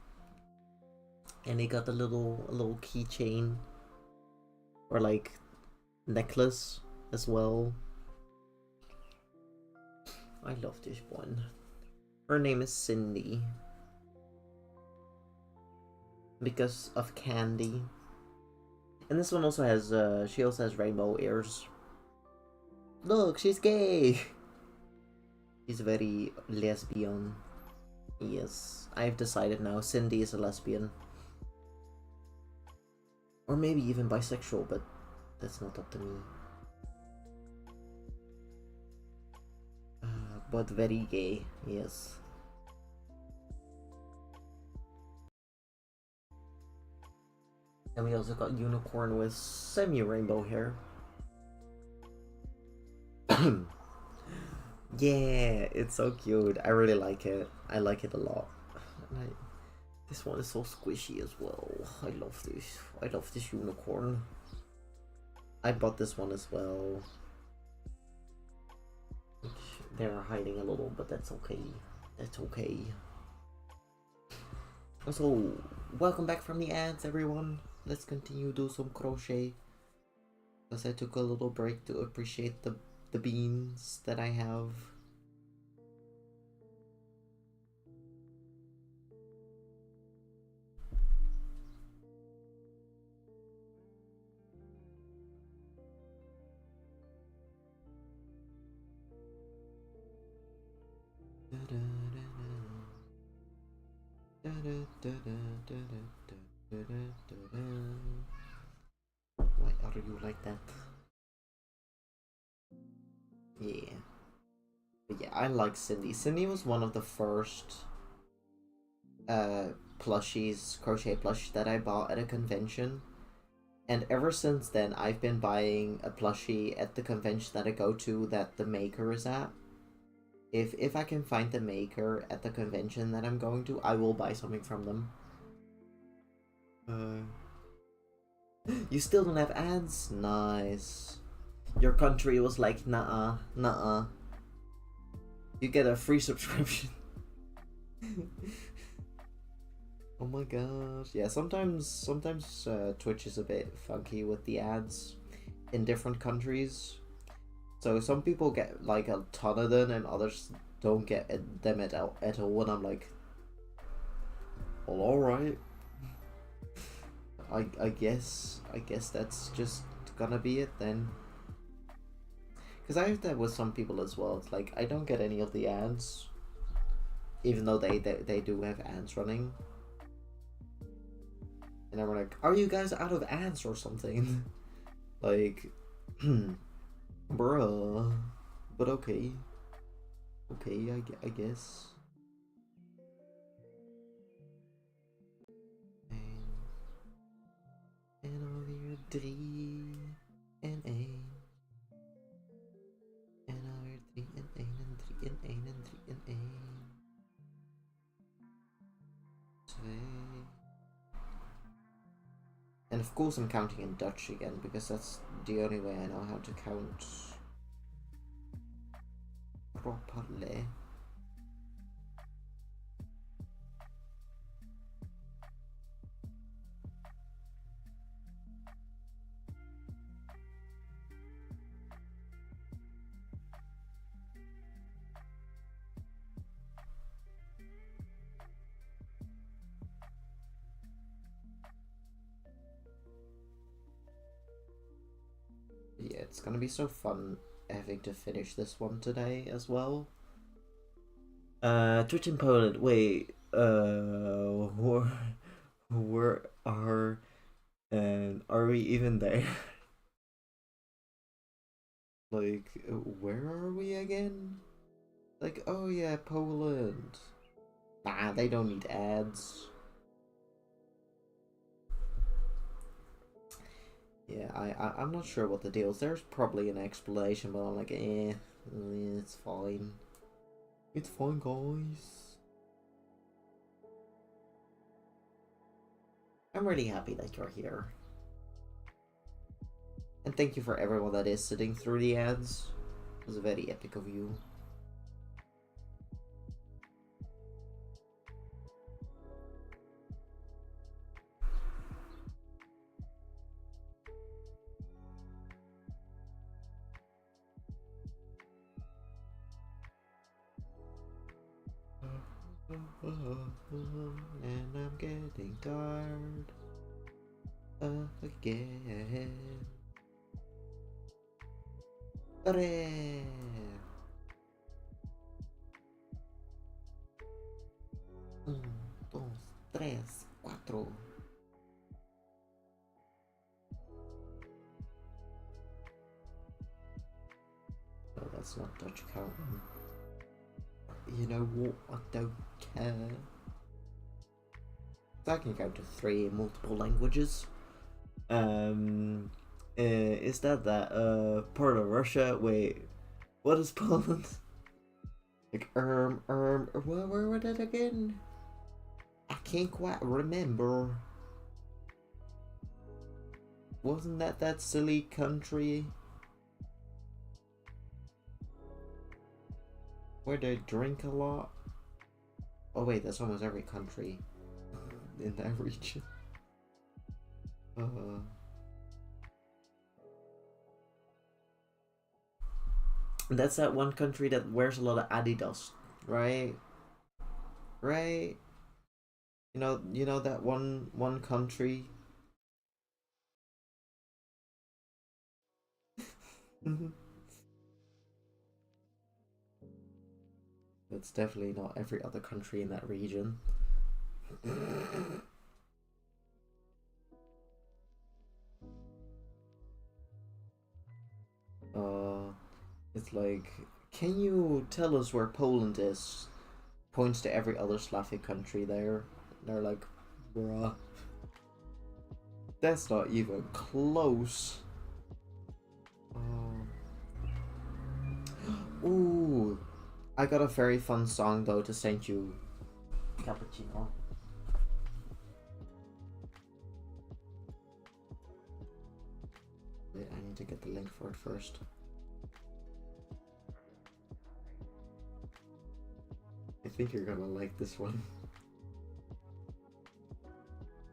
Speaker 1: And he got a little keychain or like necklace as well. I love this one. Her name is Cindy because of candy. And this one also has she also has rainbow ears. Look, she's gay. She's very lesbian. Yes, I've decided now. Cindy is a lesbian. Or maybe even bisexual, but that's not up to me. But very gay, yes. And we also got unicorn with semi-rainbow hair. Yeah, it's so cute. I really like it. I like it a lot. And this one is so squishy as well. I love this. I love this unicorn. I bought this one as well. They're hiding a little, but that's okay. That's okay. So, welcome back from the ads, everyone. Let's continue do some crochet. Because I took a little break to appreciate the beans that I have. Why are you like that? Yeah. But yeah, I like Cindy. Cindy was one of the first plushies, crochet plush that I bought at a convention. And ever since then, I've been buying a plushie at the convention that I go to that the maker is at. If I can find the maker at the convention that I'm going to, I will buy something from them. You still don't have ads? Nice. Your country was like, nah, nah. You get a free subscription. Oh my gosh. Yeah, sometimes Twitch is a bit funky with the ads in different countries. So some people get like a ton of them and others don't get them at all. And I'm like, well, alright. I guess that's just gonna be it then. Because I have that with some people as well. It's like, I don't get any of the ads. Even though they do have ads running. And I'm like, are you guys out of ads or something? Like, bruh. But okay. Okay, I guess. En alweer 3 en 1. En alweer 3 en 1 en 3 en 1 en 3 en 1. 2. And of course I'm counting in Dutch again because that's the only way I know how to count properly. yeah, it's gonna be so fun having to finish this one today as well. Twitch in Poland. Wait, where are we even there? Like, where are we again? Like, oh yeah, Poland. Nah, they don't need ads. Yeah, I'm not sure what the deal is. There's probably an explanation, but I'm like, it's fine. It's fine, guys. I'm really happy that you're here. And thank you for everyone that is sitting through the ads. It was very epic of you. And I'm getting tired again. Tre. 1, 2, 3, 4. No, that's not Dutch counting. You know what? I don't care. I can count to 3 in multiple languages. Is that part of Russia? Wait, what is Poland? Like, where were that again? I can't quite remember. Wasn't that silly country where they drink a lot? Oh wait, that's almost every country in that region. That's that one country that wears a lot of Adidas, right? Right? You know that one country. It's definitely not every other country in that region. It's like, can you tell us where Poland is? Points to every other Slavic country there. They're like, bruh. That's not even close. Ooh, I got a very fun song though to send you, Cappuccino. Wait, I need to get the link for it first. I think you're gonna like this one.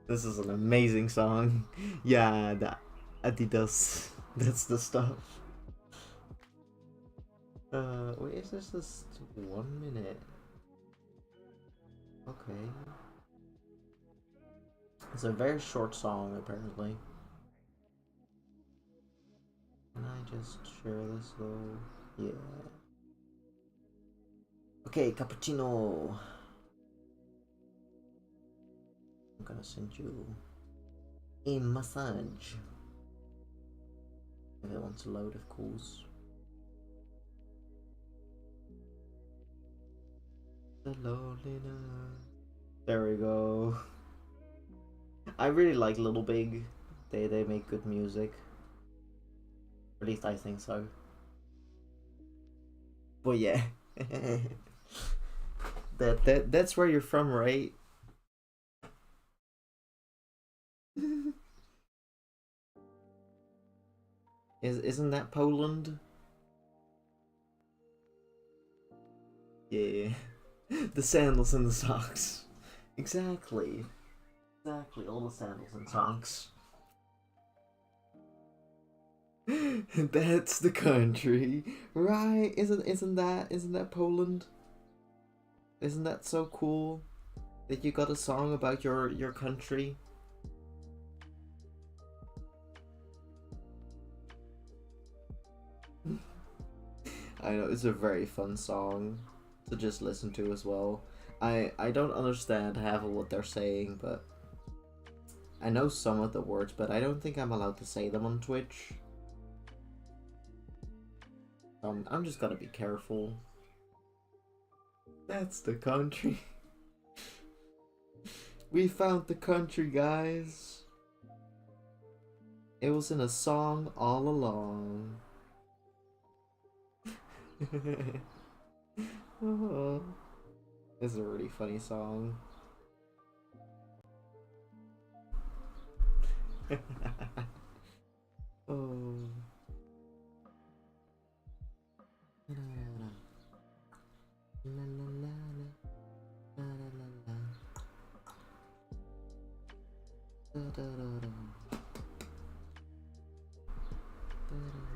Speaker 1: This is an amazing song. Yeah, the Adidas. That's the stuff. Wait, is this just 1 minute? Okay. It's a very short song, apparently. Can I just share this though? Yeah. Okay, Cappuccino. I'm gonna send you a massage. If it wants to load, of course. The loneliness. There we go. I really like Little Big. They make good music. At least I think so. But yeah. That's where you're from, right? Isn't that Poland? Yeah. The sandals and the socks. Exactly. Exactly, all the sandals and socks. That's the country, right? Isn't that Poland? Isn't that so cool that you got a song about your country? I know, it's a very fun song to just listen to as well. I don't understand half of what they're saying, but I know some of the words, but I don't think I'm allowed to say them on Twitch. I'm just gonna be careful. That's the country. We found the country, guys. It was in a song all along. Oh, it's a really funny song. Oh. La, la, la, la. La, la, la, la. Da, da, da, da. Da, da, da.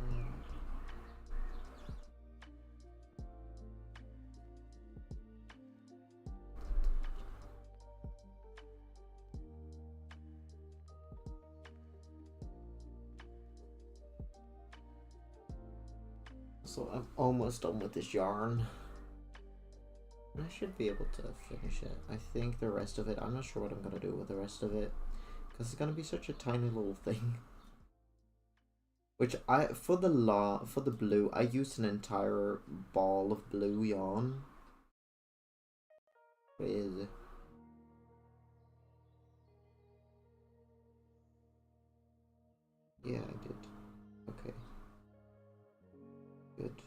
Speaker 1: So I'm almost done with this yarn. I should be able to finish it. I think the rest of it, I'm not sure what I'm gonna do with the rest of it, because it's gonna be such a tiny little thing. Which for the blue, I used an entire ball of blue yarn. What is it? Yeah, I did. Okay. Good.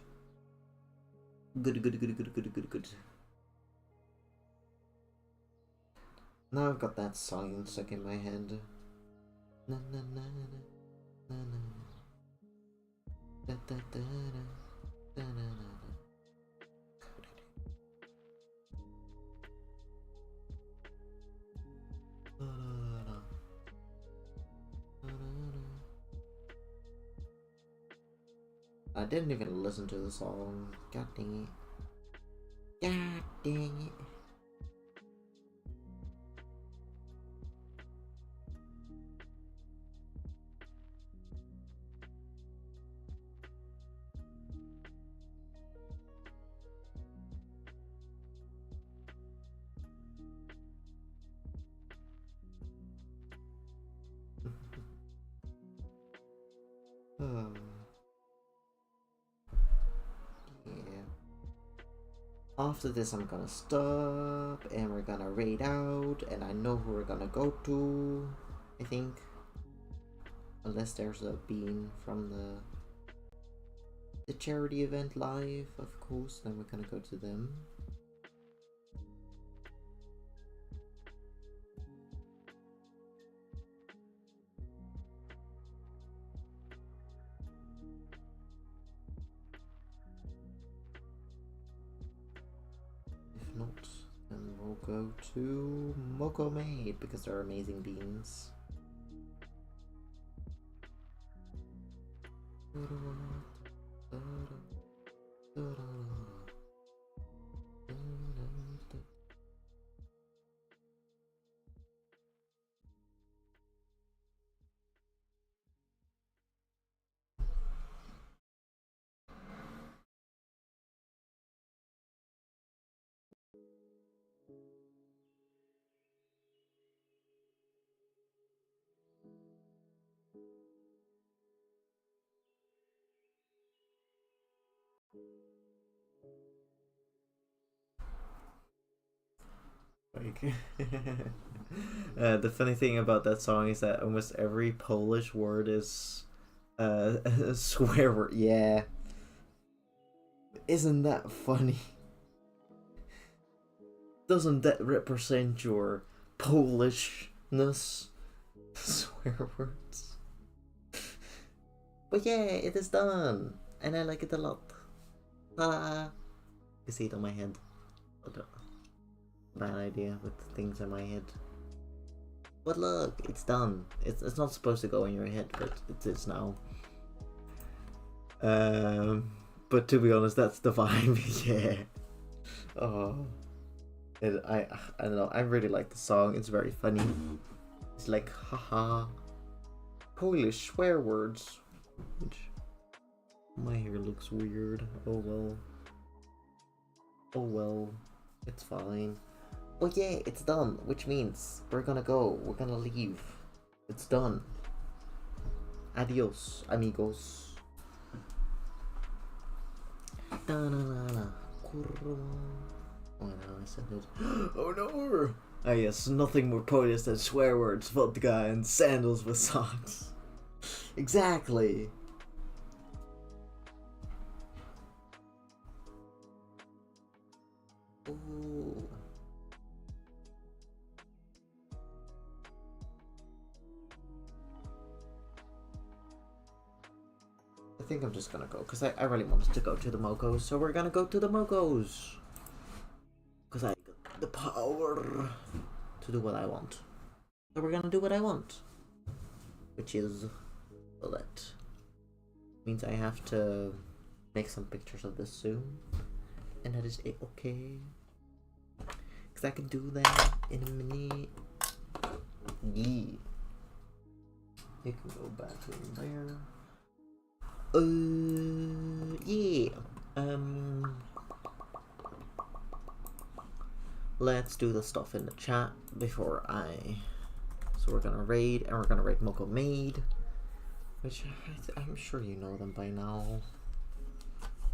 Speaker 1: Good. Now I've got that song stuck in my head. Na na na na na na da da da da da da. I didn't even listen to the song. God dang it. God dang it. Oh. Yeah. After this, I'm gonna stop and we're gonna raid out, and I know who we're gonna go to, I think. Unless there's a bean from the charity event live, of course, then we're gonna go to them. If not, then we'll go to Moko Maid because they're amazing beans. Like, the funny thing about that song is that almost every Polish word is a swear word. Yeah, isn't that funny? Doesn't that represent your Polishness? Swear words. But yeah, it is done, and I like it a lot. Ah, you see it on my head. Bad idea with things in my head. But look, it's done. It's not supposed to go in your head, but it is now. But to be honest, that's the vibe. Yeah. Oh, I don't know. I really like the song. It's very funny. It's like haha, Polish swear words. Which My hair looks weird. Oh well. Oh well. It's fine. Oh yeah, it's done, which means we're gonna go. We're gonna leave. It's done. Adios, amigos. Da-na-na-na. Oh no, I said it. Oh no! Ah yes, nothing more pointless than swear words, vodka, and sandals with socks. Exactly! Ooh. I think I'm just gonna go, because I really wanted to go to the Mokos, so we're gonna go to the Mokos! Because I got the power to do what I want. So we're gonna do what I want. Which is bullet. Means I have to make some pictures of this soon. And that is okay. Because I can do that in a minute. Yeah. You can go back in there. Yeah. Let's do the stuff in the chat before So we're gonna raid, and we're gonna raid Moko Maid, which I'm sure you know them by now.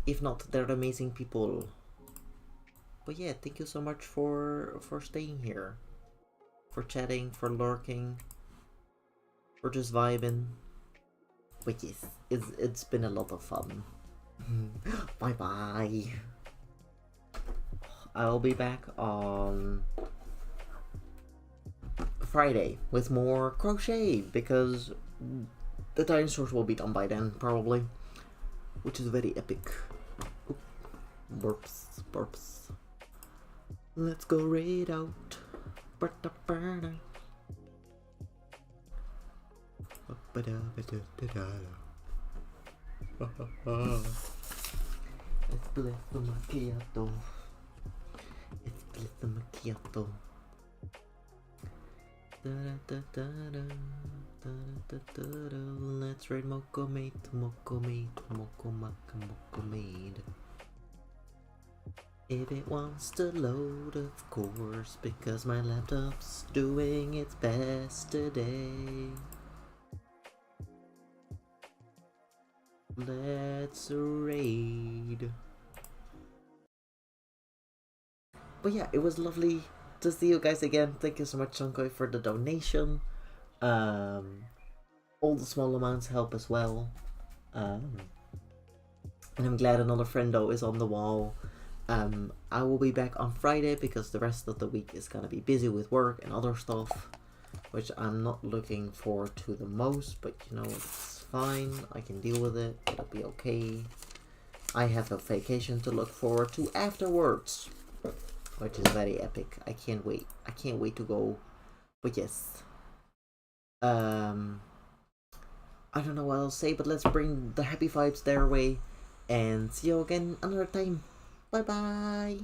Speaker 1: If not, they're amazing people. But yeah, thank you so much for staying here, for chatting, for lurking, for just vibing. But yes, it's been a lot of fun. Bye bye. I'll be back on Friday with more crochet because the dinosaurs will be done by then, probably, which is very epic. Oop. Burps, burps. Let's go raid out. It's bliss the macchiato. It's bliss the macchiato. Let's raid Moko Maid, Moko Maid, Moko Maka Moko Maid. If it wants to load, of course, because my laptop's doing its best today. Let's raid. But yeah, it was lovely to see you guys again. Thank you so much, Sunkoi, for the donation. All the small amounts help as well. And I'm glad another friendo is on the wall. I will be back on Friday because the rest of the week is gonna be busy with work and other stuff, which I'm not looking forward to the most, but you know, it's fine. I can deal with it. It'll be okay. I have a vacation to look forward to afterwards, which is very epic. I can't wait. I can't wait to go. But yes. I don't know what I'll say, but let's bring the happy vibes their way. And see you again another time. Bye bye.